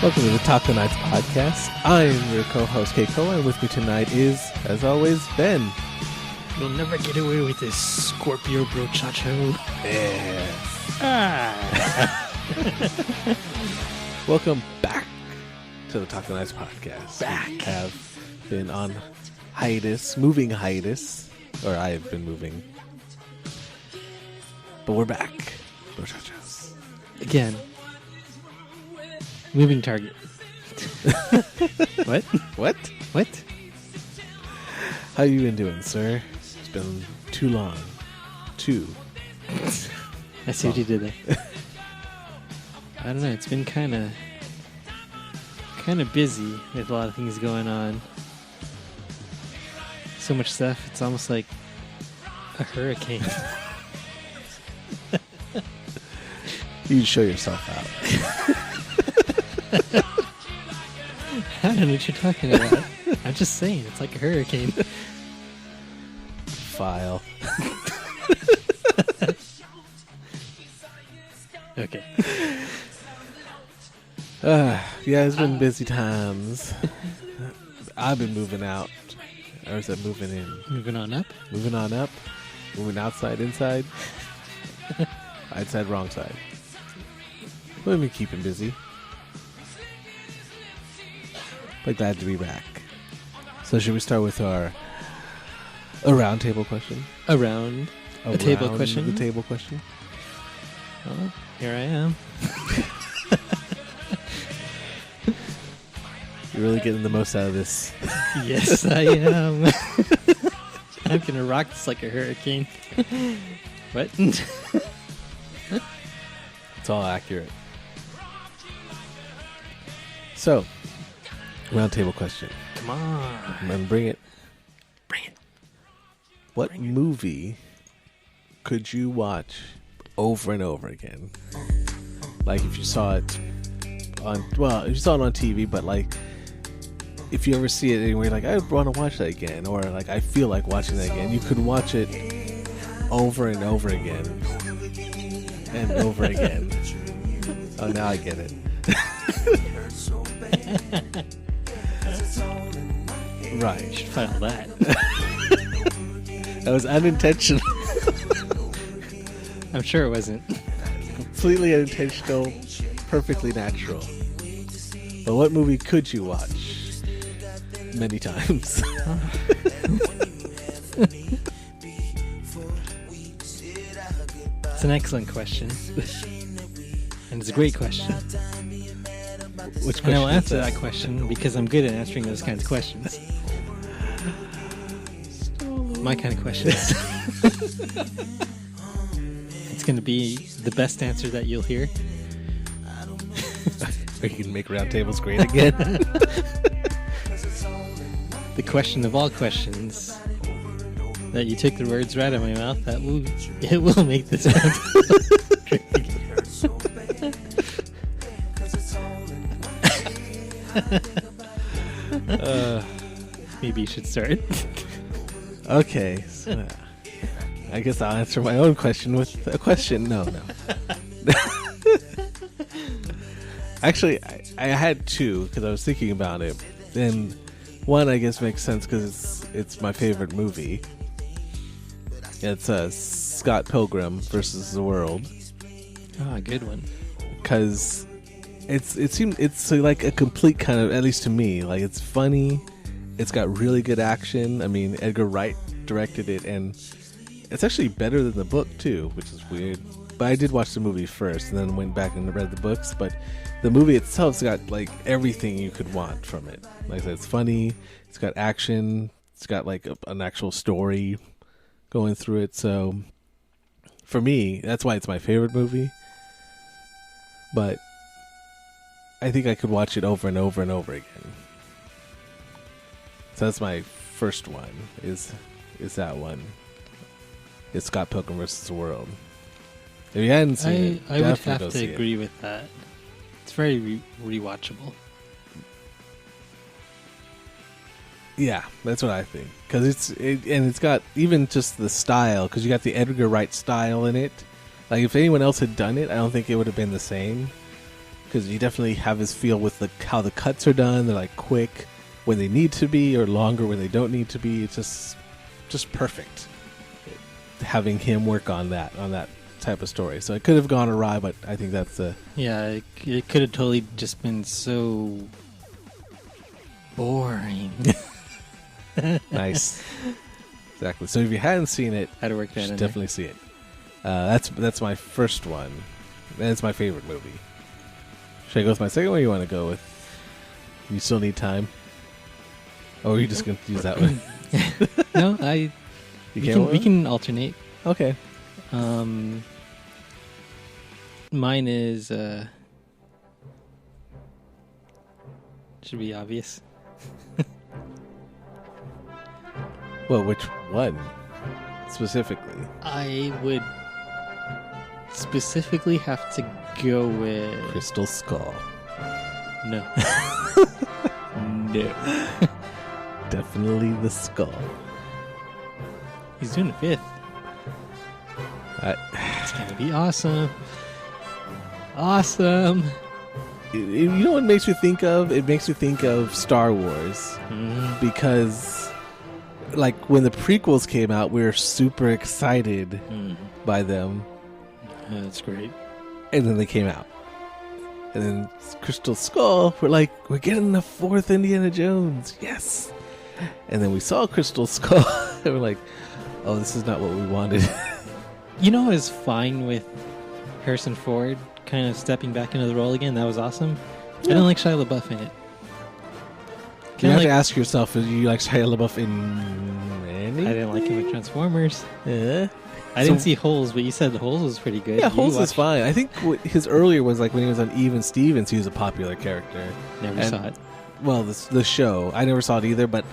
Welcome to the kNights podcast. I am your co-host, Keiko, and with me tonight is, as always, Ben. You'll never get away with this, Scorpio brochacho. Yes. Welcome back to the kNights podcast. Back. We have been on hiatus, moving hiatus, or I have been moving. But we're back, brochachos. Again. Moving target. What? What? What? How you been doing, sir? It's been too long. I see what you did there. I don't know. It's been kind of busy with a lot of things going on. So much stuff. It's almost like a hurricane. You show yourself out. I don't know what you're talking about. I'm just saying, it's like a hurricane. File. Okay. Yeah, it's been busy times. I've been moving out. Or is it moving in? Moving on up? Moving on up. Moving outside, inside. Outside, wrong side. We've been keeping busy. But glad to be back. So should we start with a round table question? Around a table question? The table question. Well, here I am. You're really getting the most out of this. Yes, I am. I'm going to rock this like a hurricane. What? It's all accurate. So, round table question. Come on. I'm going to bring it. Bring it. What movie could you watch over and over again? Like if you saw it if you saw it on TV, but like if you ever see it anywhere, like I want to watch that again, or like I feel like watching that again, you could watch it over and over again and over again. Oh, now I get it. Right. You should file that. That was unintentional. I'm sure it wasn't. Completely unintentional, perfectly natural. But what movie could you watch many times? It's an excellent question. And it's a great question. Which question? And I'll answer that question because I'm good at answering those kinds of questions. My kind of questions. It's going to be the best answer that you'll hear. Are you going to make round tables great again? The question of all questions that you took the words right out of my mouth, it will make this round great again. Maybe you should start. Okay. So, I guess I'll answer my own question with a question. No. Actually, I had two because I was thinking about it. And one, I guess, makes sense because it's my favorite movie. It's Scott Pilgrim versus the World. Oh, a good one. Because it's like a complete kind of, at least to me, like it's funny. It's got really good action. I mean, Edgar Wright directed it, and it's actually better than the book too, which is weird. But I did watch the movie first, and then went back and read the books. But the movie itself's got like everything you could want from it. Like I said, it's funny. It's got action. It's got like an actual story going through it. So for me, that's why it's my favorite movie. But I think I could watch it over and over and over again. So that's my first one. Is that one? It's Scott Pilgrim vs. the World. If you hadn't seen it, I would have to agree with that. It's very rewatchable. Yeah, that's what I think. Because it's got even just the style. Because you got the Edgar Wright style in it. Like if anyone else had done it, I don't think it would have been the same. because you definitely have his feel with how the cuts are done. They're like quick when they need to be, or longer when they don't need to be. It's just perfect having him work on that type of story. So it could have gone awry, but I think that's Yeah, it could have totally just been so boring. nice. Exactly. So if you hadn't seen it, How to work that you should in definitely see it. That's my first one, and it's my favorite movie. Should I go with my second one, or you want to go with You Still Need Time? Or are you just going to use that one? No, we can alternate. Okay. Mine is should be obvious. Well, which one specifically? I would specifically have to go with Crystal Skull. no. No. Definitely the skull. He's doing a fifth. It's gonna be awesome. Awesome. You know what it makes me think of? It makes me think of Star Wars. Because, like, when the prequels came out, we were super excited by them. That's great. And then they came out. And then Crystal Skull, we're getting the fourth Indiana Jones. Yes. And then we saw Crystal Skull, and we're like, oh, this is not what we wanted. You know, I was fine with Harrison Ford kind of stepping back into the role again. That was awesome. I didn't like Shia LaBeouf in it. You have to ask yourself, do you like Shia LaBeouf in anything? I didn't like him in Transformers. Yeah. I didn't see Holes, but you said Holes was pretty good. Yeah, Holes is fine. I think his earlier was like when he was on Even Stevens, he was a popular character. Never saw it. Well, the show. I never saw it either, but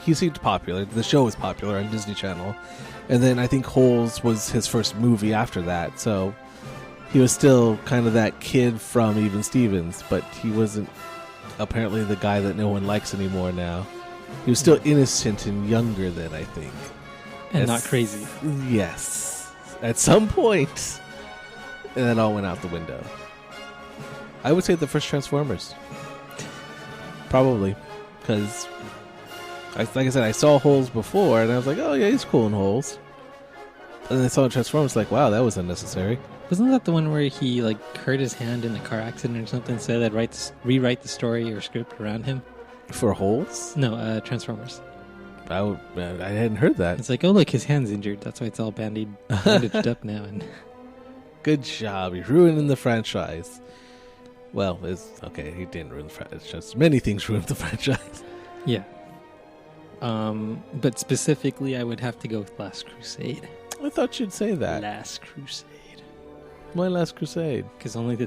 he seemed popular. The show was popular on Disney Channel. And then I think Holes was his first movie after that. So he was still kind of that kid from Even Stevens, but he wasn't apparently the guy that no one likes anymore now. He was still innocent and younger then, I think. And not crazy. Yes. At some point. And that all went out the window. I would say the first Transformers. Probably. Because, like I said, I saw Holes before, and I was like, oh yeah, he's cool in Holes. And then I saw Transformers, like, wow, that was unnecessary. Wasn't that the one where he hurt his hand in a car accident or something, so they'd rewrite the story or script around him? For Holes? No, Transformers. I hadn't heard that. It's like, oh look, his hand's injured. That's why it's all bandaged up now. And good job, you're ruining the franchise. Well, it's okay. He didn't ruin the franchise. It's just many things ruined the franchise. Yeah. But specifically, I would have to go with Last Crusade. I thought you'd say that. Last Crusade. My Last Crusade. Because only the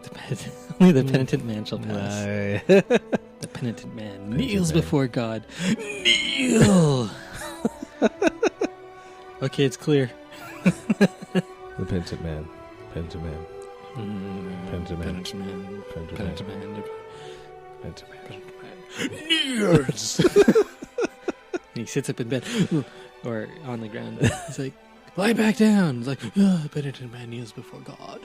penitent man shall pass. The penitent man kneels before God. Kneel! Okay, it's clear. The penitent man. Penitent man. Penitent man. Penitent man. Penitent man. Penitent man. Kneels! And he sits up in bed. Or on the ground. He's like, lie back down. He's like, the penitent man kneels before God.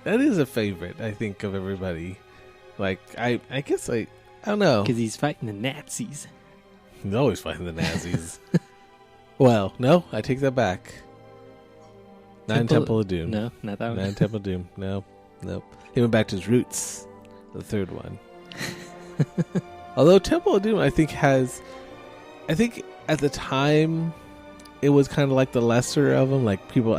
That is a favorite, I think, of everybody. Like, I guess I don't know. Because he's fighting the Nazis. He's always fighting the Nazis. Well, no, I take that back. Temple of Doom. No, not that one. Temple of Doom. No. He went back to his roots. The third one. Although Temple of Doom, I think at the time, it was kind of like the lesser of them. Like people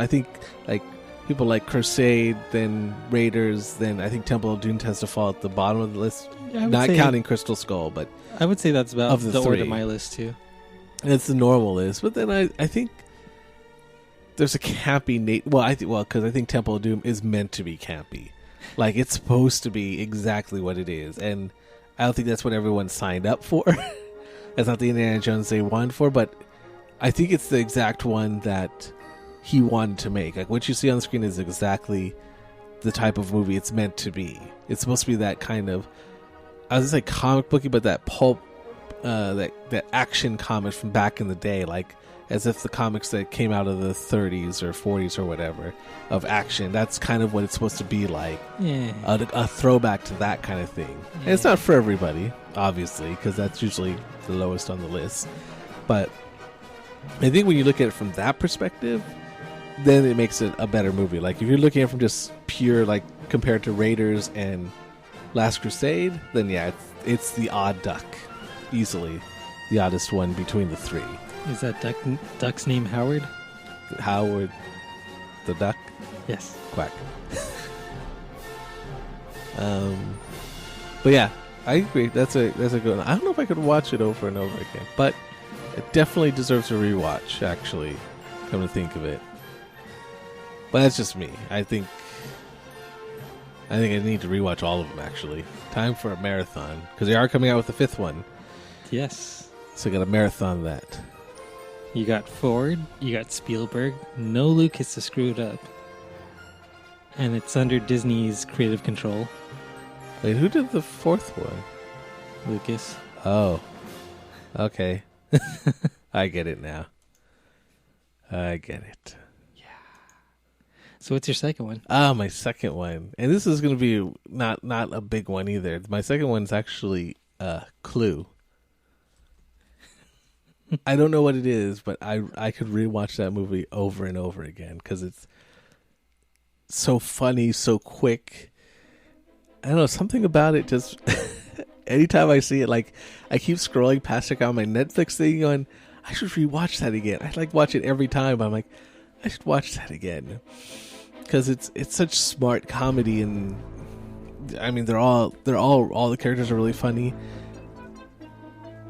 like Crusade, then Raiders, then I think Temple of Doom tends to fall at the bottom of the list. Not counting Crystal Skull, but I would say that's about of the order three. of my list too. It's the normal list, but then I think there's a campy because I think Temple of Doom is meant to be campy. Like it's supposed to be exactly what it is, and I don't think that's what everyone signed up for. That's not the Indiana Jones they wanted for, but I think it's the exact one that he wanted to make. Like what you see on the screen is exactly the type of movie it's meant to be. It's supposed to be that kind of, I was gonna say comic booky, but that pulp, that action comic from back in the day. Like as if the comics that came out of the 30s or 40s or whatever of action, that's kind of what it's supposed to be like. Yeah. A throwback to that kind of thing. Yeah. And it's not for everybody, obviously, because that's usually the lowest on the list. But I think when you look at it from that perspective, then it makes it a better movie. Like, if you're looking at it from just pure, like, compared to Raiders and Last Crusade, then yeah, it's the odd duck. Easily the oddest one between the three. Is that duck's name Howard? Howard the Duck? Yes. Quack. But yeah, I agree. That's a good one. I don't know if I could watch it over and over again, but it definitely deserves a rewatch, actually, come to think of it. But that's just me. I think I need to rewatch all of them, actually. Time for a marathon, because they are coming out with the fifth one. Yes. So I got to marathon that. You got Ford, you got Spielberg, no Lucas to screw it up. And it's under Disney's creative control. Wait, who did the fourth one? Lucas. Oh. Okay. I get it now. I get it. So what's your second one? My second one. And this is going to be not a big one either. My second one's actually Clue. I don't know what it is, but I could rewatch that movie over and over again because it's so funny, so quick. I don't know, something about it just... Anytime I see it, like, I keep scrolling past it on my Netflix thing going, I should rewatch that again. I like watch it every time, but I'm like, I should watch that again. Because it's such smart comedy, and I mean, all the characters are really funny.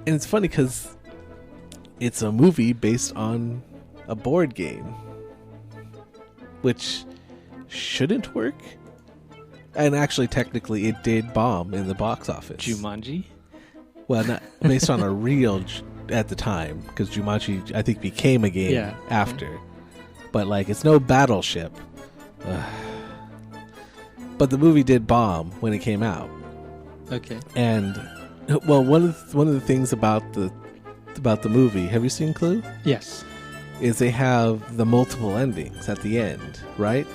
And it's funny because it's a movie based on a board game, which shouldn't work. And actually, technically, it did bomb in the box office. Jumanji? Well, not based on a real at the time, because Jumanji, I think, became a game after. But, like, it's no Battleship. But the movie did bomb when it came out. Okay. And, well, one of the things about the movie, have you seen Clue? Yes. Is they have the multiple endings at the end, right?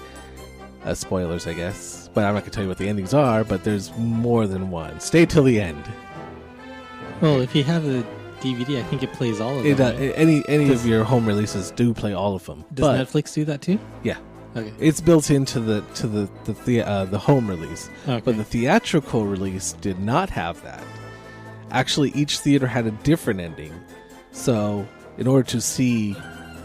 Spoilers, I guess. But I'm not going to tell you what the endings are, but there's more than one. Stay till the end. Well, if you have the DVD, I think it plays all of them. Right? Any of your home releases do play all of them. Does Netflix do that too? Yeah. Okay. It's built into the home release. Okay. But the theatrical release did not have that. Actually, each theater had a different ending. So, in order to see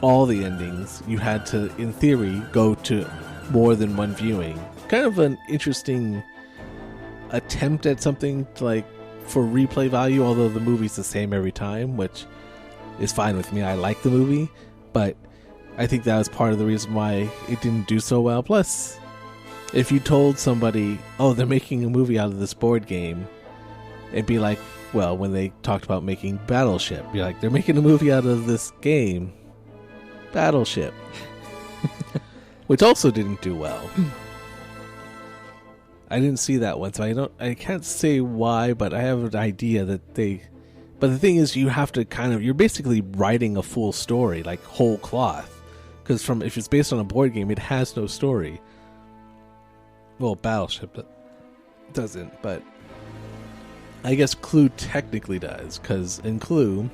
all the endings, you had to, in theory, go to more than one viewing. Kind of an interesting attempt at something like for replay value, although the movie's the same every time, which is fine with me. I like the movie, but I think that was part of the reason why it didn't do so well. Plus, if you told somebody, oh, they're making a movie out of this board game, it'd be like, well, when they talked about making Battleship, you're like, they're making a movie out of this game, Battleship, which also didn't do well. I didn't see that one, so I can't say why, but I have an idea that but the thing is, you have to you're basically writing a full story, like whole cloth. Because if it's based on a board game, it has no story. Well, Battleship doesn't, but I guess Clue technically does, because in Clue,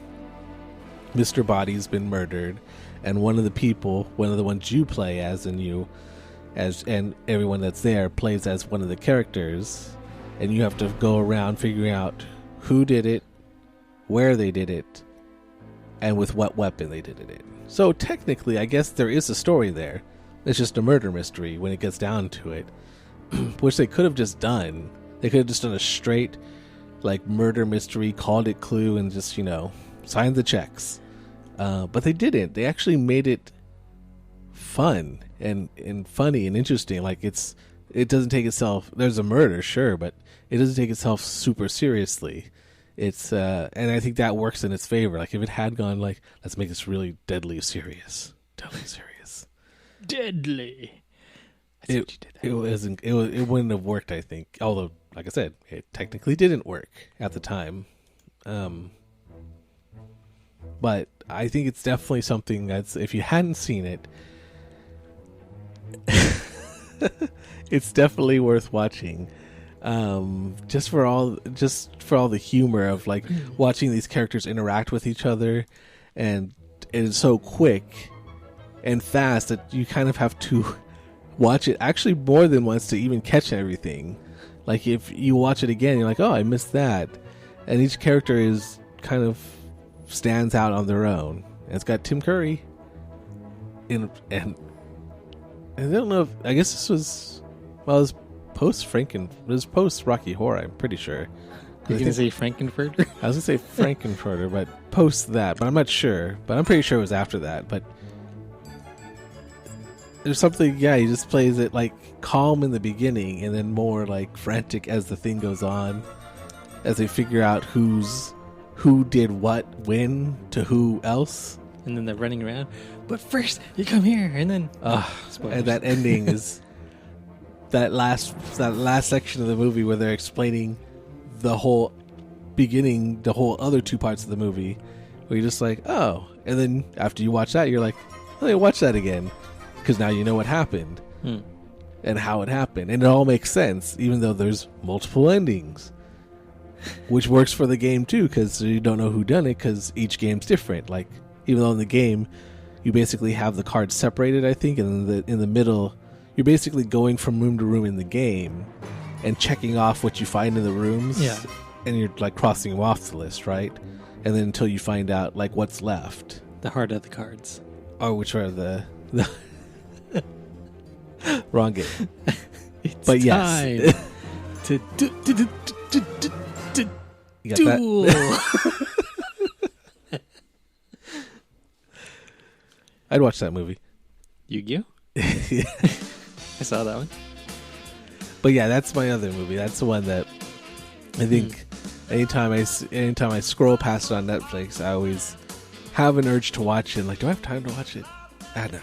Mr. Body's been murdered, and one of the ones you play as, and everyone that's there plays as one of the characters, and you have to go around figuring out who did it, where they did it, and with what weapon they did it. So technically, I guess there is a story there. It's just a murder mystery when it gets down to it, which they could have just done. They could have just done a straight, like, murder mystery, called it Clue, and just, signed the checks. But they didn't. They actually made it fun and funny and interesting. Like, it doesn't take itself, there's a murder, sure, but it doesn't take itself super seriously. It's and I think that works in its favor. Like, if it had gone like, let's make this really deadly serious. Deadly. It wouldn't have worked, I think. Although, like I said, it technically didn't work at the time. But I think it's definitely something that's, if you hadn't seen it, it's definitely worth watching. Just for all the humor of like watching these characters interact with each other, and it's so quick and fast that you kind of have to watch it actually more than once to even catch everything. Like if you watch it again, you're like, oh, I missed that. And each character is kind of stands out on their own. And it's got Tim Curry and I don't know if, I guess this was, well, it was post Rocky Horror, I'm pretty sure. You're going to say Frankenfurter? I was going to say Frankenfurter, but post that, but I'm not sure. But I'm pretty sure it was after that. But there's something, yeah, he just plays it like calm in the beginning and then more like frantic as the thing goes on, as they figure out who did what when to who else. And then they're running around. But first, you come here, and then and that ending is that last section of the movie where they're explaining the whole beginning, the whole other two parts of the movie, where you're just like, oh, and then after you watch that, you're like, oh, yeah, watch that again, because now you know what happened and how it happened, and it all makes sense, even though there's multiple endings, which works for the game too, because you don't know who done it, because each game's different. Like, even though in the game you basically have the cards separated, I think, and in the middle you're basically going from room to room in the game and checking off what you find in the rooms. Yeah. And you're like crossing them off the list, right? And then until you find out like what's left. The heart of the cards. Or which are the wrong game. It's but time yes. to You got duel. that? I'd watch that movie. Yu-Gi-Oh? Yeah. I saw that one. But yeah, that's my other movie. That's the one that I think anytime I scroll past it on Netflix, I always have an urge to watch it. Like, do I have time to watch it? No.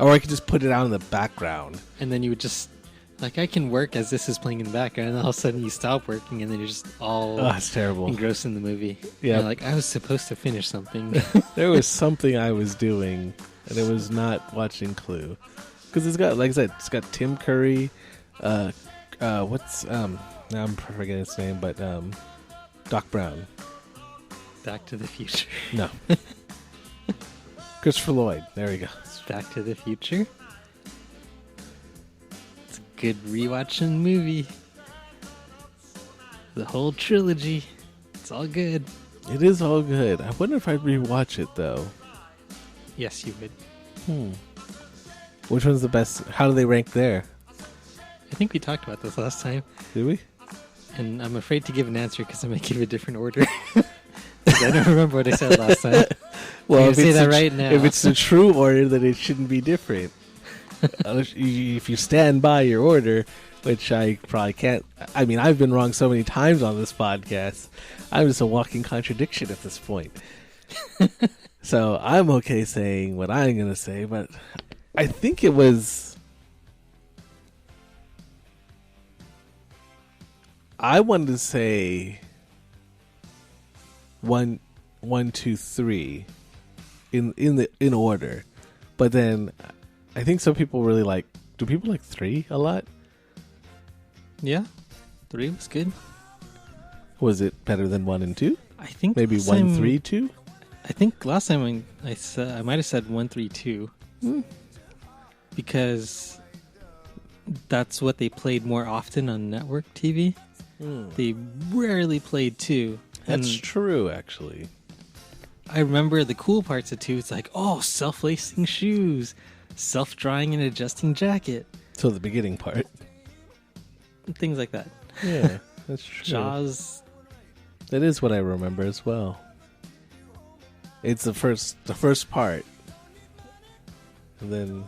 Or I could just put it out in the background. And then you would just, like, I can work as this is playing in the background, and all of a sudden you stop working, and then you're just all it's terrible. engrossed in the movie. Yeah. Like, I was supposed to finish something. There was something I was doing, and it was not watching Clue. Because it's got, like I said, it's got Tim Curry, now I'm forgetting his name, but Doc Brown. Back to the Future. No. Christopher Lloyd. There we go. Back to the Future. It's a good rewatching movie. The whole trilogy. It's all good. It is all good. I wonder if I'd rewatch it, though. Yes, you would. Which one's the best? How do they rank there? I think we talked about this last time. Did we? And I'm afraid to give an answer because I might give a different order. I don't remember what I said last time. Well, if say that right now. If it's the true order, then it shouldn't be different. If you stand by your order, which I probably can't. I mean, I've been wrong so many times on this podcast. I'm just a walking contradiction at this point. So I'm okay saying what I'm going to say, but I think it was... I wanted to say 1, 2, 3 in order, but then I think some people really like. Do people like 3 a lot? Yeah, 3 was good. Was it better than 1 and 2? I think Maybe 1, 3, 2. I think last time I said I might have said 1, 3, 2 because that's what they played more often on network TV. They rarely played 2. That's true, actually. I remember the cool parts of 2. It's like, oh, self-lacing shoes, self-drying and adjusting jacket. So the beginning part. Things like that. Yeah, that's true. Jaws. That is what I remember as well. It's the first part. And then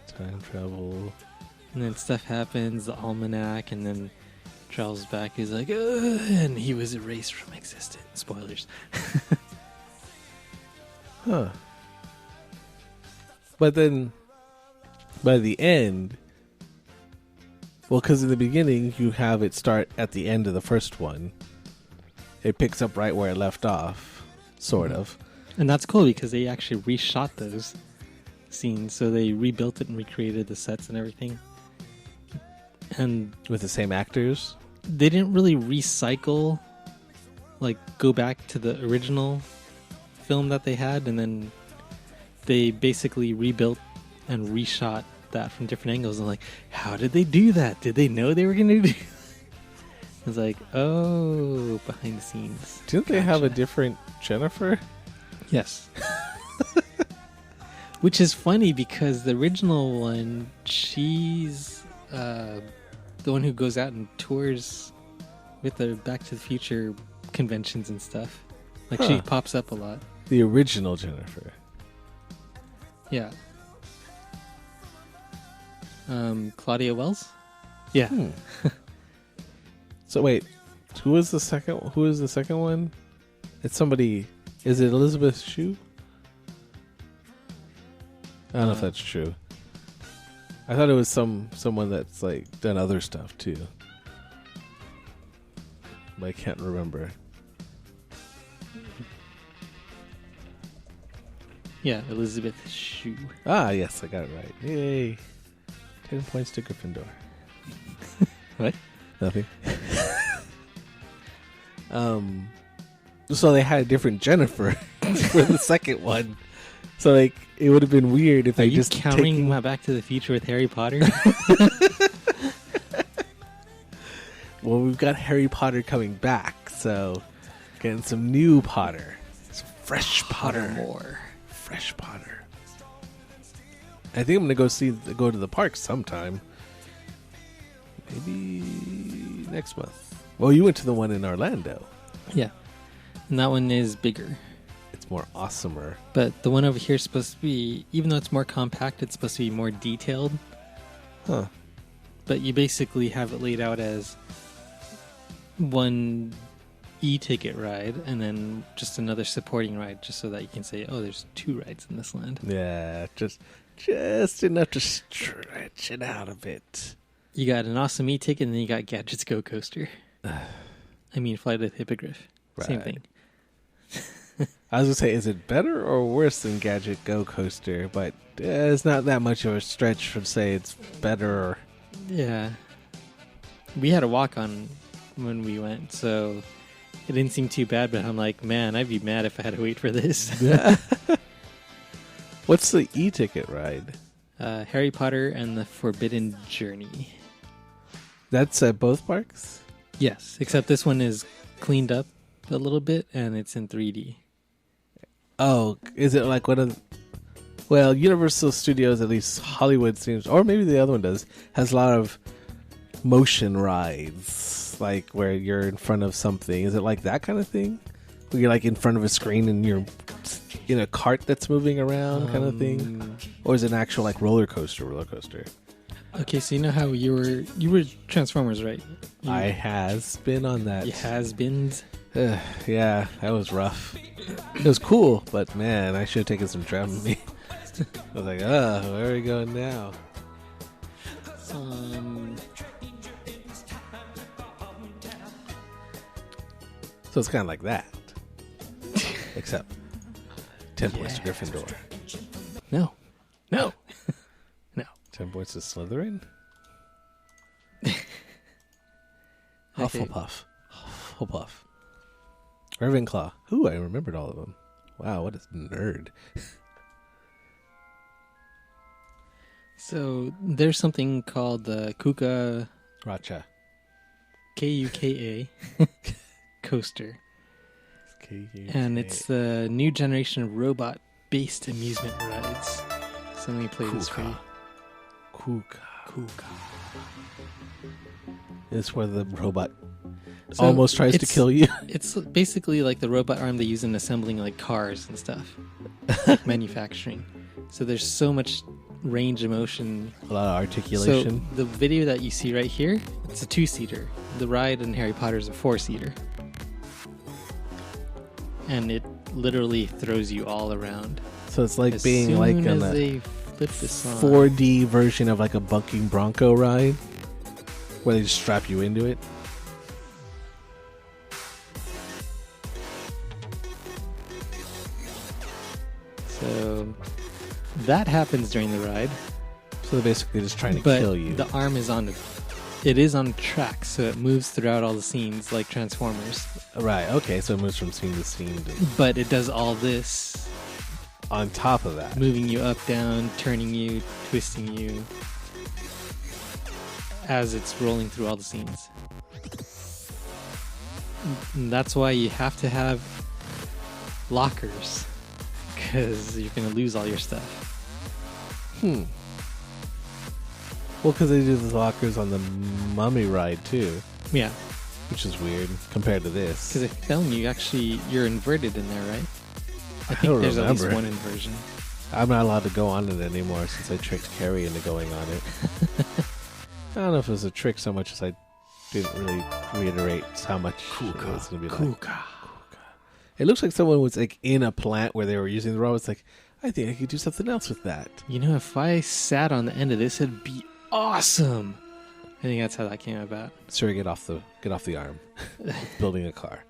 time travel. And then stuff happens, the almanac, and then travels back. He's like, and he was erased from existence. Spoilers. Huh. But then, by the end, well, because in the beginning, you have it start at the end of the first one. It picks up right where it left off, sort of. And that's cool because they actually reshot those scenes. So they rebuilt it and recreated the sets and everything. And With the same actors? they didn't really recycle, like go back to the original film that they had, and then they basically rebuilt and reshot that from different angles. And like, how did they do that? Did they know they were going to do? It's like, oh, behind the scenes. Didn't they have a different Jennifer? Yes. Which is funny because the original one, she's the one who goes out and tours with the Back to the Future conventions and stuff. Like she pops up a lot. The original Jennifer. Yeah. Claudia Wells? Yeah. So wait, who is the second one? It's somebody. Is it Elizabeth Shue? I don't know if that's true. I thought it was someone that's like done other stuff too. But I can't remember. Yeah, Elizabeth Shue. Ah, yes, I got it right. Yay. 10 points to Gryffindor. What? Nothing. So they had a different Jennifer for the second one. So like it would have been weird if Are they you just counting my Back to the Future with Harry Potter? Well, we've got Harry Potter coming back, so getting some new Potter, some fresh Potter, more fresh Potter. I think I'm gonna go to the park sometime. Maybe next month. Well, you went to the one in Orlando. Yeah, and that one is bigger. It's more awesomer. But the one over here is supposed to be, even though it's more compact, it's supposed to be more detailed. Huh. But you basically have it laid out as one e-ticket ride and then just another supporting ride, just so that you can say, oh, there's 2 rides in this land. Yeah, just enough to stretch it out a bit. You got an awesome e-ticket and then you got Gadgets Go Coaster. I mean, Flight of the Hippogriff. Right. Same thing. I was going to say, is it better or worse than Gadget Go Coaster? But it's not that much of a stretch to say it's better. Yeah. We had a walk-on when we went, so it didn't seem too bad, but I'm like, man, I'd be mad if I had to wait for this. What's the e-ticket ride? Harry Potter and the Forbidden Journey. That's at both parks? Yes, except this one is cleaned up a little bit and it's in 3D. Oh, is it like one of... Well, Universal Studios, at least Hollywood seems... Or maybe the other one does. Has a lot of motion rides. Like where you're in front of something. Is it like that kind of thing? Where you're like in front of a screen and you're in a cart that's moving around kind of thing? Or is it an actual like roller coaster? Okay, so you know how you were Transformers, right? I has been on that. You has-beens. Yeah, that was rough. It was cool, but man, I should have taken some Dramamine. I was like, where are we going now? So it's kind of like that. Except 10 points to Gryffindor. No. 10 points to Slytherin? Okay. Hufflepuff. Ravenclaw. Ooh, I remembered all of them. Wow, what a nerd. So there's something called the Kuka... Racha. Kuka coaster. K-U-K. And it's the new generation of robot-based amusement rides. So let me play this for you. Kuka. Kuka. It's where the robot So almost tries to kill you. It's basically like the robot arm they use in assembling like cars and stuff. Like manufacturing. So there's so much range of motion. A lot of articulation. So the video that you see right here, it's a 2-seater. The ride in Harry Potter is a 4-seater. And it literally throws you all around. So it's like as being soon like as on a they flip this on. 4D version of like a bucking bronco ride, where they just strap you into it. that happens during the ride. So they're basically just trying to But kill you. the arm is on it is on track, so it moves throughout all the scenes like Transformers. Right, okay, so it moves from scene to scene. But it does all this On top of that. moving you up, down, turning you, twisting you as it's rolling through all the scenes. And that's why you have to have lockers, because you're going to lose all your stuff. Well, because they do the lockers on the Mummy ride, too. Yeah, Which is weird compared to this. because if film you're inverted in there, right? I think don't there's at least remember. one inversion. I'm not allowed to go on it anymore since I tricked Carrie into going on it. I don't know if it was a trick so much as I didn't really reiterate how much it was going to be like. It looks like someone was like in a plant where they were using the robot. It's like, I think I could do something else with that. You know, if I sat on the end of this, it'd be awesome. I think that's how that came about. Sir, get off the arm. Building a car.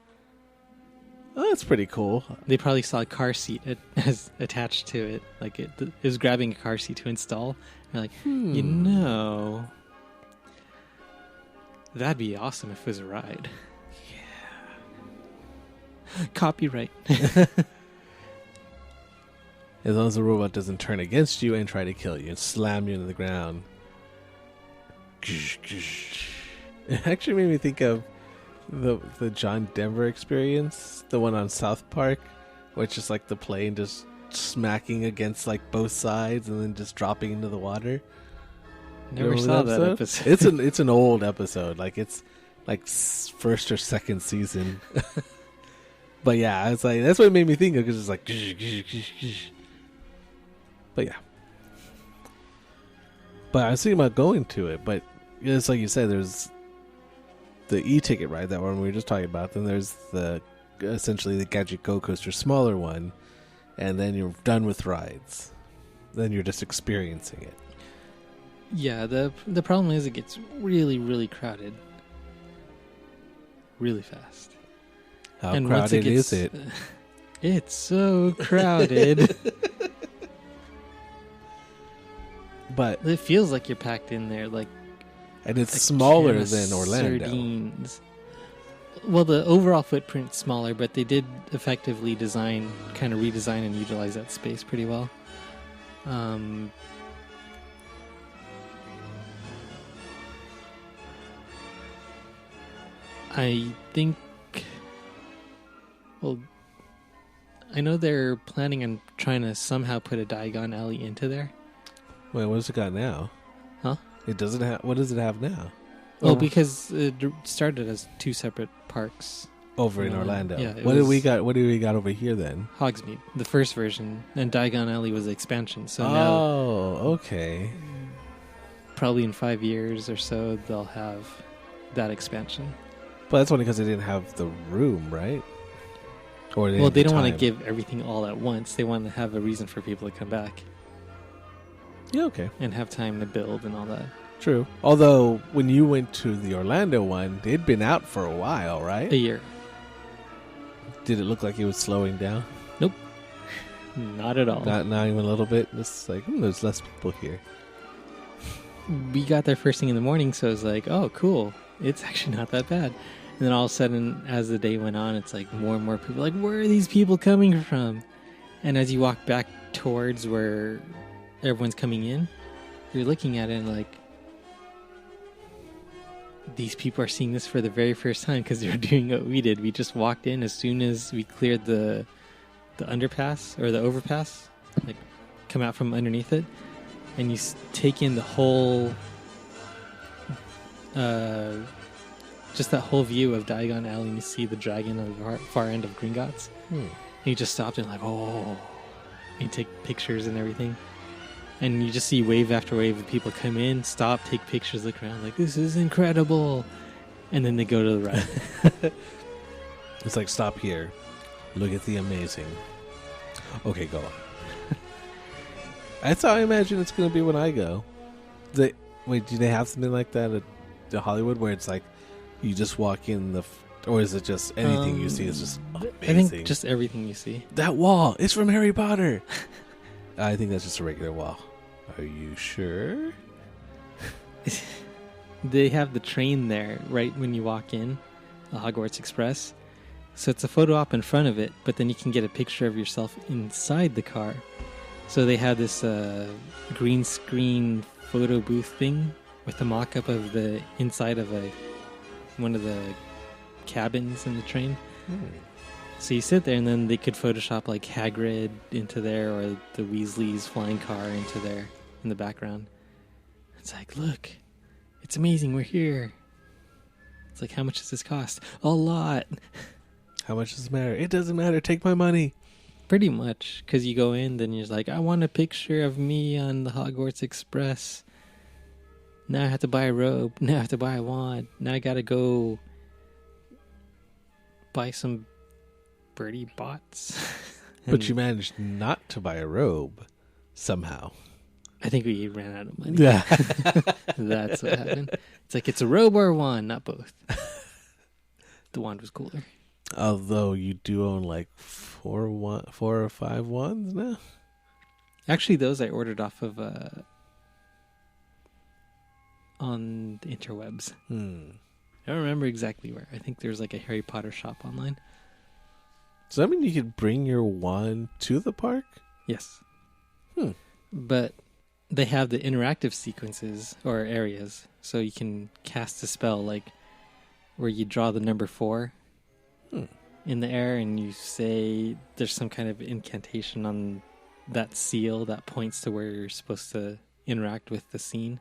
Oh, that's pretty cool. They probably saw a car seat as attached to it. Like it was grabbing a car seat to install. They're like, you know, that'd be awesome if it was a ride. Yeah. Copyright. As long as the robot doesn't turn against you and try to kill you and slam you into the ground. It actually made me think of the John Denver experience, the one on South Park, where it's just like the plane just smacking against like both sides and then just dropping into the water. Never saw that episode. It's an old episode, like it's like first or second season. But yeah, it's like that's what it made me think of, because it's like. But yeah. But I was thinking about going to it, but it's like you said, there's the e-ticket ride, that one we were just talking about. Then there's essentially the Gadget Go Coaster, smaller one, and then you're done with rides. Then you're just experiencing it. Yeah, the problem is it gets really, really crowded. Really fast. How and crowded is it? It's so crowded. But It feels like you're packed in there, like. and it's a smaller can of than Orlando. Sardines. Well, the overall footprint's smaller, but they did effectively redesign and utilize that space pretty well. I think. Well, I know they're planning on trying to somehow put a Diagon Alley into there. Wait, what does it got now? Huh? It doesn't have. What does it have now? Well, because it started as two separate parks. Over in Orlando. Yeah, What do we got? What do we got over here then? Hogsmeade, the first version, and Diagon Alley was the expansion. So now, okay. probably in 5 years or so, they'll have that expansion. But that's only because they didn't have the room, right? Or Well, they don't want to give everything all at once. They want to have a reason for people to come back Yeah, okay. and have time to build and all that. True. Although, when you went to the Orlando one, it'd been out for a while, right? A year. Did it look like it was slowing down? Nope. Not at all. Not even a little bit? It's like, there's less people here. We got there first thing in the morning, so it was like, oh, cool. It's actually not that bad. And then all of a sudden, as the day went on, it's like more and more people like, where are these people coming from? And as you walk back towards where everyone's coming in, you're looking at it and like, these people are seeing this for the very first time because they're doing what we did. We just walked in as soon as we cleared the underpass or the overpass, like come out from underneath it, and you take in the whole, just that whole view of Diagon Alley, and you see the dragon on the far end of Gringotts. And you just stopped and like, oh, and you take pictures and everything. And you just see wave after wave of people come in, stop, take pictures, look around, like, this is incredible. And then they go to the ride. It's like, stop here. Look at the amazing. Okay, go on. That's how I imagine it's going to be when I go. Wait, do they have something like that at the Hollywood where it's like, you just walk in or is it just anything you see is just amazing? I think just everything you see. That wall, it's from Harry Potter. I think that's just a regular wall. Are you sure? They have the train there right when you walk in, the Hogwarts Express. So it's a photo op in front of it, but then you can get a picture of yourself inside the car. So they have this green screen photo booth thing with a mock-up of the inside of one of the cabins in the train. So you sit there, and then they could Photoshop like Hagrid into there, or the Weasleys' flying car into there in the background. It's like, look, it's amazing, we're here. It's like, how much does this cost? A lot. How much does it matter? It doesn't matter. Take my money. Pretty much, because you go in, then you're like, I want a picture of me on the Hogwarts Express. Now I have to buy a robe. Now I have to buy a wand. Now I gotta go buy some birdie bots. But you managed not to buy a robe somehow. I think we ran out of money. Yeah. That's what happened. It's like, it's a robe or a wand, not both. The wand was cooler. Although you do own like 4 or 5 wands now. Actually, those I ordered off of on the interwebs. I don't remember exactly where. I think there's like a Harry Potter shop online. Does that mean you could bring your wand to the park? Yes. But they have the interactive sequences or areas, so you can cast a spell like where you draw the number 4 in the air, and you say there's some kind of incantation on that seal that points to where you're supposed to interact with the scene.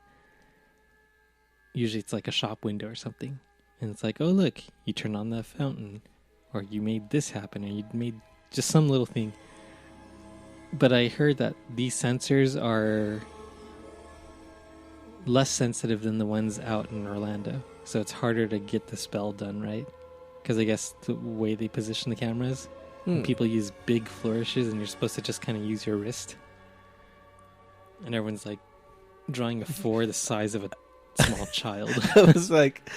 Usually it's like a shop window or something, and it's like, oh look, you turn on the fountain, or you made this happen, or you made just some little thing. But I heard that these sensors are less sensitive than the ones out in Orlando, so it's harder to get the spell done right. Because I guess the way they position the cameras, people use big flourishes, and you're supposed to just kind of use your wrist. And everyone's like drawing a 4 the size of a small child. I was like,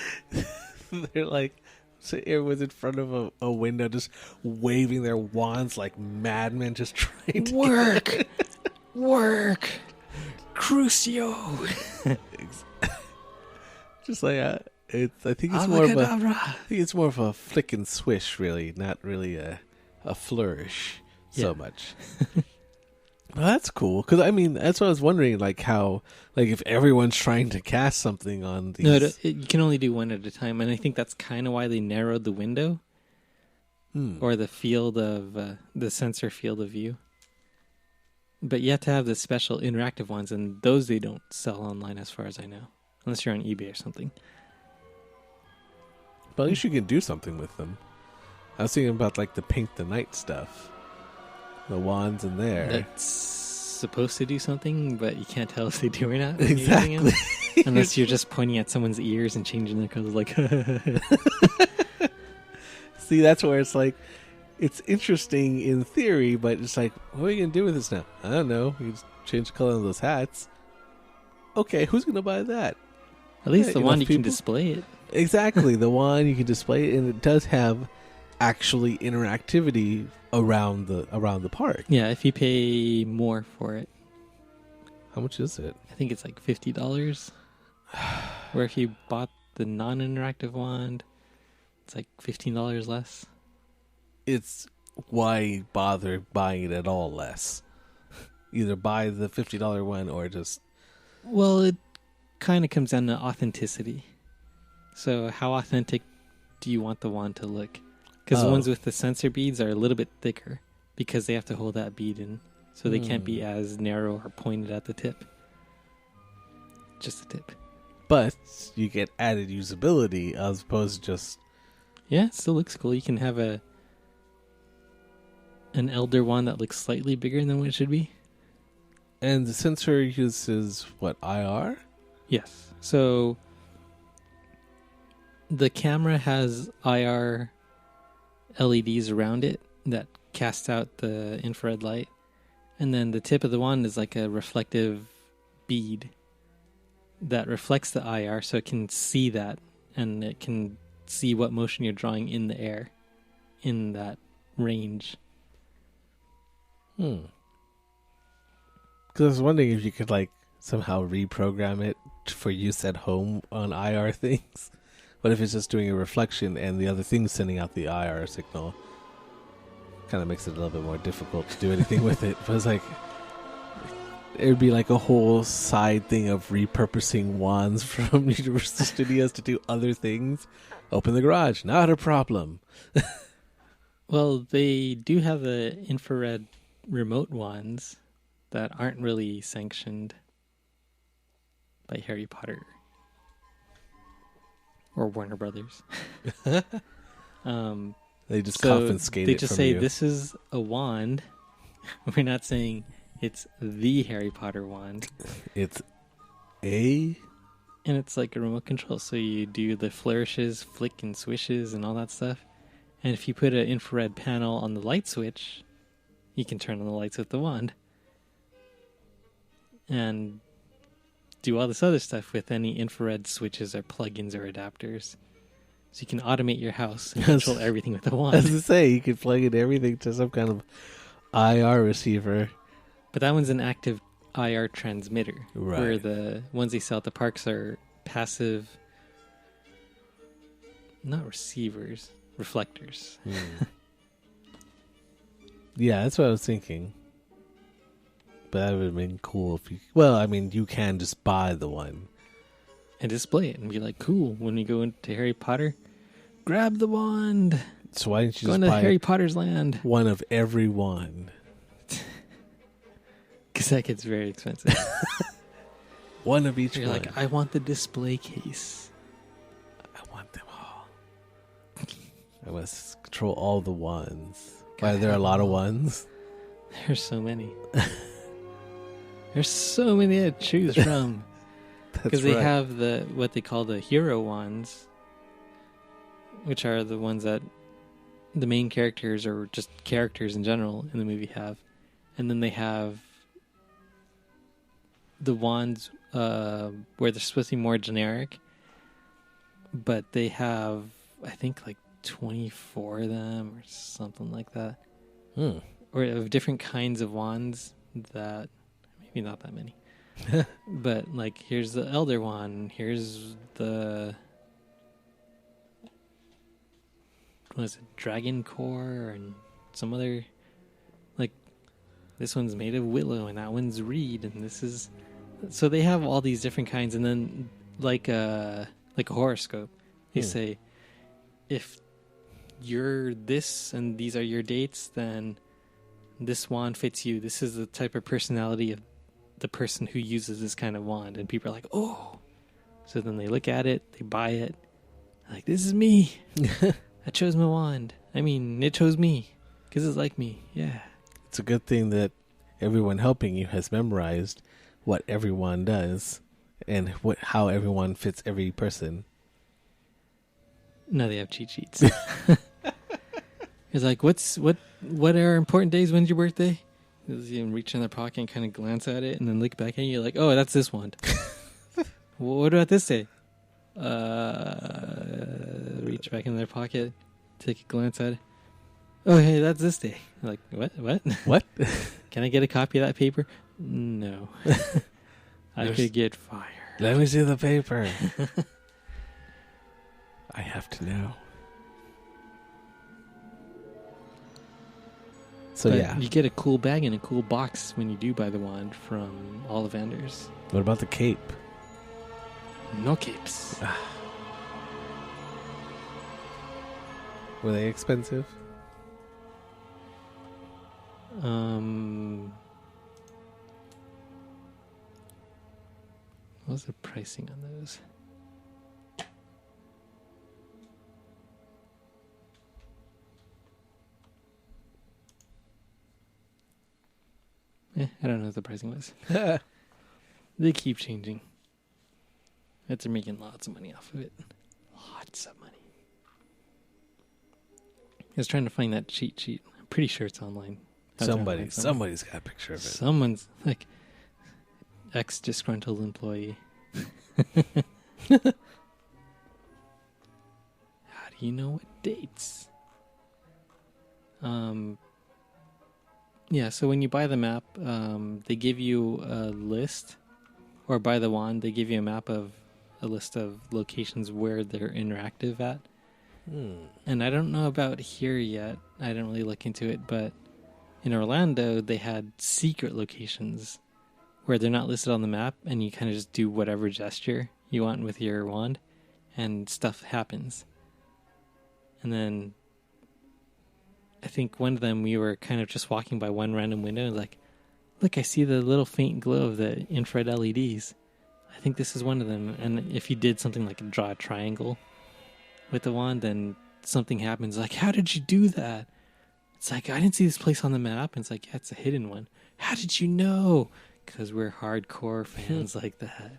they're like, so everyone's in front of a window just waving their wands like madmen, just trying to work, Crucio. Just like I think it's more of a flick and swish, really, not really a flourish so much. Well, that's cool, because I mean, that's what I was wondering, like how, like if everyone's trying to cast something on these. No, you can only do one at a time, and I think that's kind of why they narrowed the window, or the field of the sensor field of view. But you have to have the special interactive ones, and those they don't sell online, as far as I know, unless you're on eBay or something. But at least you can do something with them. I was thinking about like the paint the night stuff. The wands in there. That's supposed to do something, but you can't tell if they do or not. Exactly. Unless you're just pointing at someone's ears and changing their colors like... See, that's where it's like, it's interesting in theory, but it's like, what are you going to do with this now? I don't know. You just change the color of those hats. Okay, who's going to buy that? At least the wand you can display it. Exactly. The wand you can display it, and it does have actually interactivity around the park. Yeah, if you pay more for it. How much is it? I think it's like $50. Or if you bought the non-interactive wand, it's like $15 less. It's why bother buying it at all less? Either buy the $50 one or just... Well, it kind of comes down to authenticity. So how authentic do you want the wand to look? Because the ones with the sensor beads are a little bit thicker because they have to hold that bead in. So they can't be as narrow or pointed at the tip. Just the tip. But you get added usability as opposed to just... Yeah, it still looks cool. You can have an Elder wand that looks slightly bigger than what it should be. And the sensor uses, what, IR? Yes. So the camera has IR LEDs around it that cast out the infrared light. And then the tip of the wand is like a reflective bead that reflects the IR, so it can see that, and it can see what motion you're drawing in the air in that range. Because I was wondering if you could like somehow reprogram it for use at home on IR things. What if it's just doing a reflection and the other thing's sending out the IR signal? Kind of makes it a little bit more difficult to do anything with it. But it's like it would be like a whole side thing of repurposing wands from Universal Studios to do other things. Open the garage, not a problem. Well, they do have the infrared remote wands that aren't really sanctioned by Harry Potter or Warner Brothers. They just So confiscate they it just from say you. this is a wand. We're not saying it's the Harry Potter wand. It's a... And it's like a remote control. So you do the flourishes, flick and swishes and all that stuff. And if you put an infrared panel on the light switch, you can turn on the lights with the wand. And do all this other stuff with any infrared switches or plugins or adapters. So you can automate your house and control everything with the wand. As I say, you could plug in everything to some kind of IR receiver. But that one's an active IR transmitter. Right. Where the ones they sell at the parks are passive, not receivers, reflectors. Yeah, that's what I was thinking. But that would have been cool if you... Well, I mean, you can just buy the one. And display it and be like, cool, when we go into Harry Potter, grab the wand. So why didn't you Go just into buy Harry Potter's land. one of every one? Because that gets very expensive. One of each You're one. like, I want the display case. I want them all. I must control all the ones. Why, are there a lot of ones? There's so many. There's so many to choose from. Because they have what they call the hero wands, which are the ones that the main characters or just characters in general in the movie have. And then they have the wands where they're supposed to be more generic, but they have, I think, like 24 of them or something like that. Or of different kinds of wands that, maybe not that many. But like, here's the Elder Wand, here's the, what is it, Dragon Core, and some other, like, this one's made of willow and that one's reed, and this is, so they have all these different kinds. And then like a horoscope, they say, if you're this and these are your dates, then this wand fits you. This is the type of personality of the person who uses this kind of wand. And people are like, oh. So then they look at it, they buy it. Like, this is me. I chose my wand. I mean, it chose me because it's like me. Yeah. It's a good thing that everyone helping you has memorized what everyone does and how everyone fits every person. No, they have cheat sheets. It's like, what are important days? When's your birthday? You reach in their pocket and kind of glance at it and then look back at you. You're like, oh, that's this wand. What about this day? Reach back in their pocket, take a glance at it. Oh, hey, that's this day. Like, what? What? Can I get a copy of that paper? No. I could get fired. Let me see the paper. I have to know. So, But yeah. you get a cool bag and a cool box when you do buy the wand from all the vendors. What about the cape? No capes. Were they expensive? What was the pricing on those? I don't know what the pricing was. They keep changing. But they're making lots of money off of it. Lots of money. I was trying to find that cheat sheet. I'm pretty sure it's online. Somebody's got a picture of it. Someone's like ex-disgruntled employee. How do you know what dates? Yeah, so when you buy the map, they give you a list, or buy the wand, they give you a list of locations where they're interactive at. And I don't know about here yet. I didn't really look into it, but in Orlando, they had secret locations where they're not listed on the map, and you kind of just do whatever gesture you want with your wand, and stuff happens. And then I think one of them, we were kind of just walking by one random window and like, look, I see the little faint glow of the infrared LEDs. I think this is one of them. And if you did something like draw a triangle with the wand, then something happens. Like, how did you do that? It's like, I didn't see this place on the map. And it's like, yeah, it's a hidden one. How did you know? Because we're hardcore fans like that.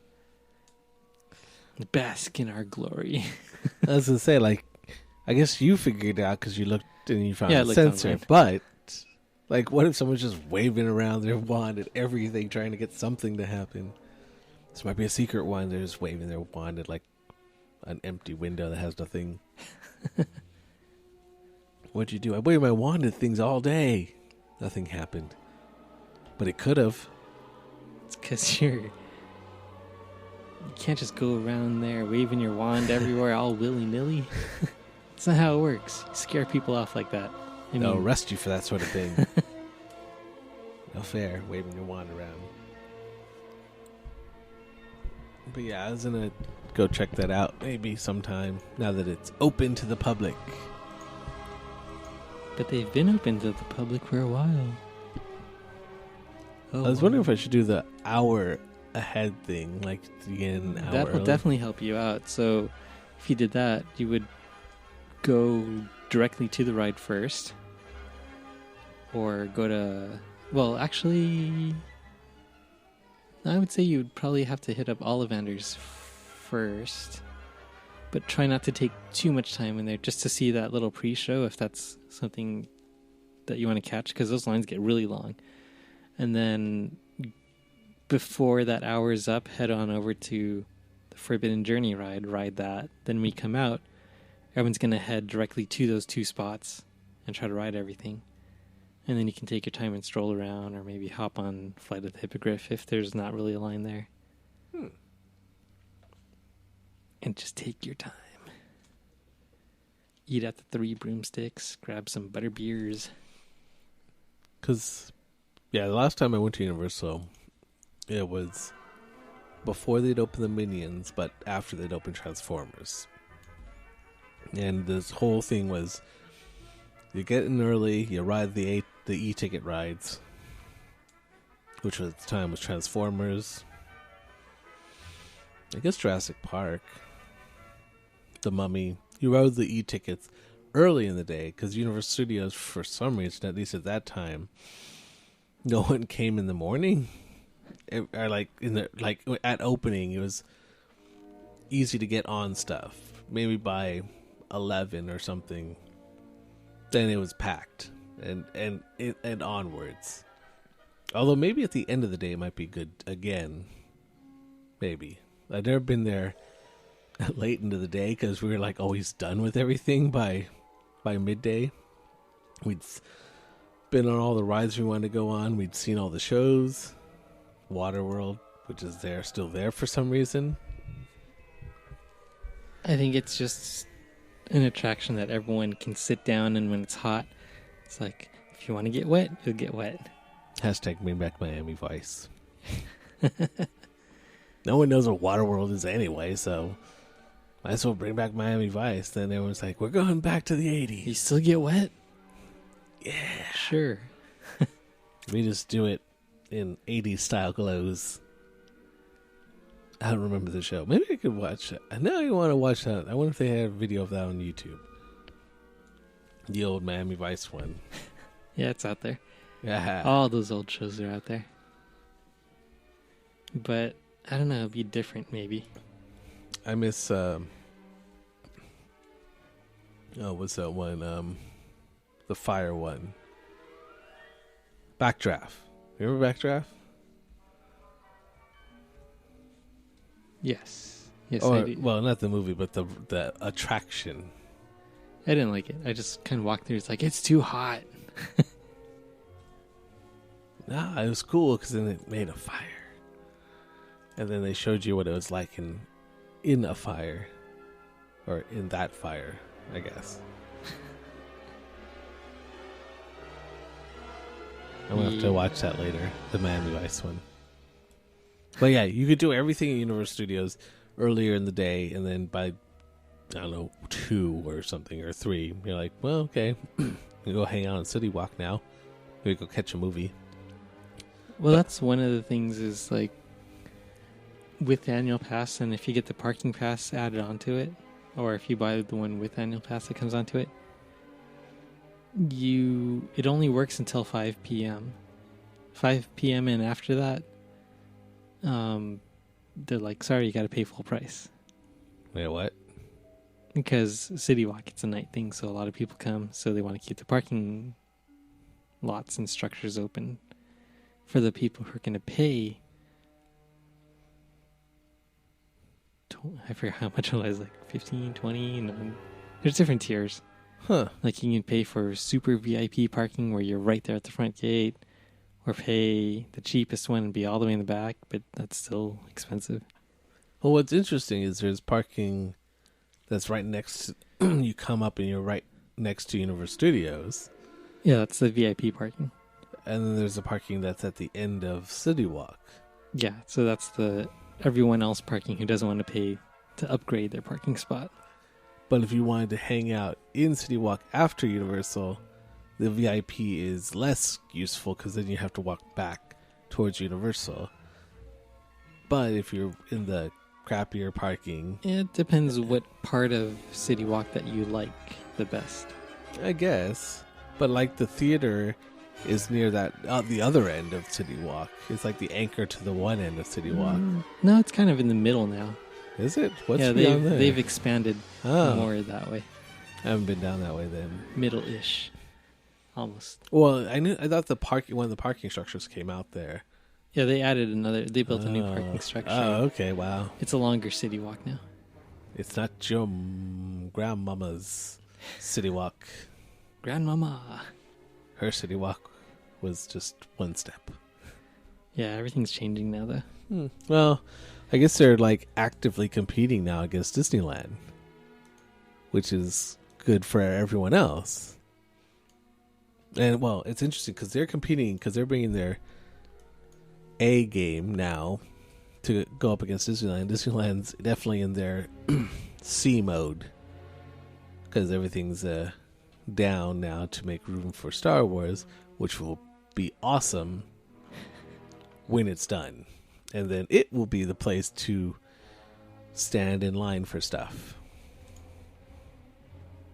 Bask in our glory. I was going to say, like, I guess you figured it out because you looked and you found a sensor. Online. But, like, what if someone's just waving around their wand at everything, trying to get something to happen? This might be a secret one. They're just waving their wand at, like, an empty window that has nothing. What'd you do? I waved my wand at things all day. Nothing happened. But it could have. It's because you can't just go around there waving your wand everywhere all willy-nilly. That's not how it works. You scare people off like that. They'll arrest you for that sort of thing. No fair, waving your wand around. But yeah, I was going to go check that out maybe sometime, now that it's open to the public. But they've been open to the public for a while. I was wondering if I should do the hour ahead thing, like to get an hour That would definitely help you out. So if you did that, you would go directly to the ride first. Or go to... Well, actually... I would say you'd probably have to hit up Ollivander's first. But try not to take too much time in there just to see that little pre-show if that's something that you want to catch. Because those lines get really long. And then before that hour is up, head on over to the Forbidden Journey ride that. Then we come out, everyone's going to head directly to those two spots and try to ride everything. And then you can take your time and stroll around or maybe hop on Flight of the Hippogriff if there's not really a line there. And just take your time. Eat at the Three Broomsticks, grab some butter beers. Because... yeah, the last time I went to Universal, it was before they'd open the Minions, but after they'd open Transformers. And this whole thing was, you get in early, you ride the e-ticket rides, which at the time was Transformers, I guess Jurassic Park, The Mummy. You rode the e-tickets early in the day, because Universal Studios, for some reason, at least at that time, no one came in the morning, or like at opening. It was easy to get on stuff. Maybe by 11 or something, then it was packed, and onwards. Although maybe at the end of the day it might be good again. Maybe I've never been there late into the day because we were like always done with everything by midday. We'd been on all the rides we wanted to go on. We'd seen all the shows. Waterworld, which is still there for some reason. I think it's just an attraction that everyone can sit down, and when it's hot, it's like, if you want to get wet, you'll get wet. Hashtag bring back Miami Vice. No one knows what Waterworld is anyway, so might as well bring back Miami Vice. Then everyone's like, we're going back to the 80s. You still get wet? Yeah. Sure. We just do it in 80s style clothes. I don't remember the show. Maybe I could watch it. Now I want to watch that. I wonder if they have a video of that on YouTube. The old Miami Vice one. Yeah, it's out there. Yeah. All those old shows are out there. But, I don't know, it'd be different maybe. I miss, what's that one? The fire one. Backdraft. You remember Backdraft? Yes. Yes, I do. Well, not the movie, but the attraction. I didn't like it. I just kind of walked through. It's like, it's too hot. Nah, it was cool because then it made a fire. And then they showed you what it was like in a fire. Or in that fire, I guess. I'm going to have to watch that later. The Miami Vice one. But yeah, you could do everything at Universal Studios earlier in the day. And then by, I don't know, 2 or something or 3, you're like, well, okay. We go hang out on City Walk now. Maybe go catch a movie. Well, that's one of the things is like with the annual pass, and if you get the parking pass added onto it, or if you buy the one with annual pass that comes onto it, it only works until 5 p.m. 5 p.m. and after that, they're like, sorry, you got to pay full price. Wait, what? Because City Walk, it's a night thing, so a lot of people come, so they want to keep the parking lots and structures open for the people who are going to pay. I forget how much it was, like 15, 20, and there's different tiers. Huh. Like you can pay for super VIP parking where you're right there at the front gate, or pay the cheapest one and be all the way in the back, but that's still expensive. Well, what's interesting is there's parking that's right next to, you come up and you're right next to Universal Studios. Yeah, that's the VIP parking. And then there's a parking that's at the end of City Walk. Yeah, so that's the everyone else parking who doesn't want to pay to upgrade their parking spot. But if you wanted to hang out in City Walk after Universal, the VIP is less useful because then you have to walk back towards Universal. But if you're in the crappier parking... It depends what part of City Walk that you like the best. I guess. But like the theater is near that the other end of City Walk. It's like the anchor to the one end of City Walk. No, it's kind of in the middle now. Is it? What's yeah, beyond there? they've expanded more that way. I haven't been down that way then. Middle-ish. Almost. Well, I thought one of the parking structures came out there. Yeah, they built a new parking structure. Oh, okay, wow. It's a longer City Walk now. It's not your grandmama's City Walk. Grandmama. Her City Walk was just one step. Yeah, everything's changing now, though. Well, I guess they're like actively competing now against Disneyland, which is good for everyone else. And well, it's interesting because they're competing because they're bringing their A game now to go up against Disneyland. Disneyland's definitely in their C mode because everything's down now to make room for Star Wars, which will be awesome when it's done. And then it will be the place to stand in line for stuff.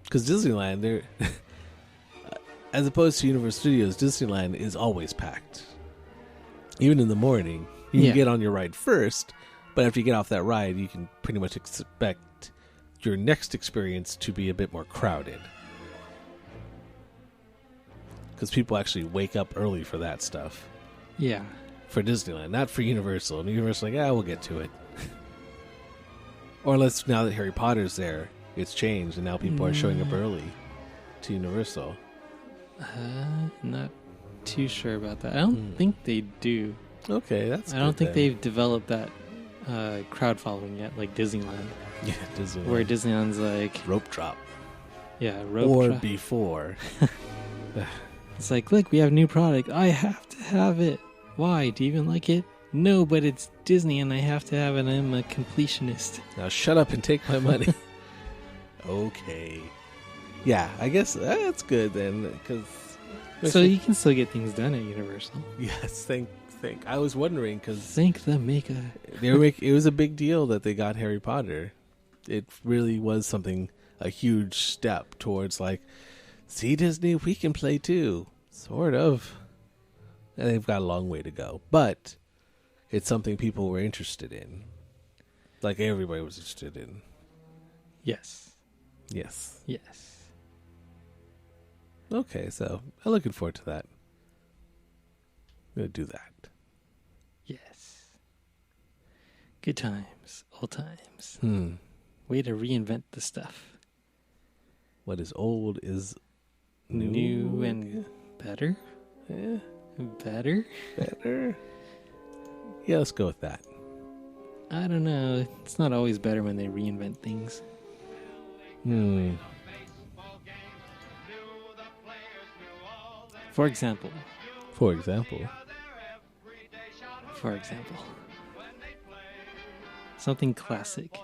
Because Disneyland, they're as opposed to Universal Studios, Disneyland is always packed. Even in the morning, you can get on your ride first, but after you get off that ride, you can pretty much expect your next experience to be a bit more crowded. Because people actually wake up early for that stuff. Yeah. For Disneyland, not for Universal. And Universal, like, we'll get to it. Or unless now that Harry Potter's there, it's changed, and now people are showing up early to Universal. Not too sure about that. I don't think they do. Okay, that's I don't think they've developed that crowd following yet, like Disneyland. Yeah, Disneyland. Where Disneyland's like... rope drop. Yeah, rope drop. Or before. It's like, look, we have new product. I have to have it. Why? Do you even like it? No, but it's Disney and I have to have it. I'm a completionist. Now shut up and take my money. Okay. Yeah, I guess that's good then. So you can still get things done at Universal. Yes, thank. I was wondering because... Thank the maker. It was a big deal that they got Harry Potter. It really was a huge step towards like, see Disney, we can play too. Sort of. And they've got a long way to go. But it's something people were interested in. Like everybody was interested in. Yes. Yes. Yes. Okay, so I'm looking forward to that. I'm going to do that. Yes. Good times. Old times. Way to reinvent the stuff. What is old is new and better. Yeah. Better? Better? Yeah, let's go with that. I don't know. It's not always better when they reinvent things. For example. For example. Something classic.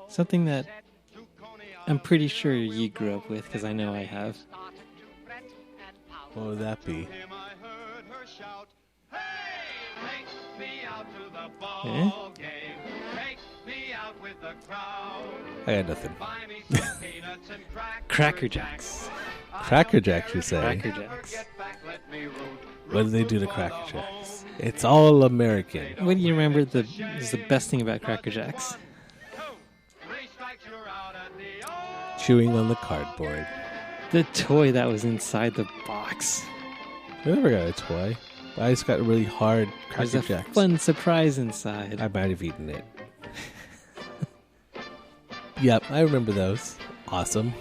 Something that I'm pretty sure you grew up with, because I know I have. What would that be? Eh? I got nothing. Cracker Jacks. Cracker Jacks, you say? Cracker Jacks. What do they do to Cracker Jacks? It's all American. What do you remember is the best thing about Cracker Jacks? Chewing on the cardboard. The toy that was inside the box. I never got a toy. I just got a really hard Cracker There's a Jacks. fun surprise inside. I might have eaten it. Yep, I remember those. Awesome.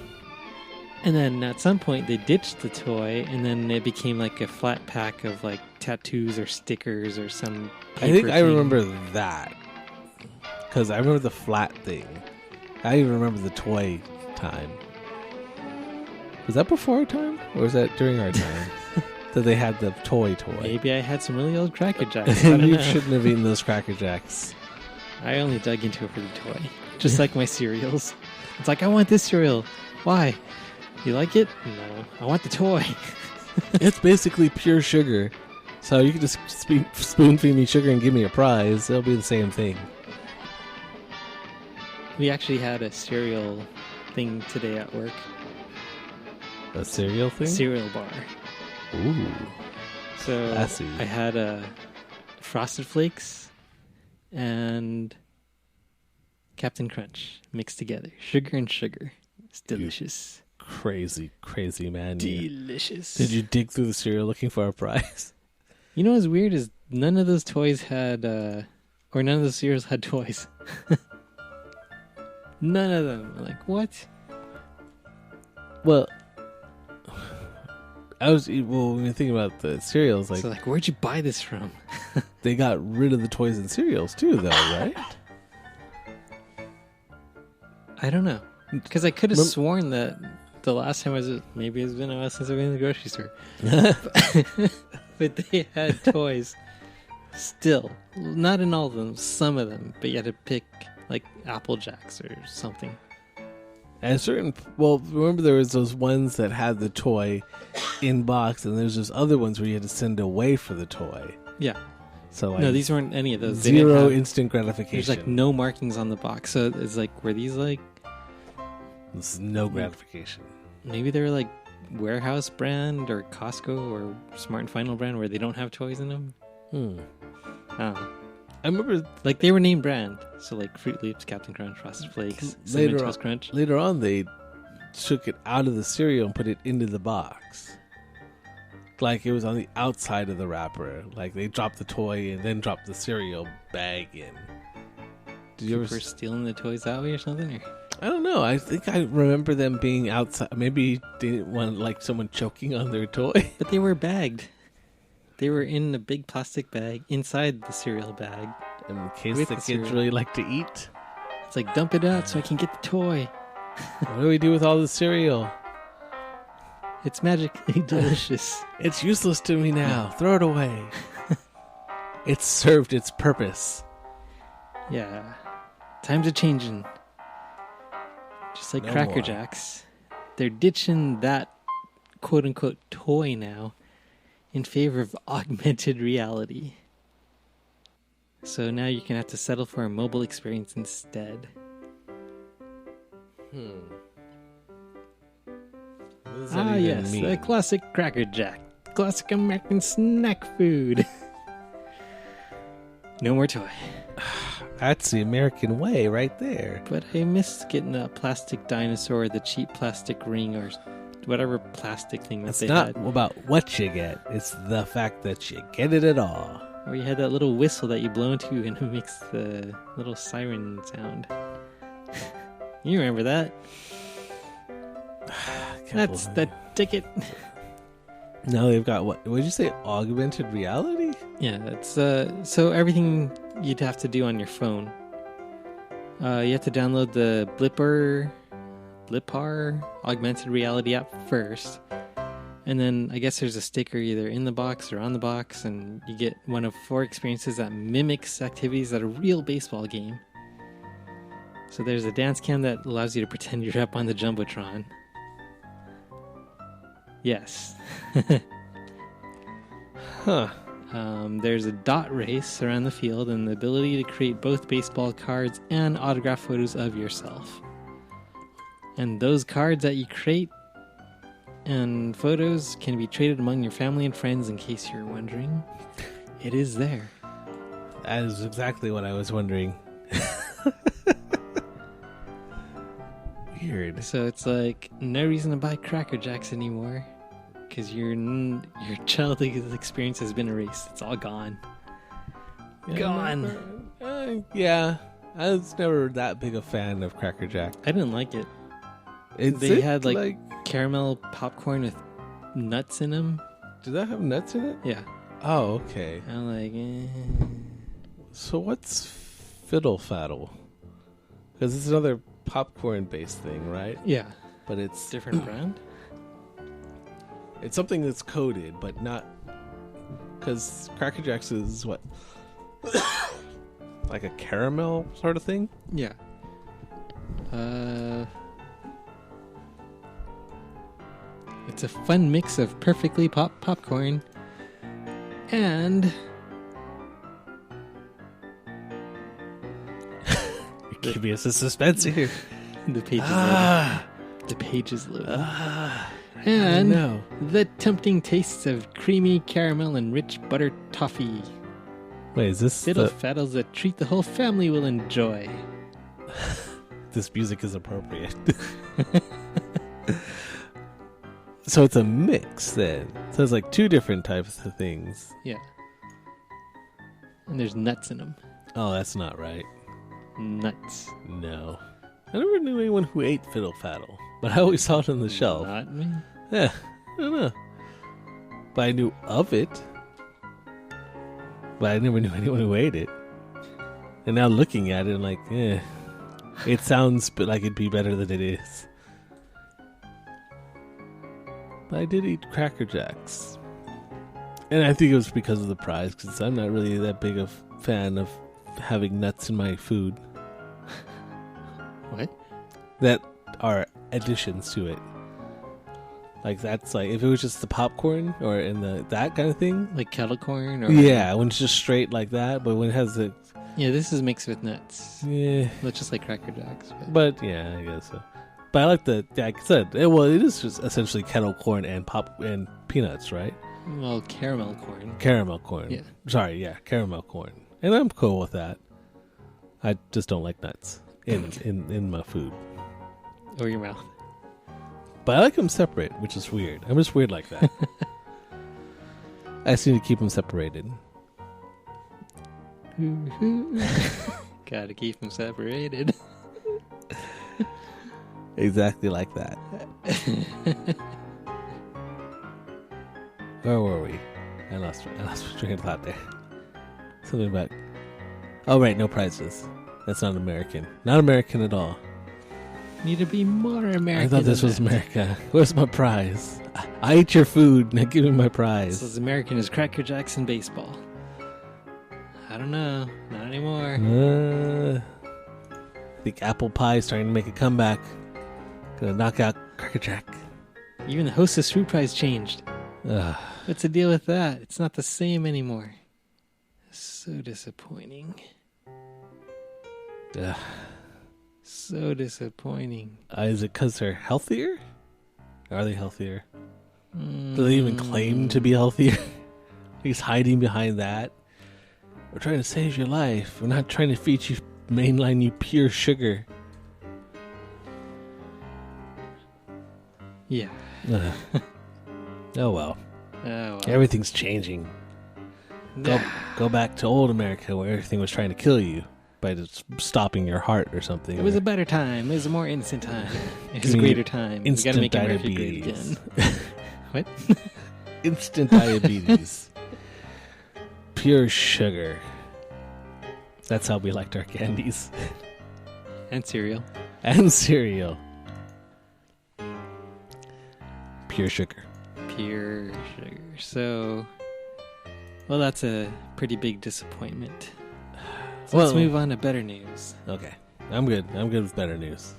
And then at some point they ditched the toy, and then it became like a flat pack of like tattoos or stickers or some paper I think I thing. remember that. Because I remember the flat thing. I even remember the toy time. Was that before our time? Or was that during our time? That they had the toy. Maybe I had some really old Cracker Jacks. I don't You know. shouldn't have eaten those Cracker Jacks. I only dug into it for the toy. Just like my cereals. It's like, I want this cereal. Why? You like it? No. I want the toy. It's basically pure sugar. So you can just spoon feed me sugar and give me a prize. It'll be the same thing. We actually had a cereal thing today at work. A cereal thing? Cereal bar. Ooh. So Classy. I had Frosted Flakes and Captain Crunch mixed together. Sugar and sugar. It's delicious. Crazy, crazy man. Delicious. Did you dig through the cereal looking for a prize? You know what's weird is none of those toys had, or none of those cereals had toys. None of them. Like, what? Well, when you think about the cereals, like, So, like, where'd you buy this from? they got rid of the toys and cereals too, though, right? I don't know. Because I could have sworn that the last time maybe it's been a while since I've been in the grocery store. But they had toys still. Not in all of them, some of them. But you had to pick, like, Apple Jacks or something. And remember there was those ones that had the toy in box, and there's those other ones where you had to send away for the toy. Yeah. So like, No, these weren't any of those. They didn't zero have- instant gratification. There's, like, no markings on the box. So it's like, were these, like... This is no gratification. Maybe they're like Warehouse brand or Costco or Smart and Final brand where they don't have toys in them. I don't know. I remember Like they were named brand, so like Fruit Loops, Captain Crunch, Frosted Flakes, Cinnamon Toast Crunch. later on they took it out of the cereal and put it into the box. Like it was on the outside of the wrapper. Like they dropped the toy and then dropped the cereal bag in. Did you ever stealing the toys that way or something? Or? I don't know. I think I remember them being outside. Maybe they didn't want like someone choking on their toy. But they were bagged. They were in a big plastic bag inside the cereal bag. In case With the the kids cereal. really like to eat. It's like, dump it out so I can get the toy. What do we do with all the cereal? It's magically delicious. It's useless to me now. Throw it away. It's served its purpose. Yeah. Times are changing. Just like No Cracker more. Jacks. They're ditching that quote-unquote toy now in favor of augmented reality. So now you can have to settle for a mobile experience instead. What does that even Yes, mean? the classic Cracker Jack. Classic American snack food. No more toy. That's the American way right there. But I miss getting a plastic dinosaur, the cheap plastic ring, or whatever plastic thing that It's they not had. about what you get. It's the fact that you get it at all. Or you had that little whistle that you blow into and it makes the little siren sound. You remember that? That's the ticket. Now they've got what did you say? Augmented reality? Yeah, that's so everything you'd have to do on your phone. You have to download the Blipper augmented reality app first. And then I guess there's a sticker either in the box or on the box, and you get one of 4 experiences that mimics activities at a real baseball game. So there's a dance cam that allows you to pretend you're up on the Jumbotron. Yes. Huh. There's a dot race around the field and the ability to create both baseball cards and autograph photos of yourself. And those cards that you create and photos can be traded among your family and friends, in case you're wondering. It is there. That is exactly what I was wondering. Weird. So it's like no reason to buy Cracker Jacks anymore, because your childhood experience has been erased. It's all gone. Gone. Yeah. I was never that big a fan of Cracker Jack. I didn't like it. Is They it had like caramel popcorn with nuts in them. Did that have nuts in it? Yeah. Oh, okay. I'm like, So what's Fiddle Faddle? Because it's another popcorn-based thing, right? yeah. But it's Different brand? It's something that's coated, but not... Because Cracker Jacks is what? Like a caramel sort of thing? Yeah. It's a fun mix of perfectly popped popcorn and... You're keeping us in suspense here. The page is loading. The page is loading. And no. the tempting tastes of creamy caramel and rich butter toffee. Wait, is this Fiddle faddles a treat the whole family will enjoy. This music is appropriate. So it's a mix then. So it's like 2 different types of things. Yeah. And there's nuts in them. Oh, that's not right. Nuts. No. I never knew anyone who ate Fiddle Faddle, but I always saw it on the shelf. Not me. Yeah, I don't know. But I knew of it. But I never knew anyone who ate it. And now looking at it, I'm like, it sounds like it'd be better than it is. But I did eat Cracker Jacks. And I think it was because of the prize, because I'm not really that big a fan of having nuts in my food. What? That are additions to it. Like that's like if it was just the popcorn or in that kind of thing. Like kettle corn? Or Yeah, when it's just straight like that, but when it has the Yeah, this is mixed with nuts. yeah, Not just like Cracker Jacks. but yeah, I guess so. But I like like I said, it is just essentially kettle corn and peanuts, right? Well, caramel corn. Caramel corn. Yeah. Sorry, yeah, caramel corn, and I'm cool with that. I just don't like nuts in my food. Or your mouth. But I like them separate, which is weird. I'm just weird like that. I just need to keep them separated. Gotta keep them separated. Exactly like that. Where were we? I lost my train of thought there. Something about... Oh, right, no prizes. That's not American. Not American at all. Need to be more American. I thought this was America. Where's my prize? I ate your food. Now give me my prize. This is American as Cracker Jacks and baseball. I don't know. Not anymore. I think apple pie is starting to make a comeback. Gonna knock out Cracker Jack. Even the Hostess fruit prize changed. Ugh. What's the deal with that? It's not the same anymore. So disappointing. Ugh. So disappointing. Is it because they're healthier? Are they healthier? Do they even claim to be healthier? He's hiding behind that. We're trying to save your life. We're not trying to feed you mainline you pure sugar. Yeah. Oh well. Oh, well. Everything's changing. Go back to old America where everything was trying to kill you by just stopping your heart or something. It was a better time. It was a more innocent time. It was a greater time. We gotta make America great again. What? Instant diabetes. Pure sugar. That's how we liked our candies. And cereal. And cereal. Pure sugar. Pure sugar. So, well, that's a pretty big disappointment. So let's move on to better news. Okay. I'm good. I'm good with better news.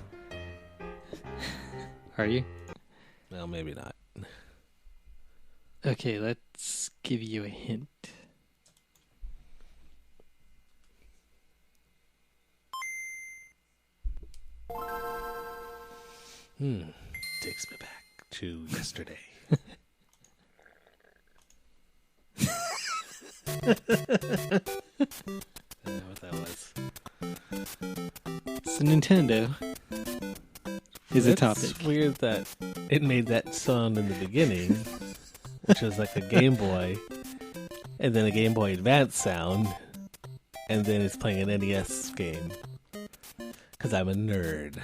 Are you? Well, maybe not. Okay, let's give you a hint. Takes me back to yesterday. I don't know what that was. So Nintendo is a topic. It's weird that it made that sound in the beginning, which was like a Game Boy, and then a Game Boy Advance sound, and then it's playing an NES game. Because I'm a nerd.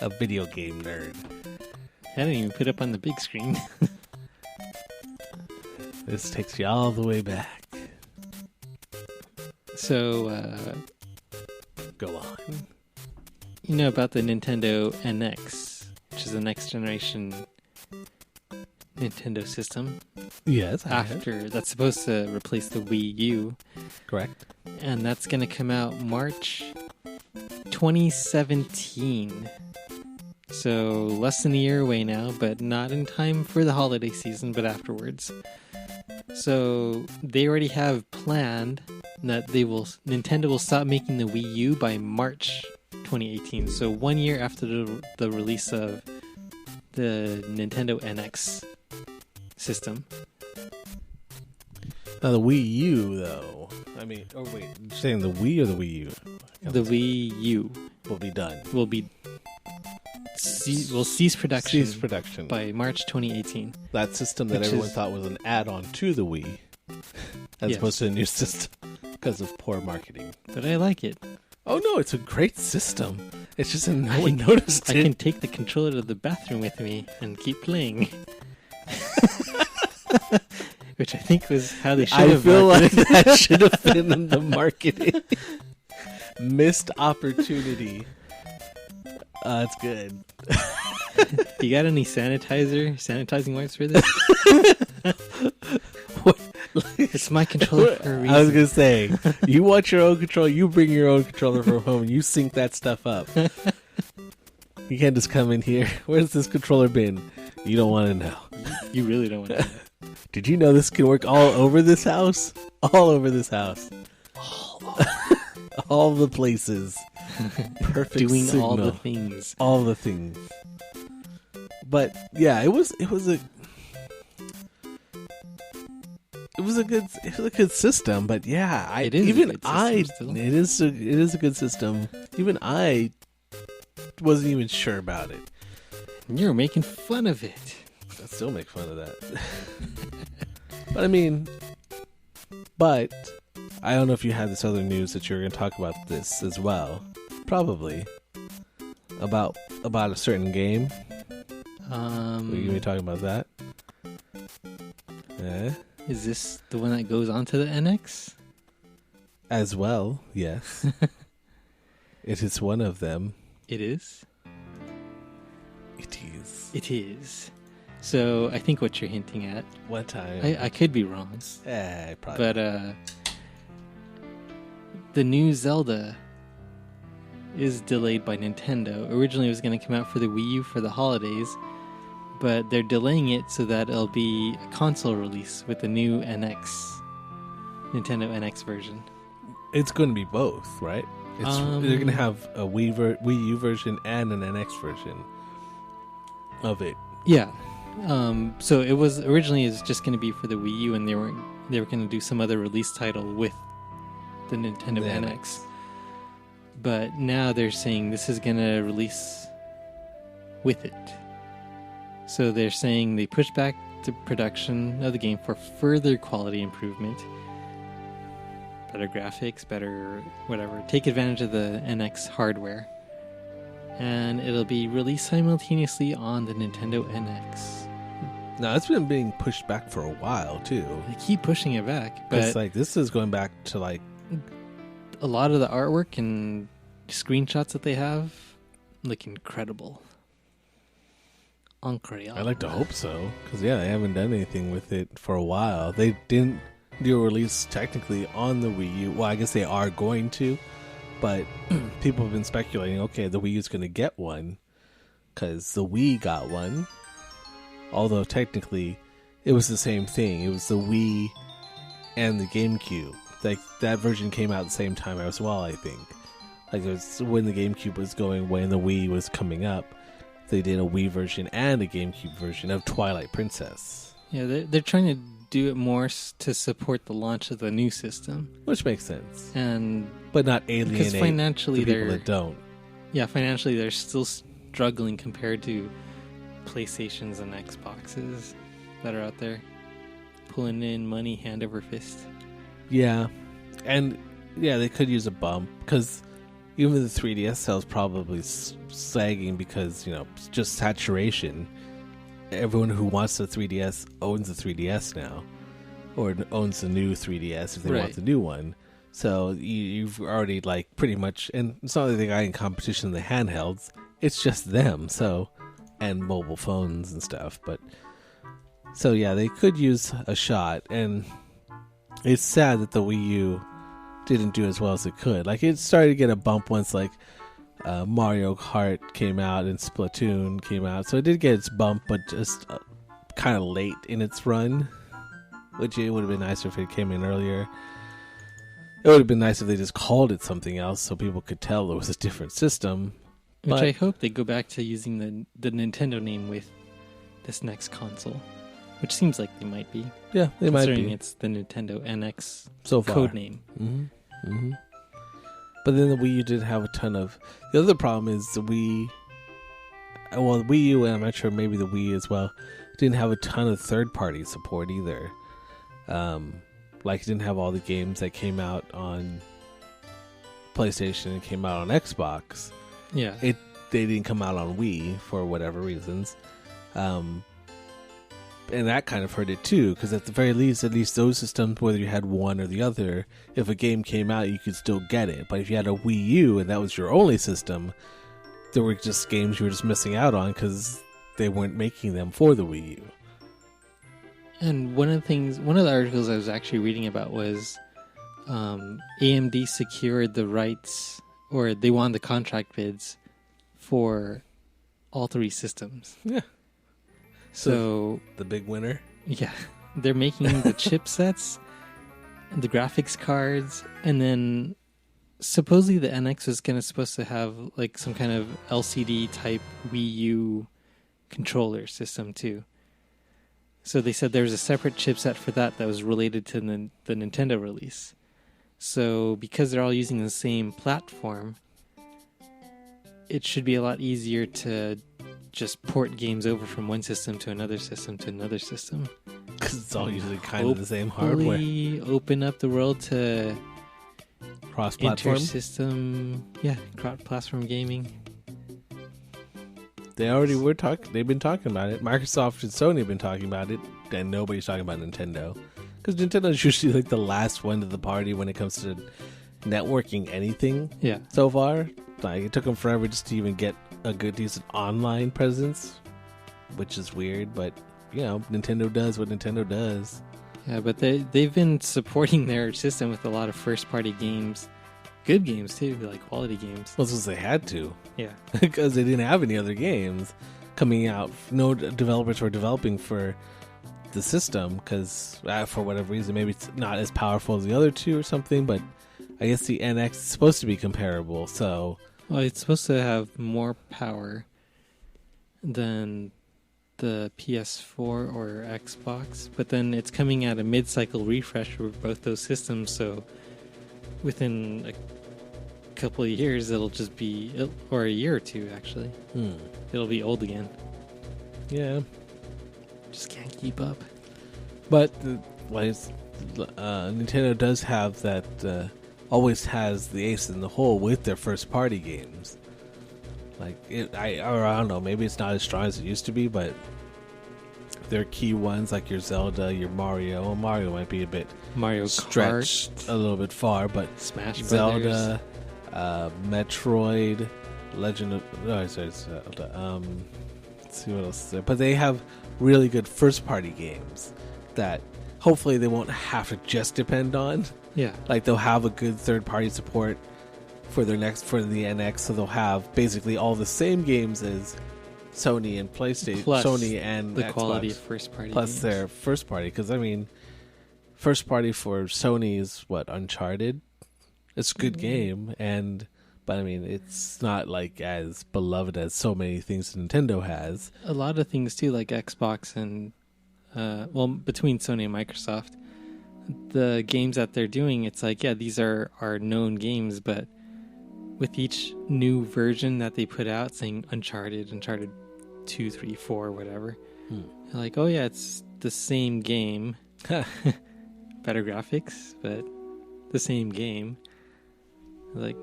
A video game nerd. I didn't even put up on the big screen. This takes you all the way back. So, Go on. you know about the Nintendo NX, which is the next generation Nintendo system. Yes, I have. After that's supposed to replace the Wii U, Correct. and that's going to come out March 2017. So less than a year away now, but not in time for the holiday season, but afterwards. So they already have planned that Nintendo will stop making the Wii U by March 2018. So 1 year after the release of the Nintendo NX system. Now the Wii U, though. I mean, oh wait, you're saying the Wii or the Wii U? The Wii U Will be done. will cease production. Cease production. By March 2018. That system that Which everyone is- thought was an add-on to the Wii, as Yes. opposed to a new system, because of poor marketing. But I like it. Oh no, it's a great system. It's just that no I one can- noticed I it. can take the controller to the bathroom with me and keep playing. Which I think was how they should I have feel like marketed. that should have been in the marketing. Missed opportunity. It's good. You got any sanitizing wipes for this? It's my controller for a reason. I was gonna say, you want your own controller, you bring your own controller from home, and you sync that stuff up. You can't just come in here. Where's this controller been? You don't want to know. You really don't want to. Did you know this can work all over this house? All over this house. All the places. Perfect Doing signal. all the things. All the things. But yeah, it was a good system. But yeah, It is a good system still. it is a good system. Even I wasn't even sure about it. And you're making fun of it. I still make fun of that. But I mean, I don't know if you had this other news that you were going to talk about this as well. Probably about a certain game. Are you going to be talking about that? Is this the one that goes onto the NX? As well, yes. It is one of them. It is. It is. It is. So I think what you're hinting at. One time. I could be wrong, Probably. but the new Zelda is delayed by Nintendo. Originally, it was going to come out for the Wii U for the holidays, but they're delaying it so that it'll be a console release with the new NX, Nintendo NX version. It's going to be both, right? They're going to have a Wii U version and an NX version of it. Yeah. So it was just going to be for the Wii U, and they were going to do some other release title with the Nintendo The NX. But now they're saying this is going to release with it. So they're saying they pushed back the production of the game for further quality improvement. Better graphics, better whatever. Take advantage of the NX hardware. And it'll be released simultaneously on the Nintendo NX. No, it's been being pushed back for a while too. They keep pushing it back, but It's like this is going back to like a lot of the artwork and screenshots that they have look incredible. Incredible. I like to hope so, because they haven't done anything with it for a while. They didn't do a release technically on the Wii U. Well, I guess they are going to, but people have been speculating. Okay, the Wii U's going to get one because the Wii got one. Although technically, it was the same thing. It was the Wii and the GameCube. Like that version came out at the same time as well. I think. Like it was when the GameCube was going away and the Wii was coming up. They did a Wii version and a GameCube version of Twilight Princess. Yeah, they're trying to do it more to support the launch of the new system, Which makes sense. But not alienate because financially the people that don't. Yeah, financially they're still struggling compared to PlayStations and Xboxes that are out there pulling in money hand over fist. Yeah, and they could use a bump because even the 3DS sales probably sagging because just saturation. Everyone who wants the 3DS owns the 3DS now, or owns the new 3DS if they want the new one. So you've already pretty much, and it's not like they got in competition in the handhelds. It's just them. So, and mobile phones and stuff. But so they could use a shot, and it's sad that the Wii U didn't do as well as it could. It started to get a bump once Mario Kart came out and Splatoon came out, so it did get its bump, but just kind of late in its run, which it would have been nicer if it came in earlier. It would have been nice if they just called it something else so people could tell it was a different system. Which I hope they go back to using the Nintendo name with this next console, which seems like they might be. Yeah, they might be. Considering it's the Nintendo NX so far. code name. Mm-hmm. Mm-hmm. But then the Wii U did have a ton of... The other problem is the Wii... Well, the Wii U, and I'm not sure maybe the Wii as well, didn't have a ton of third-party support either. It didn't have all the games that came out on PlayStation and came out on Xbox. Yeah. They didn't come out on Wii for whatever reasons. And that kind of hurt it too, because at the very least, at least those systems, whether you had one or the other, if a game came out, you could still get it. But if you had a Wii U and that was your only system, there were just games you were just missing out on because they weren't making them for the Wii U. And one of the articles I was actually reading about was AMD secured the rights, or they won the contract bids for all three systems. Yeah. So the big winner? Yeah. They're making the chipsets, the graphics cards, and then supposedly the NX was supposed to have some kind of LCD type Wii U controller system too. So they said there was a separate chipset for that was related to the Nintendo release. So because they're all using the same platform, it should be a lot easier to just port games over from one system to another system to another system. Because it's all usually kind of the same hardware. Open up the world to cross-platform system, cross-platform gaming. They already were talking. They've been talking about it. Microsoft and Sony have been talking about it, and nobody's talking about Nintendo. Because Nintendo's usually the last one to the party when it comes to networking anything. Yeah. So far, it took them forever just to even get a good, decent online presence, which is weird. But Nintendo does what Nintendo does. Yeah, but they've been supporting their system with a lot of first-party games. Good games, too, quality games. Well, because they had to. Yeah. Because they didn't have any other games coming out. No developers were developing for the system because, for whatever reason, maybe it's not as powerful as the other two or something, but I guess the NX is supposed to be comparable, so... Well, it's supposed to have more power than the PS4 or Xbox, but then it's coming at a mid-cycle refresh for both those systems, so within a couple of years it'll just be, or a year or two actually, it'll be old again. Yeah. Just can't keep up. But Nintendo does have that, always has the ace in the hole with their first-party games. I don't know, maybe it's not as strong as it used to be, but their key ones, like your Zelda, your Mario. Well, Mario might be a bit Mario stretched Kart, a little bit far, but Smash Zelda, Brothers. Metroid, Legend of... No, sorry, Zelda. Let's see what else is there. But they have really good first-party games that hopefully they won't have to just depend on. Yeah. Like, they'll have a good third-party support for the NX, so they'll have basically all the same games as Sony and PlayStation, Plus Sony and the Xbox, quality of first party plus games. their first party. Because I mean, first party for Sony is what, Uncharted. It's a good game, but I mean, it's not like as beloved as so many things Nintendo has. A lot of things too, like Xbox and between Sony and Microsoft, the games that they're doing, it's like, yeah, these are known games, but with each new version that they put out, saying Uncharted 2, 3, 4, whatever, they're like, oh yeah, it's the same game, better graphics, but the same game. Like,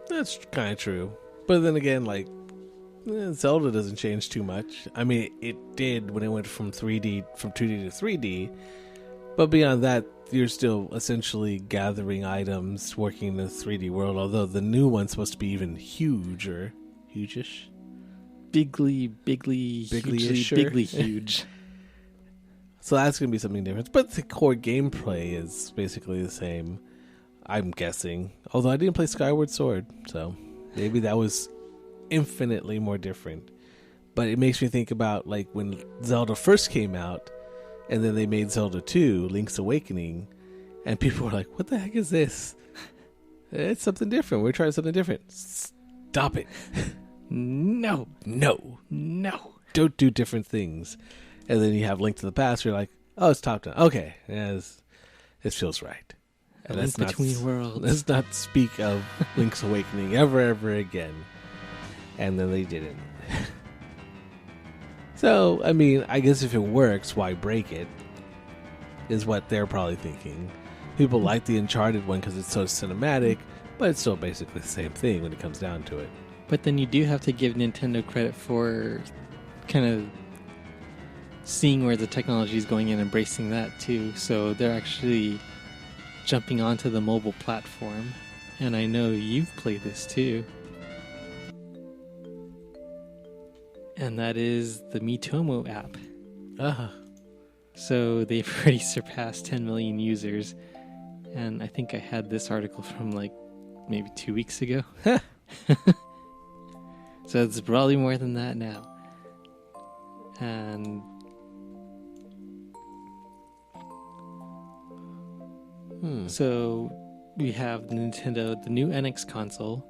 That's kind of true. But then again, like, Zelda doesn't change too much. I mean, it did when it went from 2D to 3D. But beyond that, you're still essentially gathering items, working in the 3D world, although the new one's supposed to be even huge-ish. bigly huge. So that's going to be something different. But the core gameplay is basically the same, I'm guessing. Although I didn't play Skyward Sword, so maybe that was infinitely more different. But it makes me think about, like, when Zelda first came out, and then they made Zelda 2, Link's Awakening, and people were like, what the heck is this? It's something different. We're trying something different. Stop it. No. Don't do different things. And then you have Link to the Past, you're like, oh, it's top down. Okay, yeah, this feels right. And Link Between Worlds. Let's not speak of Link's Awakening ever again. And then they didn't. So, I mean, I guess if it works, why break it? Is what they're probably thinking. People like the Uncharted one because it's so cinematic, but it's still basically the same thing when it comes down to it. But then you do have to give Nintendo credit for kind of seeing where the technology is going and embracing that too. So they're actually jumping onto the mobile platform. And I know you've played this too. And that is the Miitomo app. So they've already surpassed 10 million users. And I think I had this article from like maybe 2 weeks ago. So it's probably more than that now. And so we have the Nintendo, the new NX console,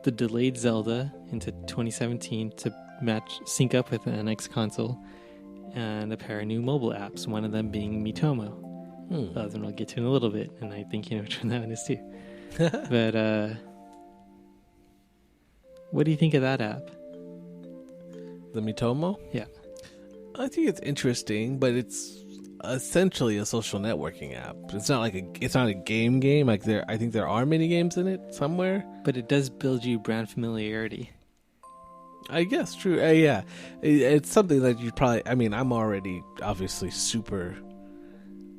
the delayed Zelda into 2017 to sync up with the NX console, and a pair of new mobile apps, one of them being Miitomo. The other one I'll get to in a little bit, and I think you know which one that one is too. But what do you think of that app? The Miitomo? Yeah. I think it's interesting, but it's essentially a social networking app. It's not a game. Like I think there are mini games in it somewhere. But it does build you brand familiarity. I guess true. Yeah, it's something that you probably. I mean, I'm already obviously super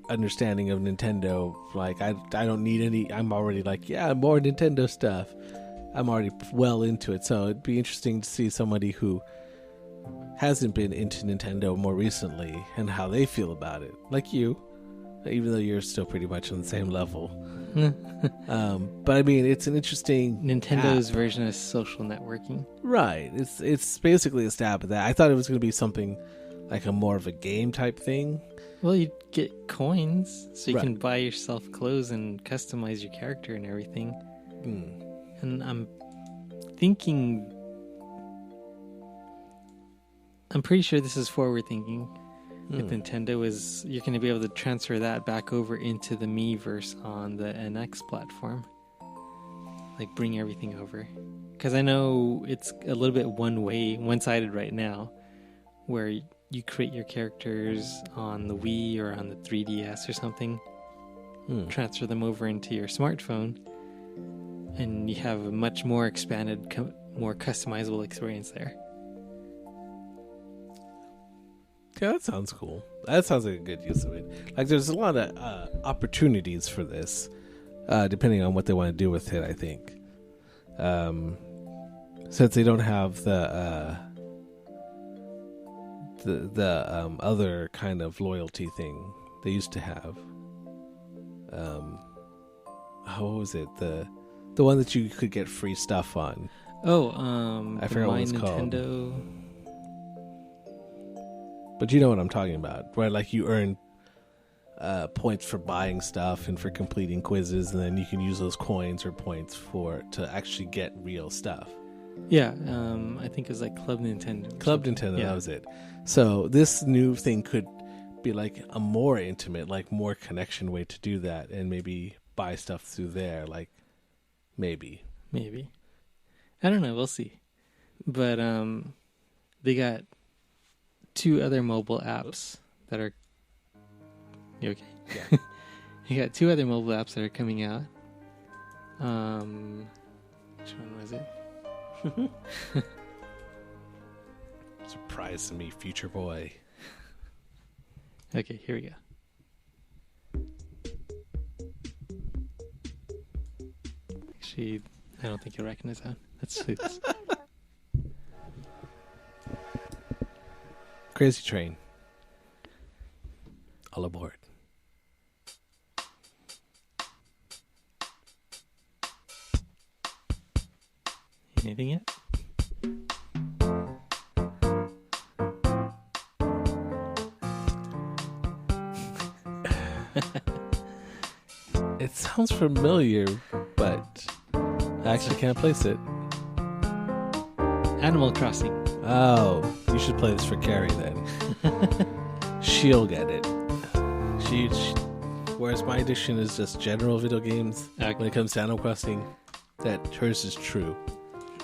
understanding of Nintendo. Like I don't need any. I'm already like, yeah, more Nintendo stuff. I'm already well into it, so it'd be interesting to see somebody who hasn't been into Nintendo more recently and how they feel about it. Like you, even though you're still pretty much on the same level. But I mean, it's an interesting Nintendo's app. version of social networking. Right. It's basically a stab at that. I thought it was going to be something like a more of a game type thing. Well, you get coins, so you Right. can buy yourself clothes and customize your character and everything. And I'm pretty sure this is forward thinking. With Nintendo is you're going to be able to transfer that back over into the Miiverse on the NX platform. Like bring everything over. Because I know it's a little bit one-sided right now, where you create your characters on the Wii or on the 3DS or something, transfer them over into your smartphone, and you have a much more expanded, more customizable experience there. Yeah, that sounds cool. That sounds like a good use of it. Like, there's a lot of opportunities for this, depending on what they want to do with it, I think. Since they don't have the other kind of loyalty thing they used to have. What was it? The one that you could get free stuff on. Oh, I forgot what it's Nintendo. called. But you know what I'm talking about, right? Like, you earn points for buying stuff and for completing quizzes, and then you can use those coins or points to actually get real stuff. Yeah, I think it was like Club Nintendo. Club Nintendo, yeah. That was it. So this new thing could be like a more intimate, like more connection way to do that, and maybe buy stuff through there. Like, maybe. I don't know. We'll see. But they got 2 other mobile apps that are. You okay? Yeah. You got 2 other mobile apps that are coming out. Which one was it? Surprise to me, future boy. Okay, here we go. Actually, I don't think you'll recognize that. That's Crazy Train. All aboard. anything yet? It sounds familiar, but I actually can't place it. Animal Crossing. Oh, you should play this for Carrie then. She'll get it. She whereas my addiction is just general video games. Okay. When it comes to Animal Crossing, that hers is true.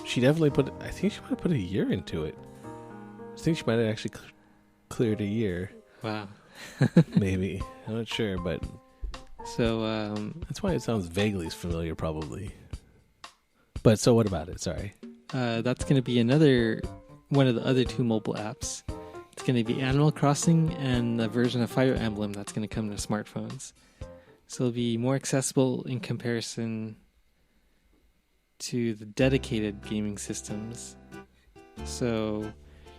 She definitely I think she might have put a year into it. I think she might have actually cleared a year. Wow. Maybe. I'm not sure, but So, that's why it sounds vaguely familiar, probably. But so what about it? Sorry. that's going to be another one of the other 2 mobile apps. It's going to be Animal Crossing and a version of Fire Emblem that's going to come to smartphones. So it'll be more accessible in comparison to the dedicated gaming systems. So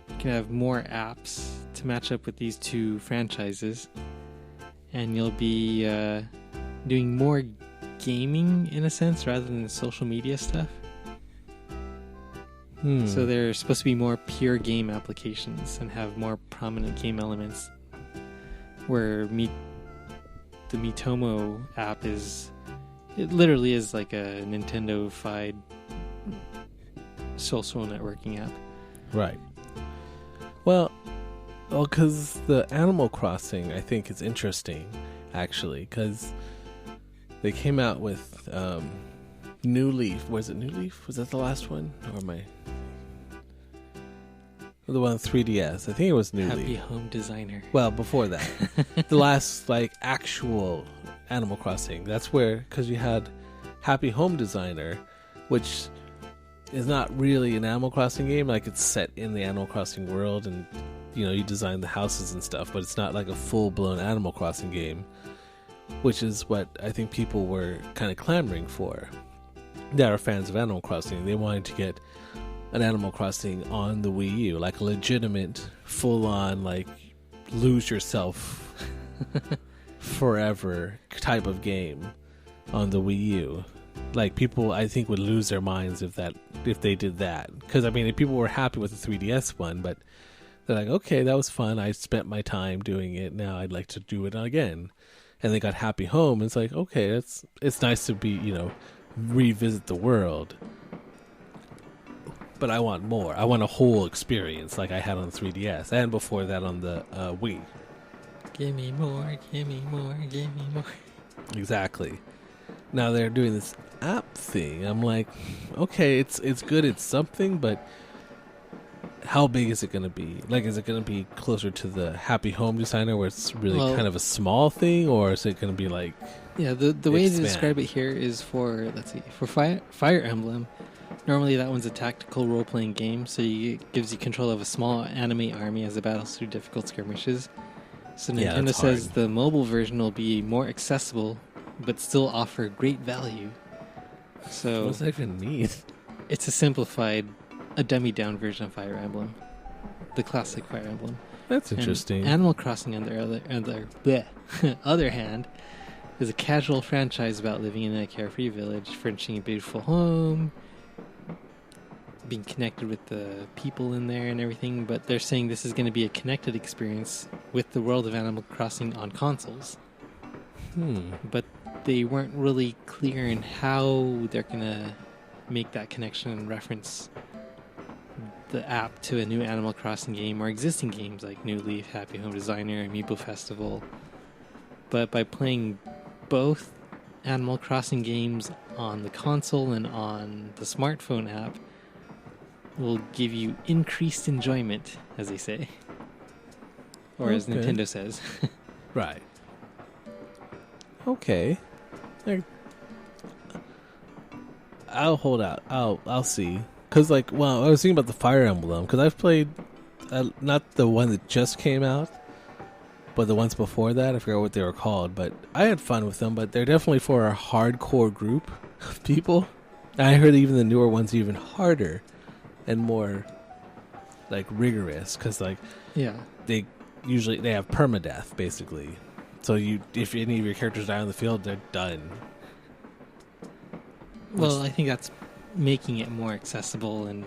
you can have more apps to match up with these 2 franchises. And you'll be doing more gaming in a sense rather than social media stuff. So they're supposed to be more pure game applications and have more prominent game elements. Where the Miitomo app it literally is like a Nintendo-fied social networking app. Right. Well, because the Animal Crossing, I think, is interesting, actually, because they came out with New Leaf. Was it New Leaf? Was that the last one? Or am I... The one on 3DS. I think it was New Leaf. Happy Home Designer. Well, before that. The last, actual Animal Crossing. That's where... Because you had Happy Home Designer, which is not really an Animal Crossing game. Like, it's set in the Animal Crossing world, and you design the houses and stuff, but it's not like a full-blown Animal Crossing game, which is what I think people were kind of clamoring for. That are fans of Animal Crossing. They wanted to get an Animal Crossing on the Wii U, like a legitimate, full-on, lose yourself forever type of game on the Wii U. Like, people, I think, would lose their minds if they did that. Because, I mean, people were happy with the 3DS one, but they're like, okay, that was fun. I spent my time doing it. Now I'd like to do it again. And they got Happy Home. It's like, okay, it's nice to be, revisit the world. But I want more. I want a whole experience like I had on the 3DS. And before that on the Wii. Give me more, give me more, give me more. Exactly. Now they're doing this app thing. I'm like, okay, it's good. It's something, but... How big is it going to be? Like, is it going to be closer to the Happy Home Designer where it's really kind of a small thing? Or is it going to be Yeah, the way to describe it here is for Fire Emblem, Normally, that one's a tactical role-playing game, so it gives you control of a small anime army as it battles through difficult skirmishes. So Yeah, Nintendo that's says hard. the mobile version will be more accessible, but still offer great value. So What does that even mean? it's a dummy-down version of Fire Emblem, the classic Fire Emblem. That's interesting. And Animal Crossing, on the other hand, is a casual franchise about living in a carefree village, furnishing a beautiful home, being connected with the people in there and everything. But they're saying this is going to be a connected experience with the world of Animal Crossing on consoles. But they weren't really clear in how they're going to make that connection and reference the app to a new Animal Crossing game or existing games like New Leaf, Happy Home Designer, Amiibo Festival. But by playing both Animal Crossing games on the console and on the smartphone app will give you increased enjoyment, as they say. Or as Okay. Nintendo says. Right. Okay. I'll hold out. I'll see. Cause I was thinking about the Fire Emblem. Cause I've played, not the one that just came out, but the ones before that. I forgot what they were called. But I had fun with them. But they're definitely for a hardcore group of people. I heard even the newer ones even harder and more like rigorous. Cause Yeah. they have permadeath basically. So if any of your characters die on the field, they're done. Well, I think that's making it more accessible, and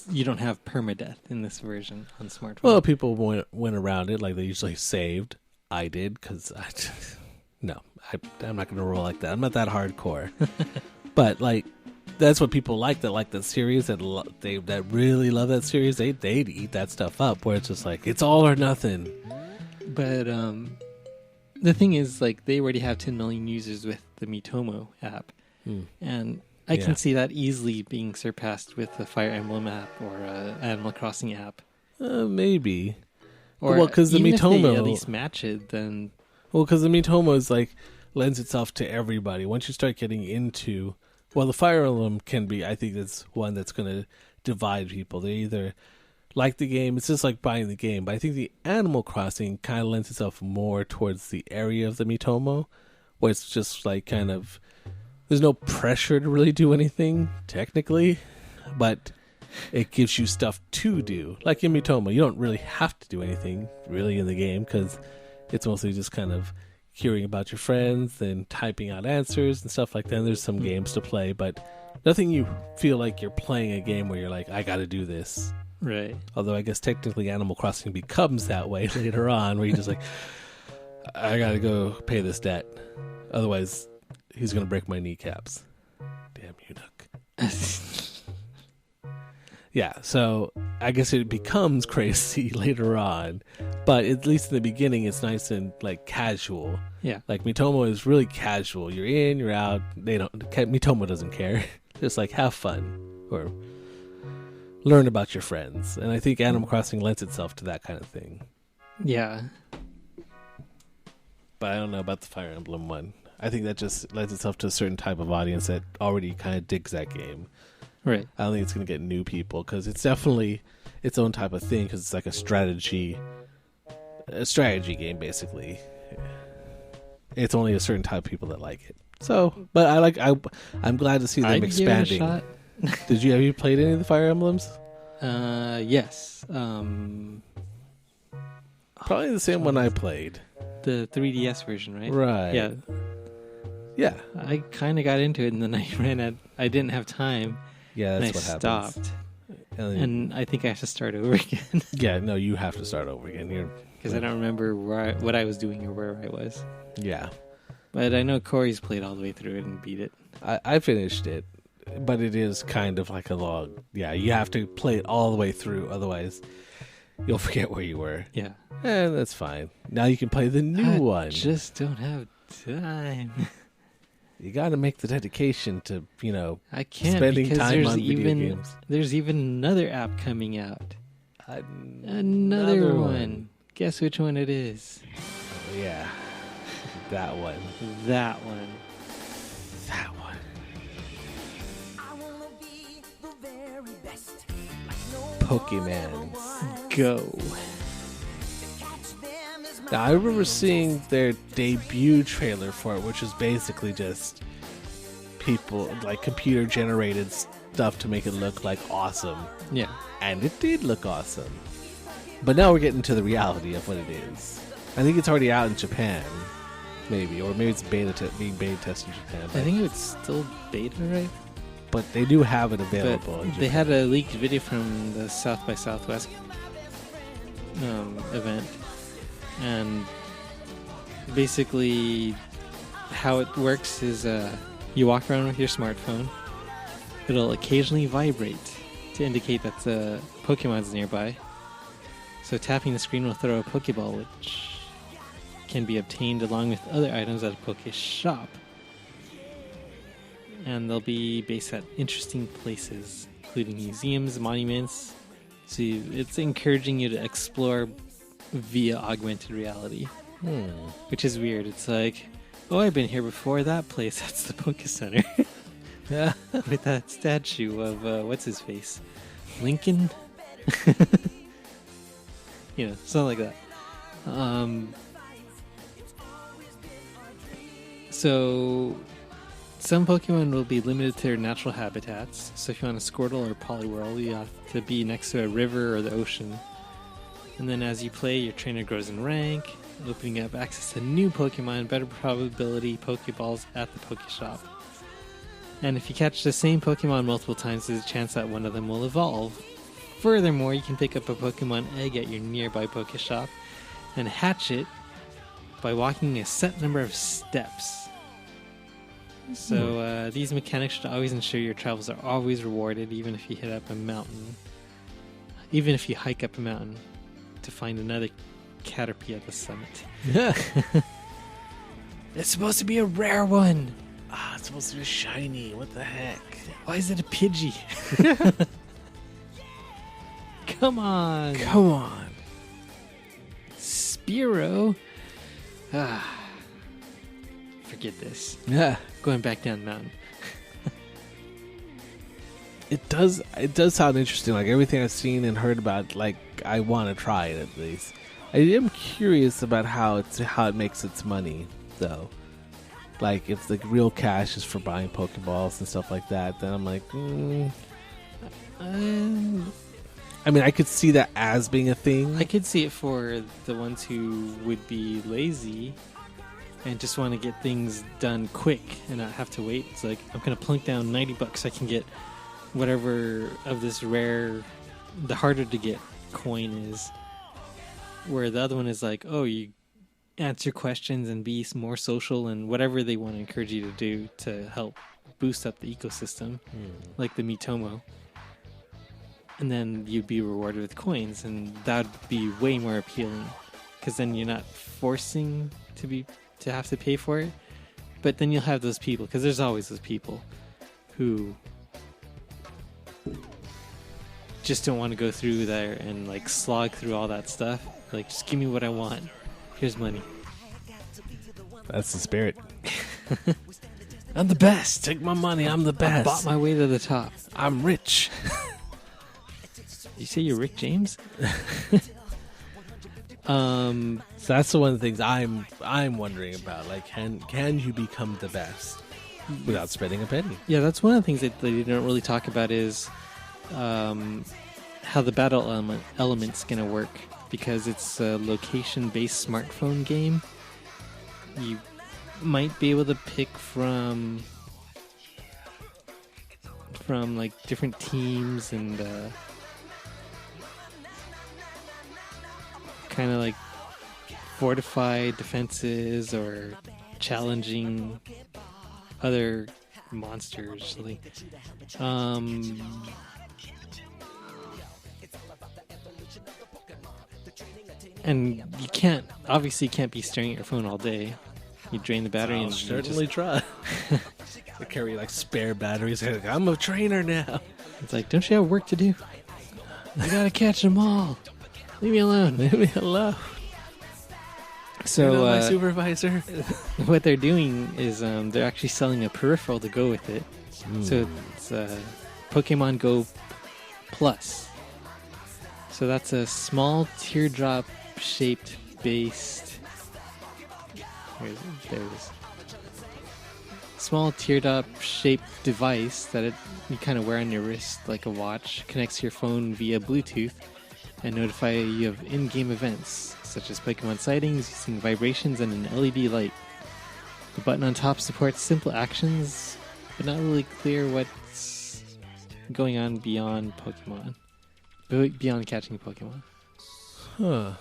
you don't have permadeath in this version on smartphone. Well, people went around it like they usually saved. I did because I'm not going to roll like that. I'm not that hardcore. But that's what people like that series that really love that series. They'd eat that stuff up. Where it's just like it's all or nothing. But the thing is, they already have 10 million users with the Miitomo app, and I can see that easily being surpassed with the Fire Emblem app or Animal Crossing app. Maybe. Or because the even if Miitomo they at least match it, then because the Miitomo is lends itself to everybody. Once you start getting into, the Fire Emblem can be. I think that's one that's going to divide people. They either like the game, it's just like buying the game. But I think the Animal Crossing kind of lends itself more towards the area of the Miitomo, where it's just kind of, there's no pressure to really do anything, technically, but it gives you stuff to do. Like in Miitomo, you don't really have to do anything, really, in the game, because it's mostly just kind of hearing about your friends and typing out answers and stuff like that. And there's some games to play, but nothing you feel like you're playing a game where you're like, I gotta do this. right. Although I guess technically Animal Crossing becomes that way later on, where you're just like, I gotta go pay this debt. Otherwise, he's gonna break my kneecaps. Damn eunuch. Yeah, so I guess it becomes crazy later on. But at least in the beginning, it's nice and casual. Yeah. Like Miitomo is really casual. You're in, you're out. Miitomo doesn't care. Just have fun. Or learn about your friends. And I think Animal Crossing lends itself to that kind of thing. Yeah. But I don't know about the Fire Emblem one. I think that just lends itself to a certain type of audience that already kind of digs that game. Right. I don't think it's going to get new people because it's definitely its own type of thing because it's like a strategy game, basically. It's only a certain type of people that like it. So, but I'm glad to see them I'd expanding. give it a shot. Have you played any of the Fire Emblems? Yes. Probably the same one I played. The 3DS version, right? Right. Yeah. Yeah. I kind of got into it, and then I didn't have time. Yeah, and that's what happens. stopped. And I think I have to start over again. yeah, no, you have to start over again. Because I don't remember what I was doing or where I was. Yeah. But I know Corey's played all the way through it and beat it. I finished it, but it is kind of like a log. Yeah, you have to play it all the way through, otherwise you'll forget where you were. Yeah. That's fine. Now you can play the new one. Just don't have time. You got to make the dedication to, I can't spending because time on video games. There's even another app coming out. Another one. Guess which one it is? Oh, yeah. That one. That one. That one. Pokemans. Go. Now, I remember seeing their debut trailer for it, which was basically just people, like computer-generated stuff to make it look like awesome. Yeah. And it did look awesome. But now we're getting to the reality of what it is. I think it's already out in Japan, maybe. Or maybe it's being beta tested in Japan. I think it's still beta, right? But they do have it available in Japan. They had a leaked video from the South by Southwest event. And basically how it works is you walk around with your smartphone. It'll occasionally vibrate to indicate that the Pokemon's nearby. So tapping the screen will throw a Pokeball, which can be obtained along with other items at a Poke Shop. And they'll be based at interesting places, including museums, monuments. So it's encouraging you to explore via augmented reality, which is weird. It's like, oh, I've been here before. That place, that's the Poke Center. Yeah, with that statue of what's his face, Lincoln. You know, something like that. So some Pokemon will be limited to their natural habitats. So if you want a Squirtle or Poliwhirl, you have to be next to a river or the ocean. And then as you play, your trainer grows in rank, opening up access to new Pokemon, better probability Pokeballs at the Poke Shop. And if you catch the same Pokemon multiple times, there's a chance that one of them will evolve. Furthermore, you can pick up a Pokemon egg at your nearby Poke Shop and hatch it by walking a set number of steps. So these mechanics should always ensure your travels are always rewarded, even if you hit up a mountain. Even if you hike up a mountain to find another Caterpie at the summit. It's supposed to be a rare one. Ah, it's supposed to be shiny. What the heck? Why is it a Pidgey? Come on. Come on. Spearow. Forget this. Yeah. Going back down the mountain. It does sound interesting. Like everything I've seen and heard about, like I want to try it at least. I am curious about how it makes its money, though. Like if the real cash is for buying Pokeballs and stuff like that, then I'm like, I mean, I could see that as being a thing. I could see it for the ones who would be lazy and just want to get things done quick and not have to wait. It's like, I'm going to plunk down $90. I can get whatever of this rare, the harder to get coin is. Where the other one is like, oh, you answer questions and be more social and whatever they want to encourage you to do to help boost up the ecosystem, like the Miitomo. And then you'd be rewarded with coins, and that would be way more appealing because then you're not forcing to have to pay for it. But then you'll have those people, because there's always those people who just don't want to go through there and like slog through all that stuff. Like, just give me what I want. Here's money. That's the spirit. I'm the best. Take my money. I'm the best. I bought my way to the top. I'm rich. Did you say you're Rick James? So that's the one of the things I'm wondering about. Like, can you become the best without spending a penny? Yeah, that's one of the things that they don't really talk about is how the battle element's going to work, because it's a location-based smartphone game. You might be able to pick from like different teams and kind of like fortified defenses or challenging other monsters. Like, and you can't be staring at your phone all day. You drain the battery. I'll and certainly try. I carry like spare batteries. I'm a trainer now. It's like, don't you have work to do? You gotta catch them all. Leave me alone. Leave me alone. So my supervisor. What they're doing is they're actually selling a peripheral to go with it. So it's Pokemon Go Plus. So that's a small teardrop-shaped based. There it is. Small teardrop-shaped device that you kind of wear on your wrist like a watch. Connects to your phone via Bluetooth and notify you of in-game events, such as Pokemon sightings using vibrations and an LED light. The button on top supports simple actions, but not really clear what's going on beyond Pokemon. Beyond catching Pokemon. Huh.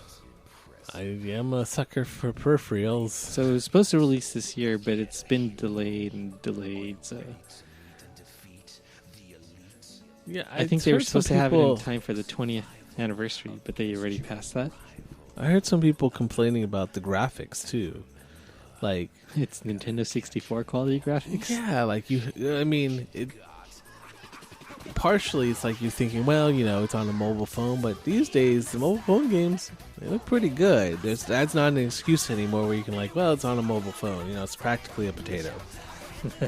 I am a sucker for peripherals. So it was supposed to release this year, but it's been delayed, so... Yeah, I think they were supposed to have it in time for the 20th anniversary, but they already passed that. I heard some people complaining about the graphics, too. Like... It's Nintendo 64 quality graphics? Yeah, like partially it's like you're thinking, well, it's on a mobile phone, but these days the mobile phone games, they look pretty good. That's not an excuse anymore where you can well, it's on a mobile phone, it's practically a potato.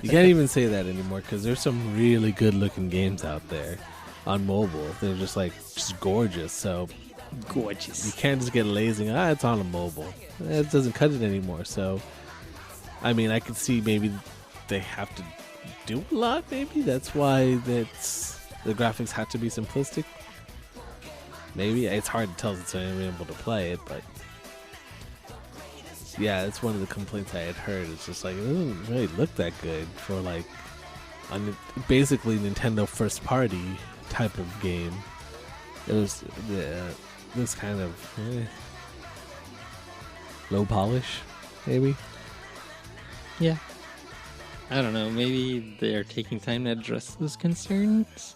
You can't even say that anymore because there's some really good looking games out there on mobile. They're just gorgeous. So gorgeous. You can't just get lazy. It's on a mobile. It doesn't cut it anymore. So I could see maybe they have to do a lot. Maybe that's why the graphics have to be simplistic. Maybe it's hard to tell since I haven't been able to play it, but yeah, that's one of the complaints I had heard. It's just it doesn't really look that good for basically Nintendo first party type of game. It was this kind of low polish, maybe. Yeah. I don't know. Maybe they're taking time to address those concerns.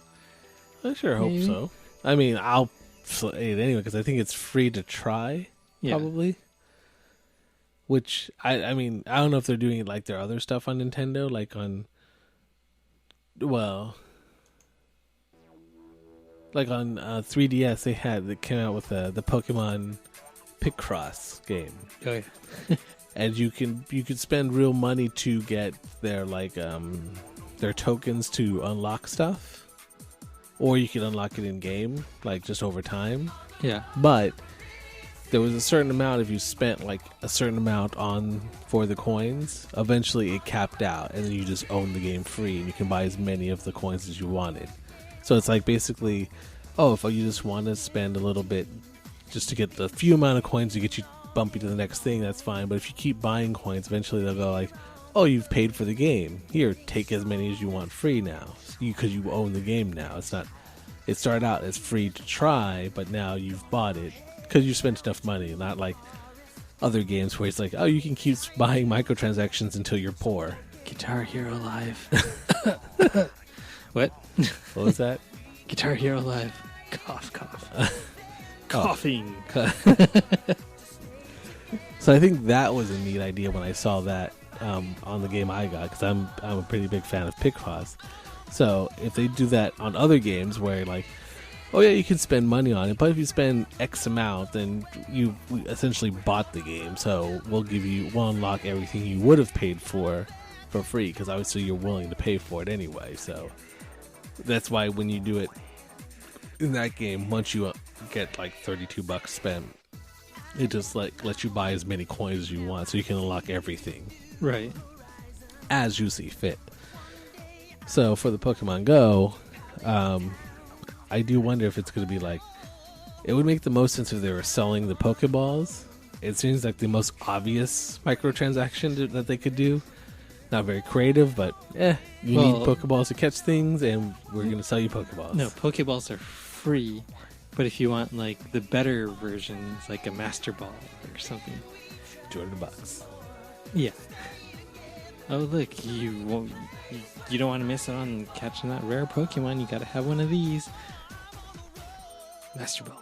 I sure hope so. I'll play it anyway because I think it's free to try. Yeah. Probably. Which I don't know if they're doing it like their other stuff on Nintendo, on 3DS they came out with the Pokemon Picross game. Oh yeah. And you could spend real money to get their their tokens to unlock stuff, or you could unlock it in game just over time. Yeah, but there was a certain amount. If you spent a certain amount for the coins, eventually it capped out, and then you just own the game free, and you can buy as many of the coins as you wanted. So it's basically, if you just want to spend a little bit just to get the few amount of coins to get you bumpy to the next thing, that's fine. But if you keep buying coins, eventually they'll go you've paid for the game. Here, take as many as you want free now, because you own the game now. It's not. It started out as free to try, but now you've bought it because you spent enough money. Not like other games where it's you can keep buying microtransactions until you're poor. Guitar Hero Live. What? What was that? Guitar Hero Live. Cough, cough. Coughing. So I think that was a neat idea when I saw that on the game I got, because I'm a pretty big fan of Picross. So if they do that on other games where you can spend money on it, but if you spend X amount, then you essentially bought the game. So we'll unlock everything you would have paid for free, because obviously you're willing to pay for it anyway. So that's why when you do it in that game, once you get $32 spent, it just lets you buy as many coins as you want, so you can unlock everything, right, as you see fit. So for the Pokemon Go, I do wonder if it's going to be it would make the most sense if they were selling the Pokeballs. It seems like the most obvious microtransaction that they could do. Not very creative, but you need Pokeballs to catch things, and we're going to sell you Pokeballs. No, Pokeballs are free, but if you want the better versions, like a Master Ball or something, $200. Yeah. Oh look, you don't want to miss out on catching that rare Pokemon. You got to have one of these. Master Ball.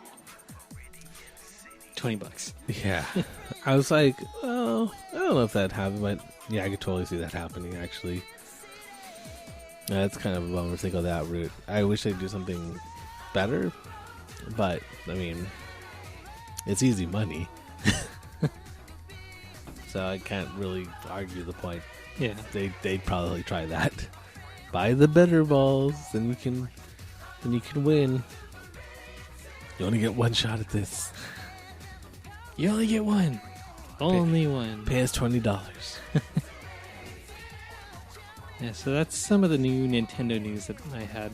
$20. Yeah. I was I don't know if that happened, but yeah, I could totally see that happening, actually. That's kind of a bummer to think of that route. I wish they'd do something better, but, it's easy money. So I can't really argue the point. Yeah. They'd probably try that. Buy the better balls, then you can win. You only get one shot at this. You only get one. Only one. Pay us $20. Yeah, so that's some of the new Nintendo news that I had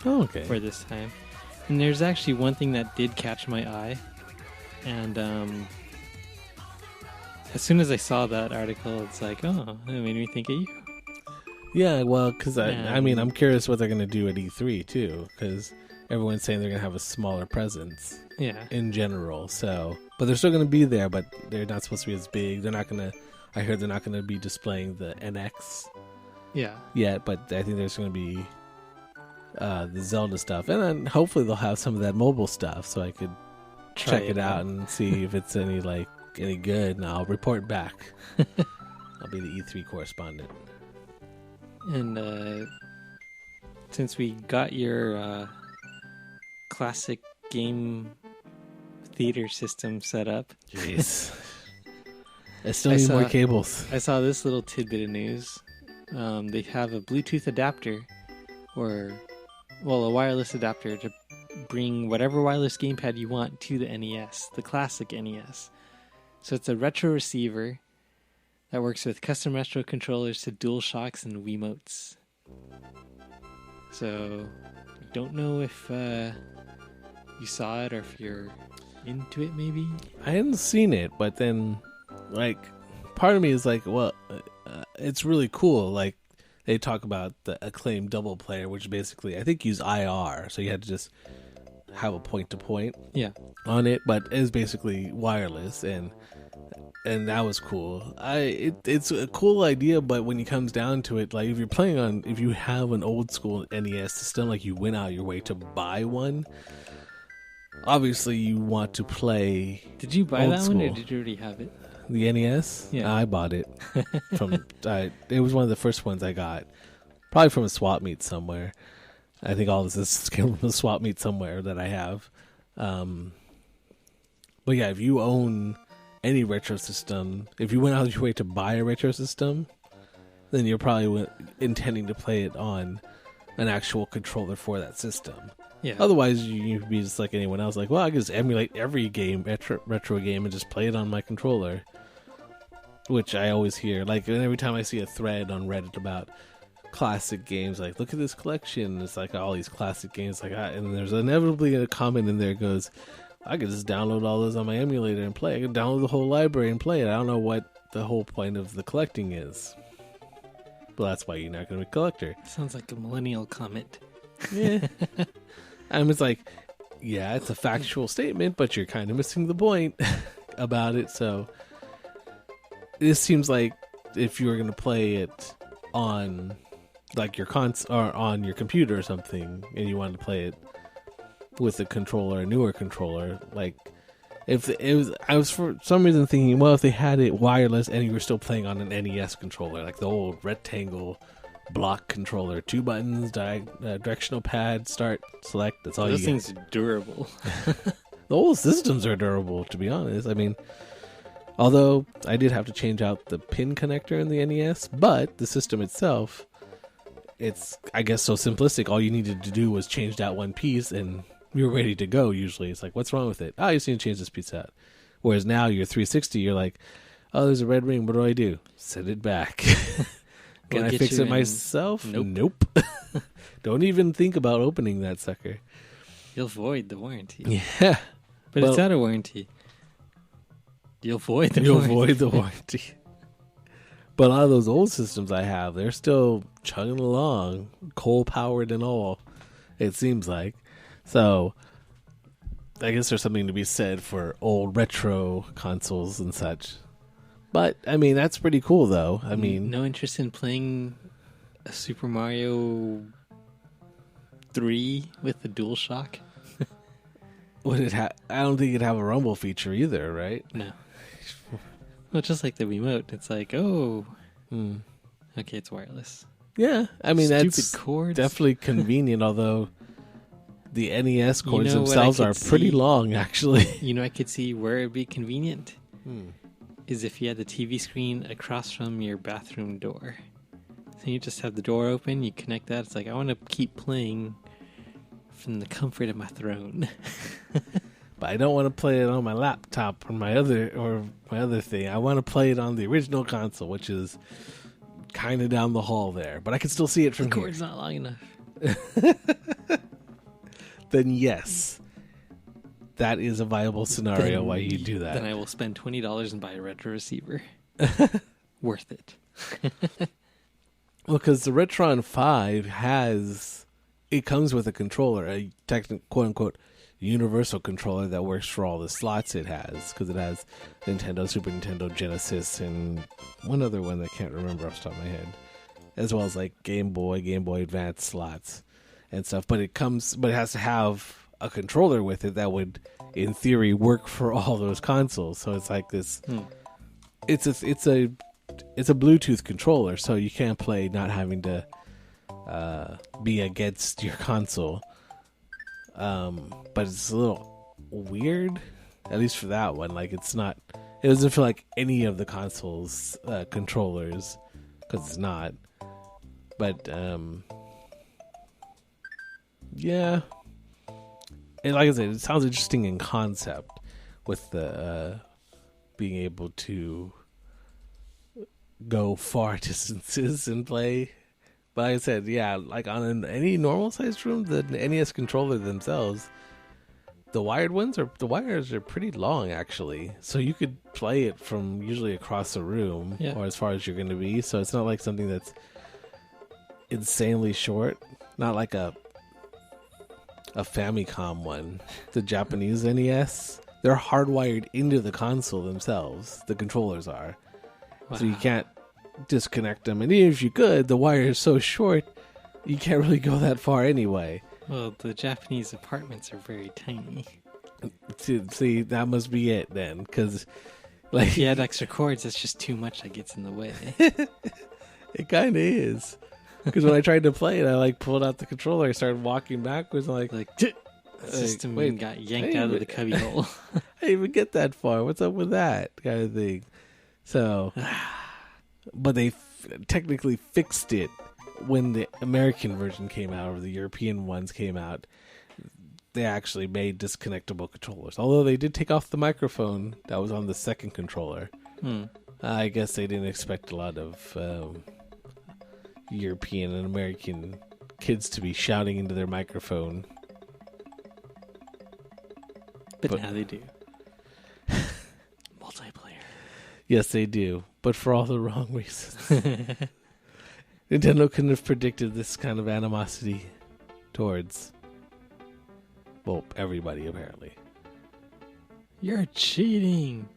Oh, okay. for this time. And there's actually one thing that did catch my eye. And as soon as I saw that article, it's like, oh, it made me think of you. Yeah, well, because I mean, And- I'm curious what they're going to do at E3 too, because everyone's saying they're going to have a smaller presence Yeah. in general. So, but they're still going to be there, but they're not supposed to be as big. They're not going to. I heard they're not going to be displaying the NX Yeah. yet, but I think there's going to be the Zelda stuff, and then hopefully they'll have some of that mobile stuff, so I could check it out and see if it's any good, and I'll report back. I'll be the E3 correspondent. And since we got your classic game theater system set up, Jeez. I still I need more saw- cables. I saw this little tidbit of news. They have a Bluetooth adapter, a wireless adapter to bring whatever wireless gamepad you want to the NES, the classic NES. So it's a retro receiver that works with custom retro controllers to DualShocks and Wiimotes. So I don't know if you saw it or if you're into it, maybe. I hadn't seen it, but then, part of me is like, well, it's really cool. Like, they talk about the acclaimed double player, which basically, I think, use IR. So you had to just have a point-to-point Yeah. on it, but it's basically wireless, and that was cool. It's a cool idea, but when it comes down to it, like, if you have an old school NES system, like you went out your way to buy one, obviously you want to play Did you buy Old that one, school. or did you already have it? the NES. Yeah. I bought it from. It was one of the first ones I got, probably from a swap meet somewhere. I think all this is came from a swap meet somewhere that I have. But yeah, if you own any retro system, if you went out of your way to buy a retro system, then you're probably intending to play it on an actual controller for that system. Yeah. Otherwise, you'd be just like anyone else, like, well, I can just emulate every game, retro game, and just play it on my controller. Which I always hear. Like, every time I see a thread on Reddit about classic games, like, look at this collection, it's like all these classic games, like, and there's inevitably a comment in there that goes, I could just download all those on my emulator and play. I could download the whole library and play it. I don't know what the whole point of the collecting is. Well, that's why you're not going to be a collector. Sounds like a millennial comment. Yeah. It's like, yeah, it's a factual statement, but you're kind of missing the point about it. So this seems like if you were going to play it on like your or on your computer or something, and you wanted to play it with a controller, a newer controller, like if it was, I was for some reason thinking, well, if they had it wireless and you were still playing on an NES controller, like the old rectangle block controller, 2 buttons, directional pad, start, select, that's all Those you things are durable. get. The old systems are durable, to be honest. I mean, although I did have to change out the pin connector in the NES, but the system itself, it's, I guess, so simplistic. All you needed to do was change that one piece and we were ready to go. Usually it's like, what's wrong with it? You just need to change this piece out. Whereas now your 360, you're like, oh, there's a red ring, what do? Set it back. Can I fix it myself? Nope. Don't even think about opening that sucker. You'll void the warranty. Yeah. But it's out of warranty. You'll void the warranty. But a lot of those old systems I have, they're still chugging along, coal-powered and all, it seems like. So, I guess there's something to be said for old retro consoles and such. But, I mean, that's pretty cool, though. I mean, no interest in playing a Super Mario 3 with the DualShock? would it I don't think it'd have a rumble feature either, right? No. Well, just like the remote, it's like, okay, it's wireless. Yeah, I mean, Stupid that's cords. definitely convenient, although the NES cords know what I themselves could are pretty see? long, actually. You know, I could see where it'd be convenient is if you had the TV screen across from your bathroom door. So you just have the door open, you connect that. It's like, I want to keep playing from the comfort of my throne. but I don't want to play it on my laptop or my other thing. I want to play it on the original console, which is kind of down the hall there, but I can still see it from The here. cord's not long enough. Then yes, that is a viable scenario why you do that. Then I will spend $20 and buy a retro receiver. Worth it. Well, because the Retron 5 comes with a controller, a quote unquote universal controller that works for all the slots it has, because it has Nintendo, Super Nintendo, Genesis, and one other one that I can't remember off the top of my head, as well as like Game Boy Advance slots and stuff. But it has to have a controller with it that would, in theory, work for all those consoles. So it's like this. It's a Bluetooth controller, so you can't play not having to be against your console. But it's a little weird, at least for that one. Like it doesn't feel like any of the consoles controllers, because it's not. But yeah, and like I said, it sounds interesting in concept with the being able to go far distances and play. But like I said, yeah, like on any normal sized room, the NES controller themselves, the wires are pretty long actually. So you could play it from usually across the room or as far as you're going to be. So it's not like something that's insanely short. Not like a Famicom one, the Japanese NES. They're hardwired into the console themselves. The controllers are. Wow. So you can't disconnect them, and even if you could, the wire is so short you can't really go that far anyway. Well, the Japanese apartments are very tiny. See, that must be it then, because like if you had extra cords, that's just too much that gets in the way. It kind of is, because when I tried to play it, I like pulled out the controller, I started walking backwards, and the system got yanked out of the cubby hole. I didn't even get that far. What's up with that kind of thing? So but they technically fixed it when the American version came out, or the European ones came out. They actually made disconnectable controllers. Although they did take off the microphone that was on the second controller. I guess they didn't expect a lot of European and American kids to be shouting into their microphone. But now they do. Multiplayer. Yes, they do. But for all the wrong reasons. Nintendo couldn't have predicted this kind of animosity towards, well, everybody apparently. You're cheating.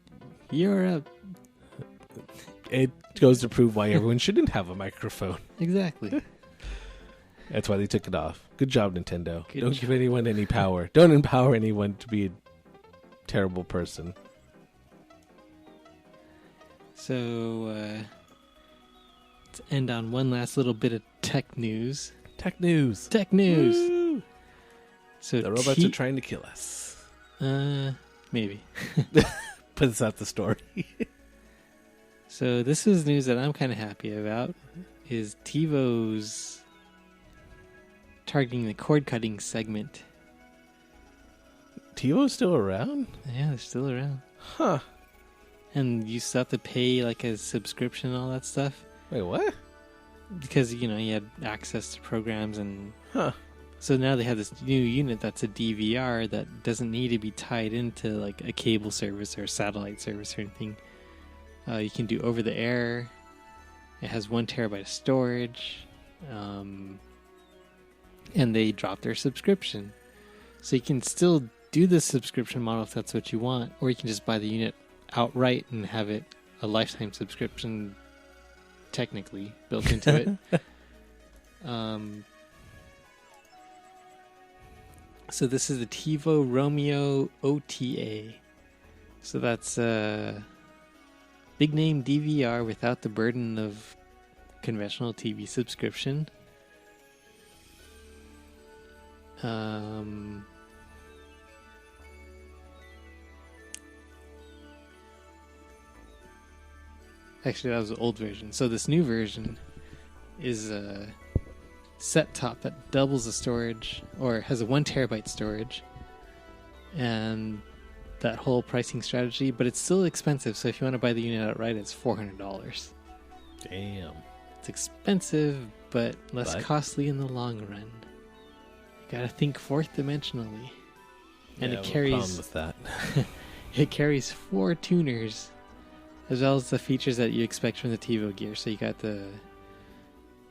It goes to prove why everyone shouldn't have a microphone. Exactly. That's why they took it off. Good job, Nintendo. Don't give anyone any power. Don't empower anyone to be a terrible person. So, let's end on one last little bit of tech news. Tech news. Woo! So the robots are trying to kill us. Maybe. But it's not the story. So this is news that I'm kind of happy about. Is TiVo's targeting the cord cutting segment. TiVo's still around? Yeah, they're still around. Huh. And you still have to pay like a subscription and all that stuff. Wait, what? Because, you had access to programs and... Huh. So now they have this new unit that's a DVR that doesn't need to be tied into like a cable service or a satellite service or anything. You can do over the air. It has 1 terabyte of storage. And they drop their subscription. So you can still do the subscription model if that's what you want, or you can just buy the unit outright and have it a lifetime subscription technically built into it. So this is the TiVo Romeo OTA. So that's a big name DVR without the burden of conventional TV subscription. Actually, that was the old version. So this new version is a set top that doubles the storage, or has a 1 terabyte storage, and that whole pricing strategy, but it's still expensive. So if you want to buy the unit outright, it's $400. Damn. It's expensive, but less costly in the long run. You gotta think fourth dimensionally, and Yeah, it I have a carries. problem with that. It carries 4 tuners, as well as the features that you expect from the TiVo gear. So you got the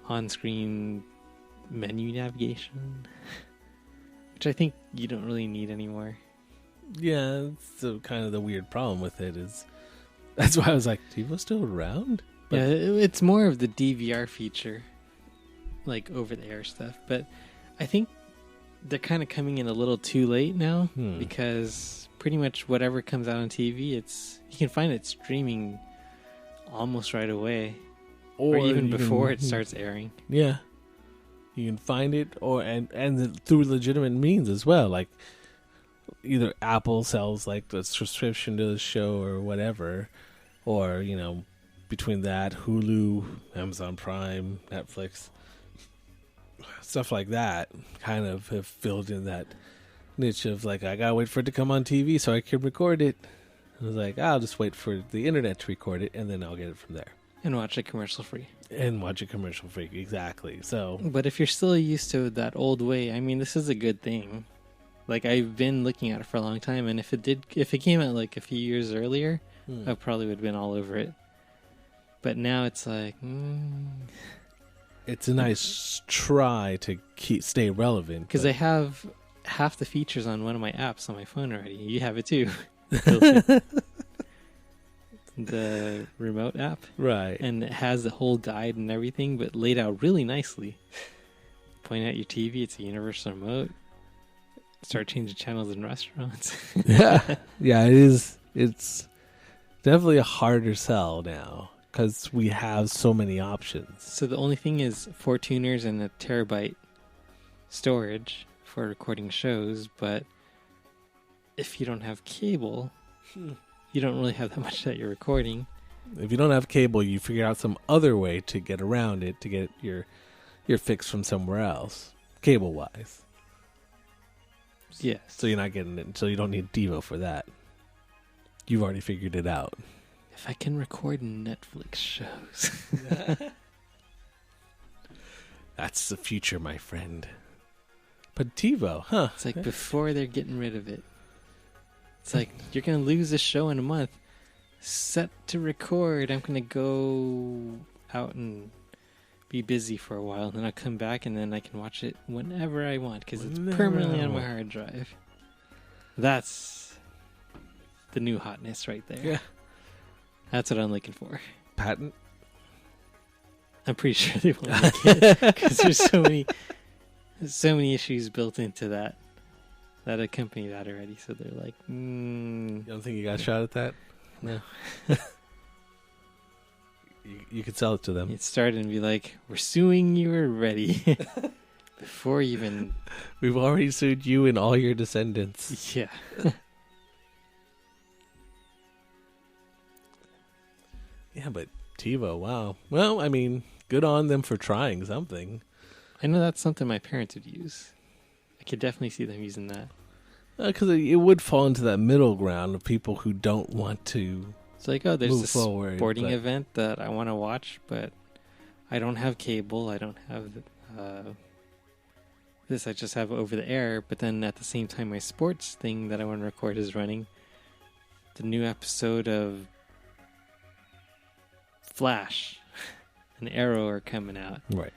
on-screen menu navigation, which I think you don't really need anymore. Yeah, it's kind of the weird problem with it is. That's why I was like, TiVo's still around? But Yeah, it's more of the DVR feature, like over-the-air stuff. But I think they're kind of coming in a little too late now because pretty much whatever comes out on TV, you can find it streaming almost right away, or even before it starts airing. Yeah, you can find it, and through legitimate means as well. Like either Apple sells like the subscription to the show or whatever, or between that, Hulu, Amazon Prime, Netflix, stuff like that kind of have filled in that niche of like, I gotta wait for it to come on TV so I can record it. I was like, I'll just wait for the internet to record it and then I'll get it from there. And watch it commercial free. Exactly. So, but if you're still used to that old way, I mean, this is a good thing. Like, I've been looking at it for a long time, and if it came out like a few years earlier, I probably would have been all over it. But now it's like, it's a nice try to stay relevant. Because I have half the features on one of my apps on my phone already. You have it too. The remote app. Right. And it has the whole guide and everything, but laid out really nicely. Point at your TV, it's a universal remote. Start changing channels in restaurants. Yeah, it is. It's definitely a harder sell now because we have so many options. So the only thing is 4 tuners and a terabyte storage for recording shows, but if you don't have cable, you don't really have that much that you're recording. If you don't have cable, you figure out some other way to get around it to get your fix from somewhere else, cable-wise. Yes. So you're not getting it, so you don't need TiVo for that. You've already figured it out. If I can record Netflix shows. That's the future, my friend. But TiVo, huh? It's like before they're getting rid of it. It's like, you're going to lose a show in a month. Set to record. I'm going to go out and be busy for a while, and then I'll come back, and then I can watch it whenever I want, because it's permanently on my hard drive. That's the new hotness right there. Yeah. That's what I'm looking for. Patent? I'm pretty sure they won't make it, because there's so many issues built into that accompany that already, so they're like, You don't think you got a shot at that? No. You could sell it to them. You'd start and be like, we're suing you already. Before even... We've already sued you and all your descendants. Yeah. Yeah, but TiVo, wow. Well, I mean, good on them for trying something. I know that's something my parents would use. I could definitely see them using that. Because it would fall into that middle ground of people who don't want to... It's like, oh, there's move this forward, sporting event that I want to watch, but I don't have cable. I don't have this. I just have over the air. But then at the same time, my sports thing that I want to record is running. The new episode of Flash and Arrow are coming out. Right.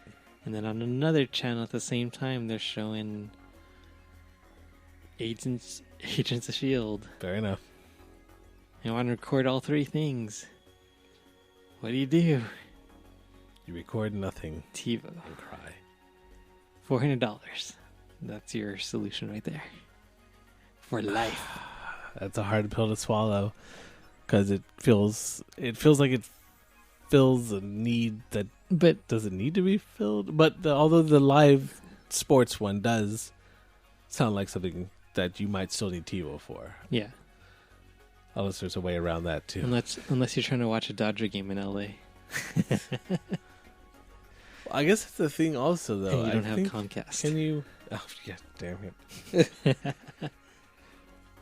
And then on another channel at the same time, they're showing Agents of S.H.I.E.L.D. Fair enough. I want to record all 3 things. What do? You record nothing. TiVo. And cry. $400. That's your solution right there. For life. That's a hard pill to swallow. Because it feels like it fills a need that doesn't need to be filled. But although the live sports one does sound like something that you might still need TiVo for. Yeah. Unless there's a way around that too. Unless you're trying to watch a Dodger game in LA. I guess it's the thing also though. And you don't have Comcast. Can you? Oh yeah, damn it.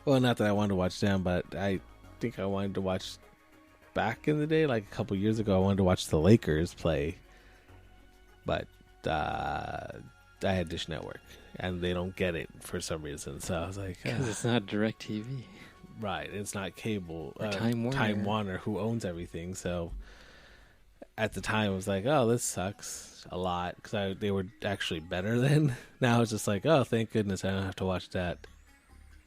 Well, not that I wanted to watch them, but I think I wanted to watch back in the day, like a couple years ago. I wanted to watch the Lakers play, but I had Dish Network, and they don't get it for some reason. So I was like, Because it's not DirecTV. right, it's not cable. Or Time Warner, who owns everything. So at the time, I was like, oh, this sucks a lot because they were actually better then. Now it's just like, oh, thank goodness I don't have to watch that.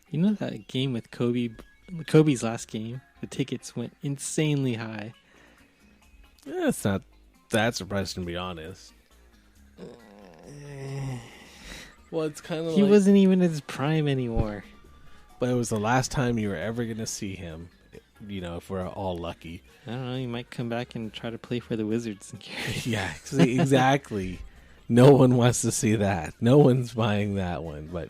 You know that game with Kobe's last game? The tickets went insanely high. Yeah, it's not that surprising, to be honest. Well, it's kind of He wasn't even in his prime anymore. But it was the last time you were ever going to see him, you know, if we're all lucky. I don't know, he might come back and try to play for the Wizards. Yeah, exactly. No one wants to see that. No one's buying that one, but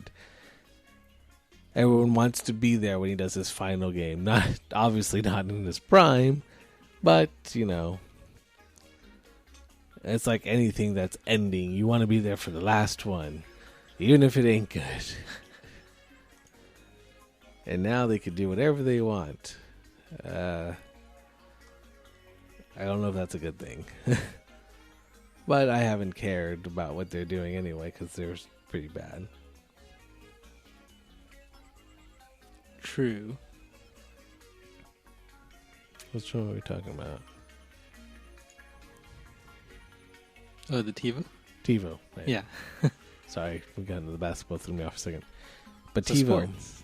everyone wants to be there when he does his final game. Obviously not in his prime, but, you know, it's like anything that's ending. You want to be there for the last one, even if it ain't good. And now they can do whatever they want. I don't know if that's a good thing. But I haven't cared about what they're doing anyway, because they're pretty bad. True. Which one are we talking about? Oh, the TiVo? TiVo. Right. Yeah. Sorry, we got into the basketball, threw me off a second. But So TiVo. sports.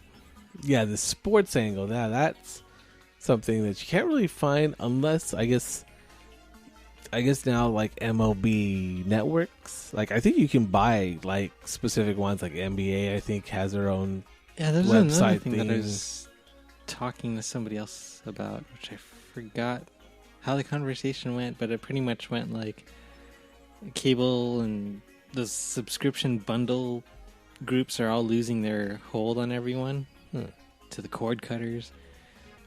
Yeah, the sports angle. That's something that you can't really find unless, I guess now, like, MLB networks. Like, I think you can buy, like, specific ones, like NBA, I think, has their own Yeah, there's another website thing that I thing. was talking to somebody else about, which I forgot how the conversation went, but it pretty much went like cable and the subscription bundle groups are all losing their hold on everyone to the cord cutters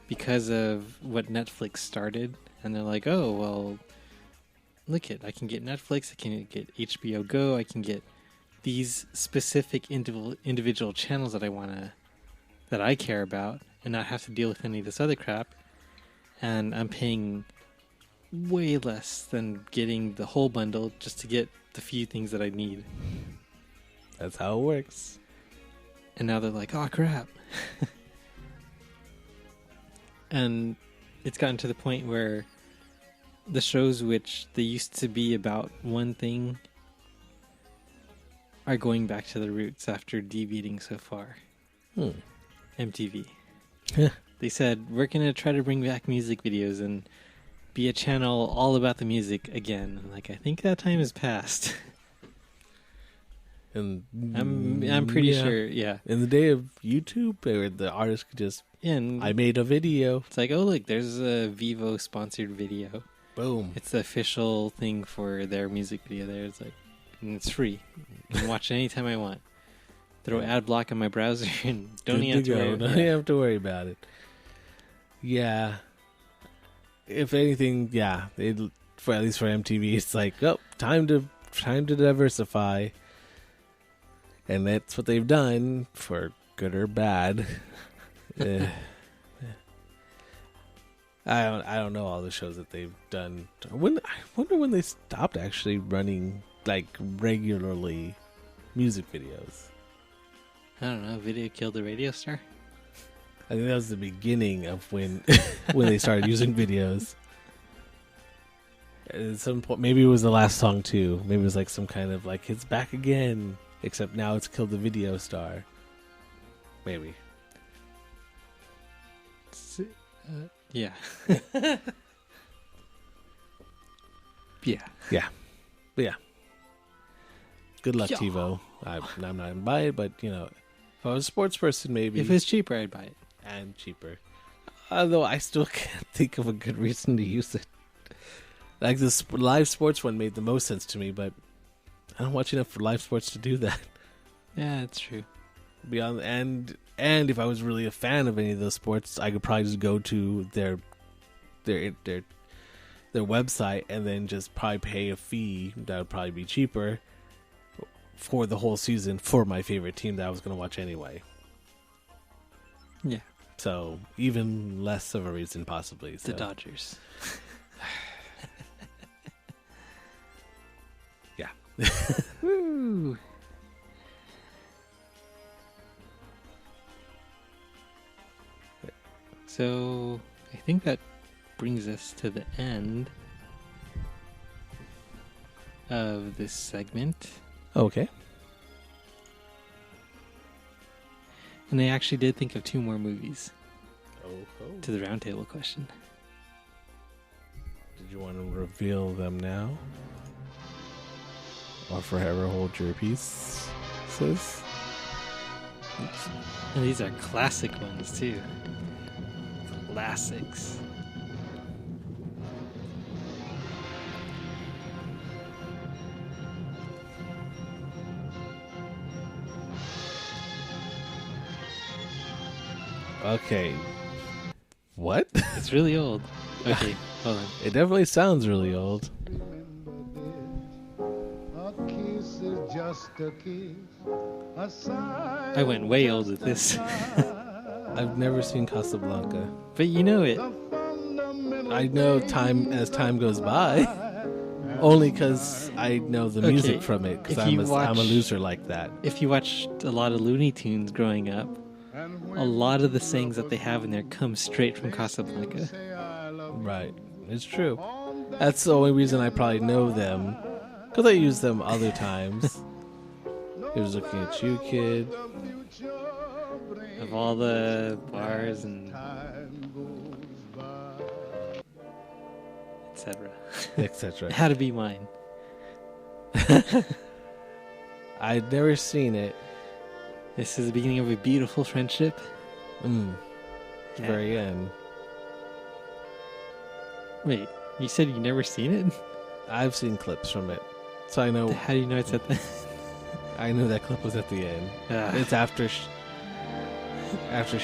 because of what Netflix started. And they're like, oh, well, look I can get Netflix, I can get HBO Go, I can get these specific individual channels that I care about and not have to deal with any of this other crap. And I'm paying way less than getting the whole bundle just to get the few things that I need. That's how it works. And now they're like, oh, crap. And it's gotten to the point where the shows which they used to be about one thing are going back to the roots after deviating so far. MTV. They said, we're going to try to bring back music videos and be a channel all about the music again. I'm like, I think that time has passed. And I'm pretty sure, yeah. In the day of YouTube, where the artist could just, And I made a video. it's like, oh, look, there's a Vivo sponsored video. Boom. It's the official thing for their music video there. It's like, and it's free. I can watch it anytime I want. Throw ad block on my browser and don't even have to worry about Don't it. have to worry about it. Yeah. If anything, yeah. At least for MTV, it's like, oh, time to diversify. And that's what they've done, for good or bad. I don't know all the shows that they've done. I wonder when they stopped actually running, like, regularly music videos. I don't know. Video killed the radio star? I think that was the beginning of when when they started using videos. At some point, maybe it was the last song too. Maybe it was like some kind of like, it's back again, except now it's killed the video star. Maybe. Yeah. Yeah. Yeah. But yeah. Good luck, Yeah. TiVo. I'm not going to buy it, but, you know, if I was a sports person, maybe. If it's cheaper, I'd buy it. And cheaper. Although I still can't think of a good reason to use it. Like, this live sports one made the most sense to me, but I don't watch enough for live sports to do that. Yeah, that's true. Beyond and if I was really a fan of any of those sports, I could probably just go to their website and then just probably pay a fee that would probably be cheaper for the whole season for my favorite team that I was going to watch anyway. Yeah. So even less of a reason, possibly. The So. Dodgers. Yeah. Woo! So I think that brings us to the end of this segment. Okay. And I actually did think of 2 more movies Oh. to the roundtable question. Did you want to reveal them now? Or forever hold your peace, sis? And these are classic ones, too. Classics. Okay. What? It's really old. Okay, hold on. It definitely sounds really old. I went way old with this. I've never seen Casablanca. But you know it. I know time as time goes by. Only because I know the music Okay, from it. Because if I'm you a watch- loser like that. If you watched a lot of Looney Tunes growing up, a lot of the sayings that they have in there come straight from Casablanca. Right. It's true. That's the only reason I probably know them. Because I use them other times. He was looking at you, kid. Of all the bars and etc. Etc. It had to be mine. I'd never seen it. This is the beginning of a beautiful friendship. The very end. Wait, you said you never seen it? I've seen clips from it. So I know How do you know it's at the... I knew that clip was at the end. It's after she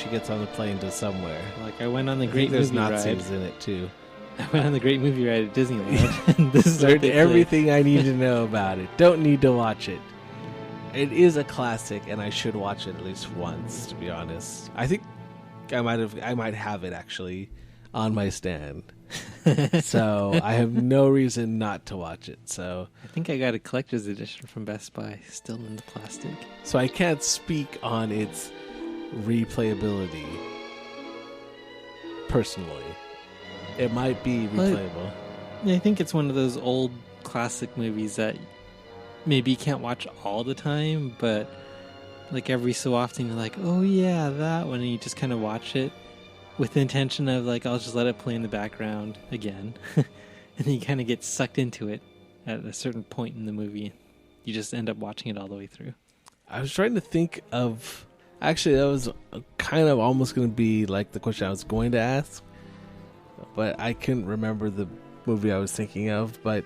gets on the plane to somewhere. Like, I went on the I great think there's movie Nazis ride. in it too. I went on the great movie ride at Disneyland. And this is what Learned they play. everything I need to know about it. Don't need to watch it. It is a classic, and I should watch it at least once. To be honest, I think I might have it actually on my stand. So I have no reason not to watch it. So I think I got a collector's edition from Best Buy, still in the plastic. So I can't speak on its replayability personally. It might be replayable. Yeah, I think it's one of those old classic movies that maybe you can't watch all the time, but like every so often you're like, oh yeah, that one, and you just kind of watch it with the intention of like, I'll just let it play in the background again. And then you kind of get sucked into it at a certain point in the movie. You just end up watching it all the way through. I was trying to think of... Actually, that was kind of almost going to be like the question I was going to ask. But I couldn't remember the movie I was thinking of. But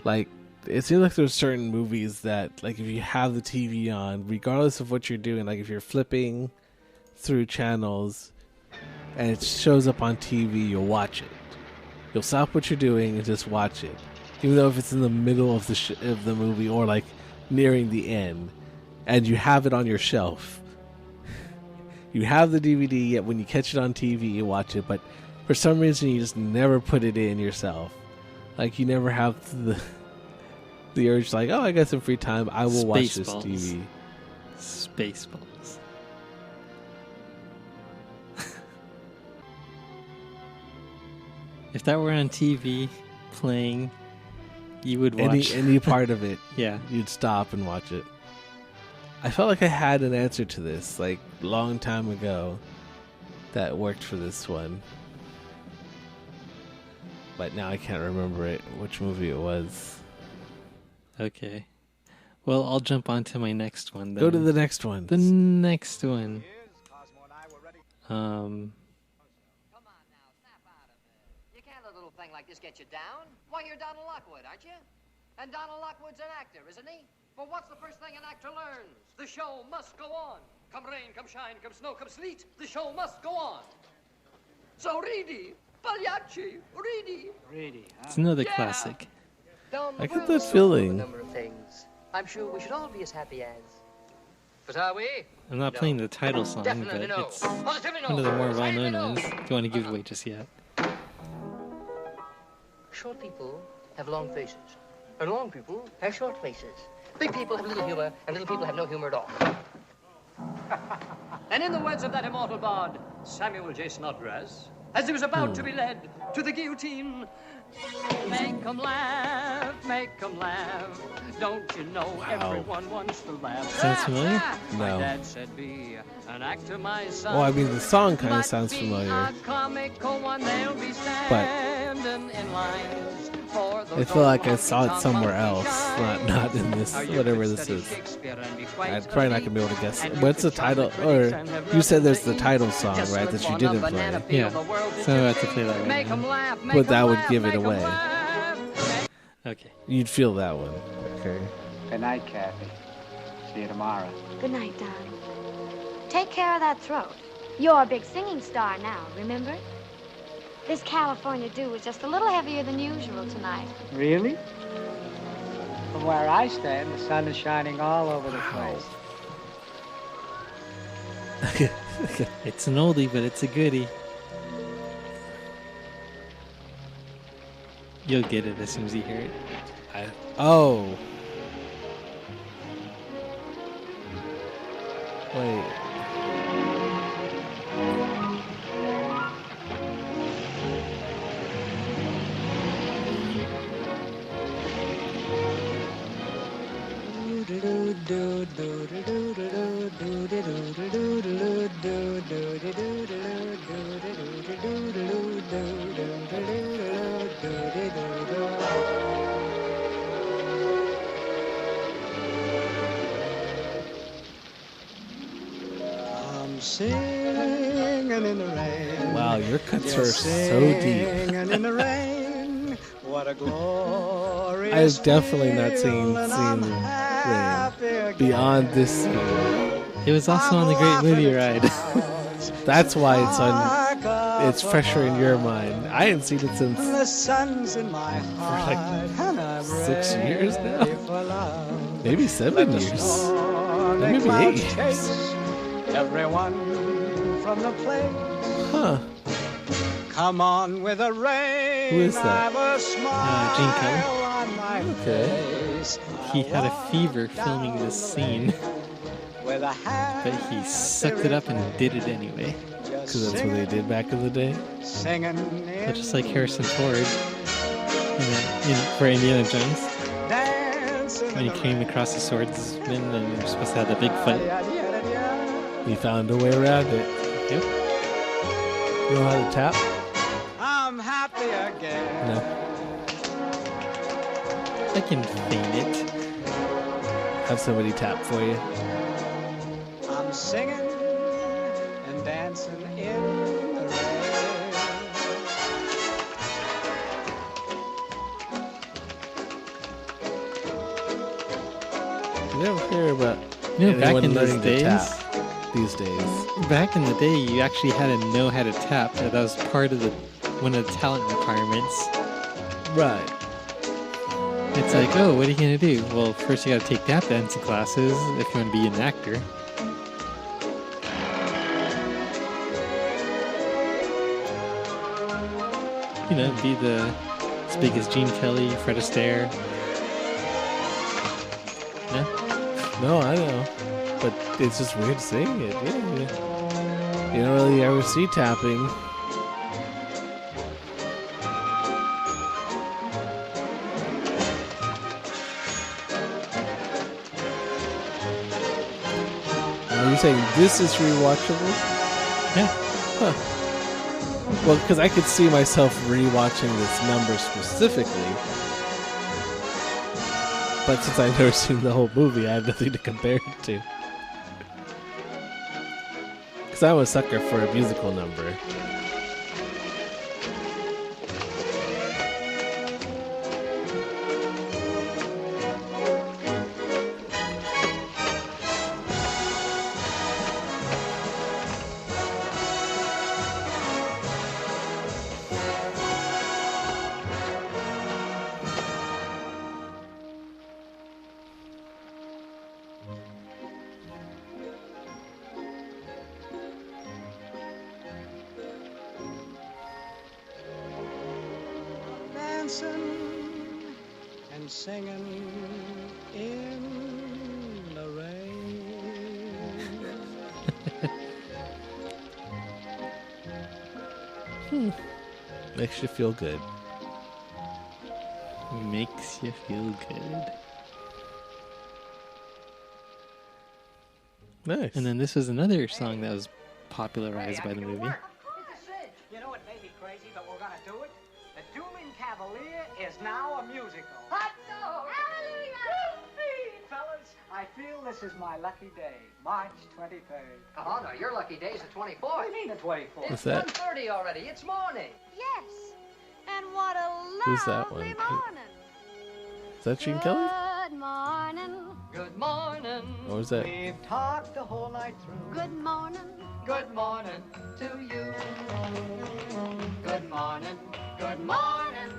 like, it seems like there's certain movies that, like, if you have the TV on, regardless of what you're doing, like if you're flipping through channels and it shows up on TV, you'll watch it. You'll stop what you're doing and just watch it, even though if it's in the middle of the movie or like nearing the end, and you have it on your shelf. You have the DVD, yet when you catch it on TV, you watch it, but for some reason you just never put it in yourself. Like, you never have the urge, like, oh, I got some free time, I will watch this TV. Spaceballs. If that were on TV playing, you would watch any part of it. Yeah. You'd stop and watch it. I felt like I had an answer to this, like, long time ago, that worked for this one. But now I can't remember which movie it was. Okay. Well, I'll jump on to my next one then. Go to the next one. The next one. Come on now, snap out of it. You can't let a little thing like this get you down. Why, you're Donald Lockwood, aren't you? And Donald Lockwood's an actor, isn't he? But what's the first thing an actor learns? The show must go on. Come rain, come shine, come snow, come sleet, the show must go on. So Reedy, Pagliacci, Reedy. It's another Yeah. classic. Down the I get world that over feeling. A number of things. I'm sure we should all be as happy as. But are we? I'm not No. playing the title song, but Definitely no. it's Positively no. one of the more Decidedly well-known no. ones. Don't want to give it away just yet. Short people have long faces. And long people have short faces. Big people have little humor, and little people have no humor at all. And in the words of that immortal bard, Samuel J. Snodgrass, as he was about to be led to the guillotine, make 'em laugh, make 'em laugh. Don't you know everyone wants to laugh? Sounds familiar? My No. dad said be an actor, my son. Well, I mean, the song kind of But sounds be familiar. a comical one, they'll be standing in lines for those I feel like I old saw it honky-tonk somewhere monkey else, shines. not in this, How you whatever could this study is. Shakespeare and be quite I'm probably not gonna be able to elite, guess. and you What's the could chant title? the critics Or and have you said nothing there's to the eat. title song, Just right? slip That you on a didn't banana play. Yeah. peel, the world So I'm about is to play that right Make now. 'em laugh, make But 'em that would laugh, give it make 'em away. laugh. Okay. You'd feel that one. Okay. Good night, Kathy. See you tomorrow. Good night, darling. Take care of that throat. You're a big singing star now, remember? This California dew was just a little heavier than usual tonight. Really? From where I stand, the sun is shining all over the place. It's an oldie, but it's a goodie. You'll get it as soon as you hear it. Oh. Wait. I'm singing in the rain. Wow, your cuts You're are so deep. singing in the rain. What a glorious I've definitely not seen feeling. I'm Rain happy again. beyond this scene. It was also on the Great Movie Ride. That's why it's on. Like a It's fresher in your mind. I hadn't seen it since. the sun's in my heart, and I'm 6 years now? ready for love. Maybe 7 Let the years. stormy Maybe clouds 8 years. chase everyone from the place. Huh. Come on with the rain. Who is that? I've a smile Gene Kelly. on my Okay. face. He had a fever filming this scene, With a but he sucked it up and did it anyway. Because that's what they did back in the day. Singing But just like Harrison Ford for Indiana Jones, when he came across the swordsman and they were supposed to have the big fight. He found a way around it. Yep. You know how to tap? I'm happy again. No. I can feign it. Have somebody tap for you. I'm singing and dancing in the rain. You never hear about You know, back anyone in those learning to days, tap these days. back in the day, you actually had to know how to tap. That was part of one of the talent requirements. Right. It's like, oh, what are you gonna do? Well, first you gotta take tap dancing classes if you want to be an actor. You know, be as big as Gene Kelly, Fred Astaire. No? No, I know. But it's just weird seeing it. Yeah. You don't really ever see tapping. Are you saying this is rewatchable? Yeah. Huh. Well, because I could see myself rewatching this number specifically. But since I've never seen the whole movie, I have nothing to compare it to. Because I'm a sucker for a musical number. dancing and singing in the rain. Makes you feel good. Makes you feel good. Nice. And then this was another song that was popularized by the movie. You know, it may be crazy, but we're gonna do it. The Doomin' Cavalier is now a musical. Fellas, I feel this is my lucky day, March 23rd. Oh, no, your lucky day's the 24th. What do you mean the 24th? What's It's that? 1:30 already. It's morning. Yes. And what a Who's that lovely one? morning. Is that Gene Kelly? Good morning. Good morning. Or is that? We've talked the whole night through. Good morning. Good morning to you. Good morning. Good morning.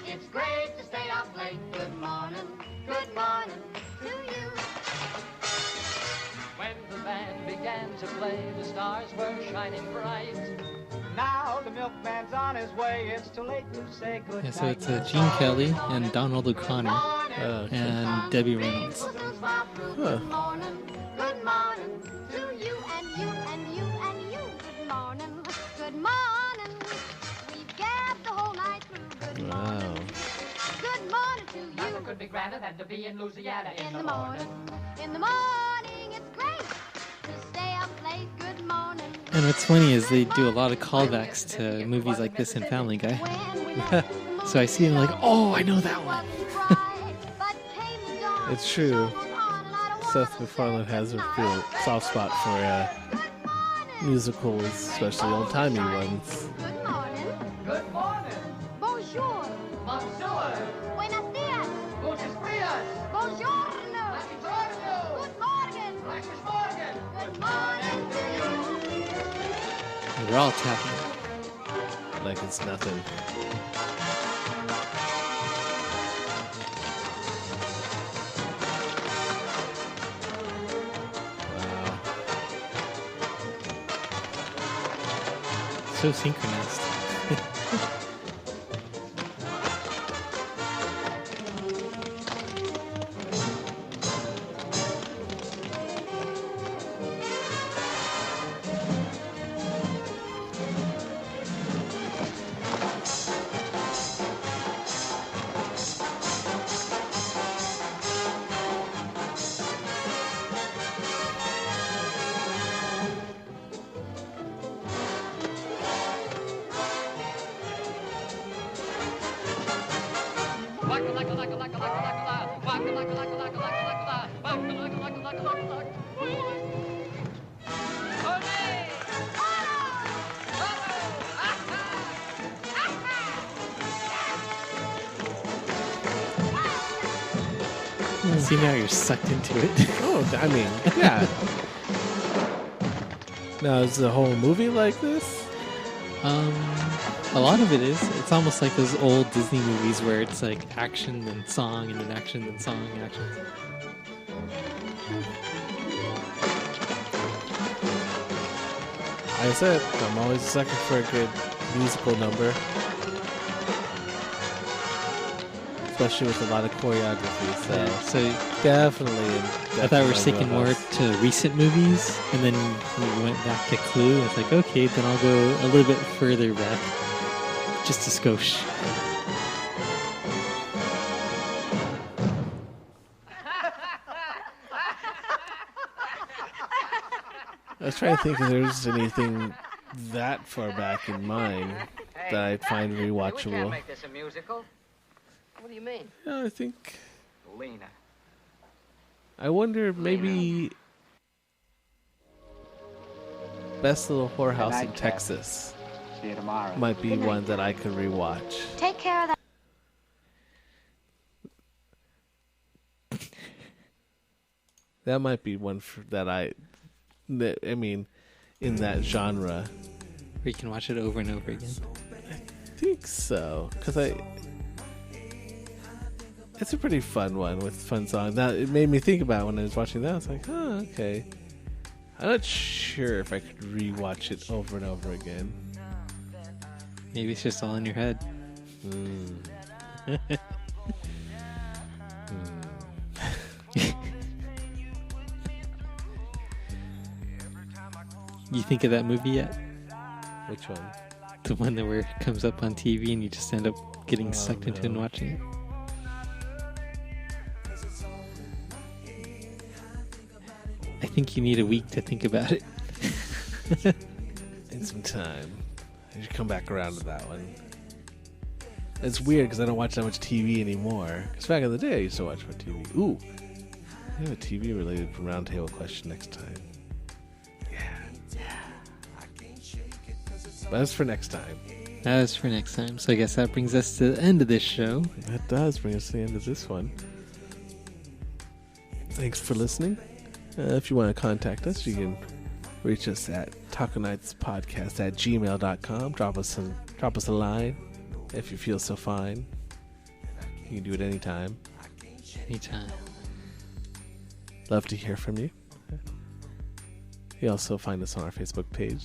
It's great to stay up late. Good morning. Good morning to you. When the band began to play, the stars were shining bright. Now the milkman's on his way. It's too late to say good Yeah, so night. it's Gene Kelly and Donald O'Connor Okay. and Debbie Reynolds. Good morning. Good morning to you and you and you and you. Good morning. Good morning. We've gabbed the whole night through. Good Wow. morning. Good morning to Nothing you. could be grander than to be in Louisiana In the morning. In the morning, it's great to stay up late. Good morning. And what's funny is they do a lot of callbacks to movies like this in Family Guy. When we left the moon, So I see them like, oh, I know that one. wasn't bright, but came the dawn, It's true. shone on, and I don't Seth wanna MacFarlane has a stay real the soft spot for night. Good morning. musicals, especially old-timey ones. Good morning. Good morning. Bonjour. Bonjour. Buenos dias. Gutes Frias. Buongiorno. Buongiorno. Good morning. Gleiches Morgen. Good morning to you. We're all tapping. Like it's nothing. Wow. So synchronized. See, now you're sucked into it. Oh, I mean, yeah. Now, is the whole movie like this? A lot of it is. It's almost like those old Disney movies where it's like action then song and then action then song, action. Like I said, I'm always a sucker for a good musical number. Especially with a lot of choreography, so Yeah, so definitely. I thought we were sticking more to recent movies, and then we went back to Clue. It's like, okay, then I'll go a little bit further back, just a skosh. I was trying to think if there's anything that far back in mine that I'd find We can't rewatchable. make this a musical. What do you mean? Yeah, I think. Lena. I wonder maybe Best Little Whorehouse Good in night, Kat. Texas See you tomorrow. might be Good night, one that I could rewatch. Take care of that. That might be one that I mean, in that genre. Where you can watch it over and over again. I think so, because it's a pretty fun one with fun songs. Now it made me think about when I was watching that. I was like, oh, okay. I'm not sure if I could rewatch it over and over again. Maybe it's just all in your head. You think of that movie yet? Which one? The one that where it comes up on TV and you just end up getting sucked into it and watching it. I think you need a week to think about it. In some time. I should come back around to that one. It's weird because I don't watch that much TV anymore. Because back in the day I used to watch more TV. Ooh. I have a TV related roundtable question next time. But that's for next time. That's for next time. So I guess that brings us to the end of this show. That does bring us to the end of this one. Thanks for listening. If you want to contact us, you can reach us at kNightsPodcast@gmail.com. Drop us a line if you feel so fine. You can do it anytime. Anytime. Love to hear from you. You also find us on our Facebook page.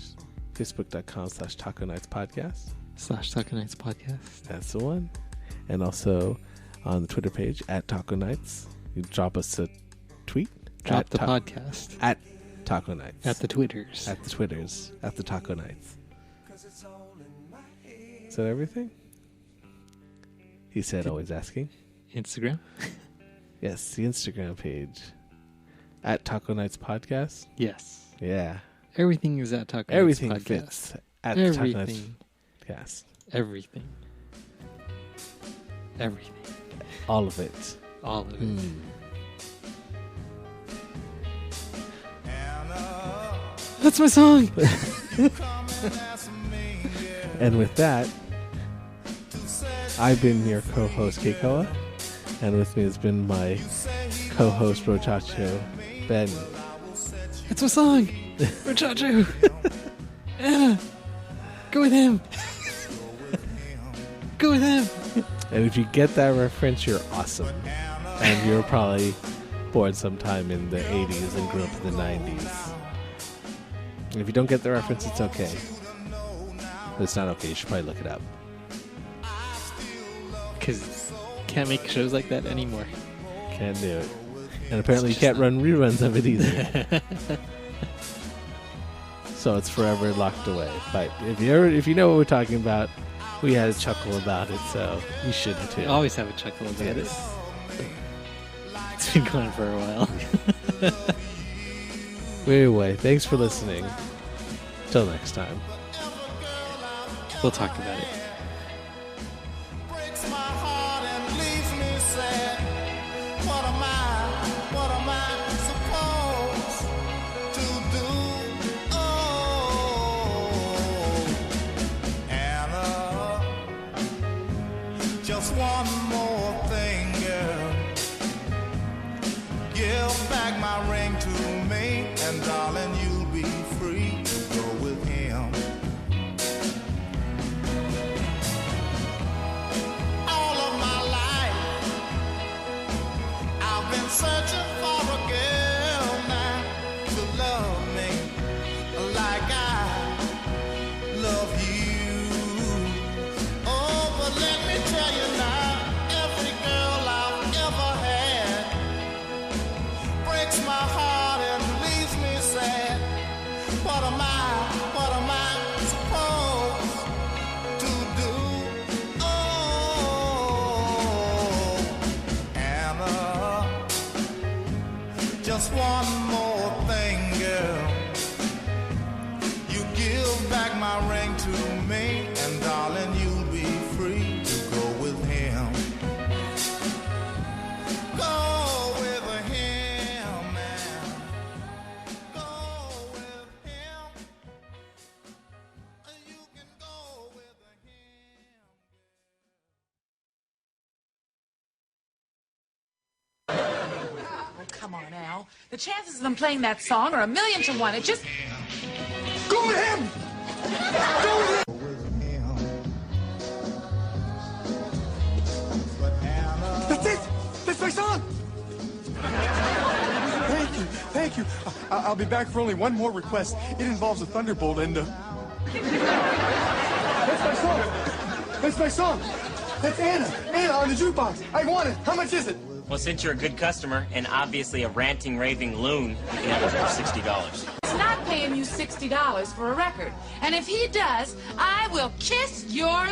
Facebook.com/TacoKnightsPodcast. /TacoKnightsPodcast. That's the one. And also on the Twitter page at Taco Nights. You drop us a tweet. Drop the podcast. At Taco Nights. At the Twitters. At the Twitters. At the Taco Nights. Is that everything? He said, always asking. Instagram? Yes, the Instagram page. At Taco Nights Podcast. Yes. Yeah. Everything is at Taco Nights Everything Podcast. fits at Everything. Taco Nights Podcast. Everything. Everything. All of it. All of it. That's my song. And with that, I've been your co-host Keikoa, and with me has been my co-host Rochacho, Ben. That's my song. Muchacho. Anna. Go with him. Go with him. And if you get that reference, you're awesome. And you're probably born sometime in the 80s and grew up in the 90s. And if you don't get the reference, it's okay. But it's not okay. You should probably look it up. Because can't make shows like that anymore. Can't do it. And apparently you can't run reruns of it either. So it's forever locked away. But if you know what we're talking about, we had a chuckle about it, so you should too. We always have a chuckle about it. It's been going for a while. Anyway, thanks for listening. Till next time. We'll talk about it. Breaks my heart and leaves me sad. What am I supposed to do? Oh, Anna, just one more thing, girl. Give back my ring to me, and darling, you'll be free to go with him. All of my life, I've been searching for a girl now to love me like I love you. Oh, but let me tell you now, every girl I've ever had breaks my heart and leaves me sad. What am I supposed to do? Oh, Anna, just one more thing, girl. You give back my ring to me, and darling, you'll be free to go with him. Go with him, man. Go with him. You can go with him. Oh, come on, Al. The chances of them playing that song are 1,000,000 to 1. It just... Go with him. Go with him. But Anna, That's it! That's my song! Thank you. I'll be back for only one more request. It involves a thunderbolt and, That's my song! That's my song! That's Anna. Anna on the jukebox. I want it. How much is it? Well, since you're a good customer and obviously a ranting, raving loon, you can have it for $60. He's not paying you $60 for a record. And if he does, I will kiss your...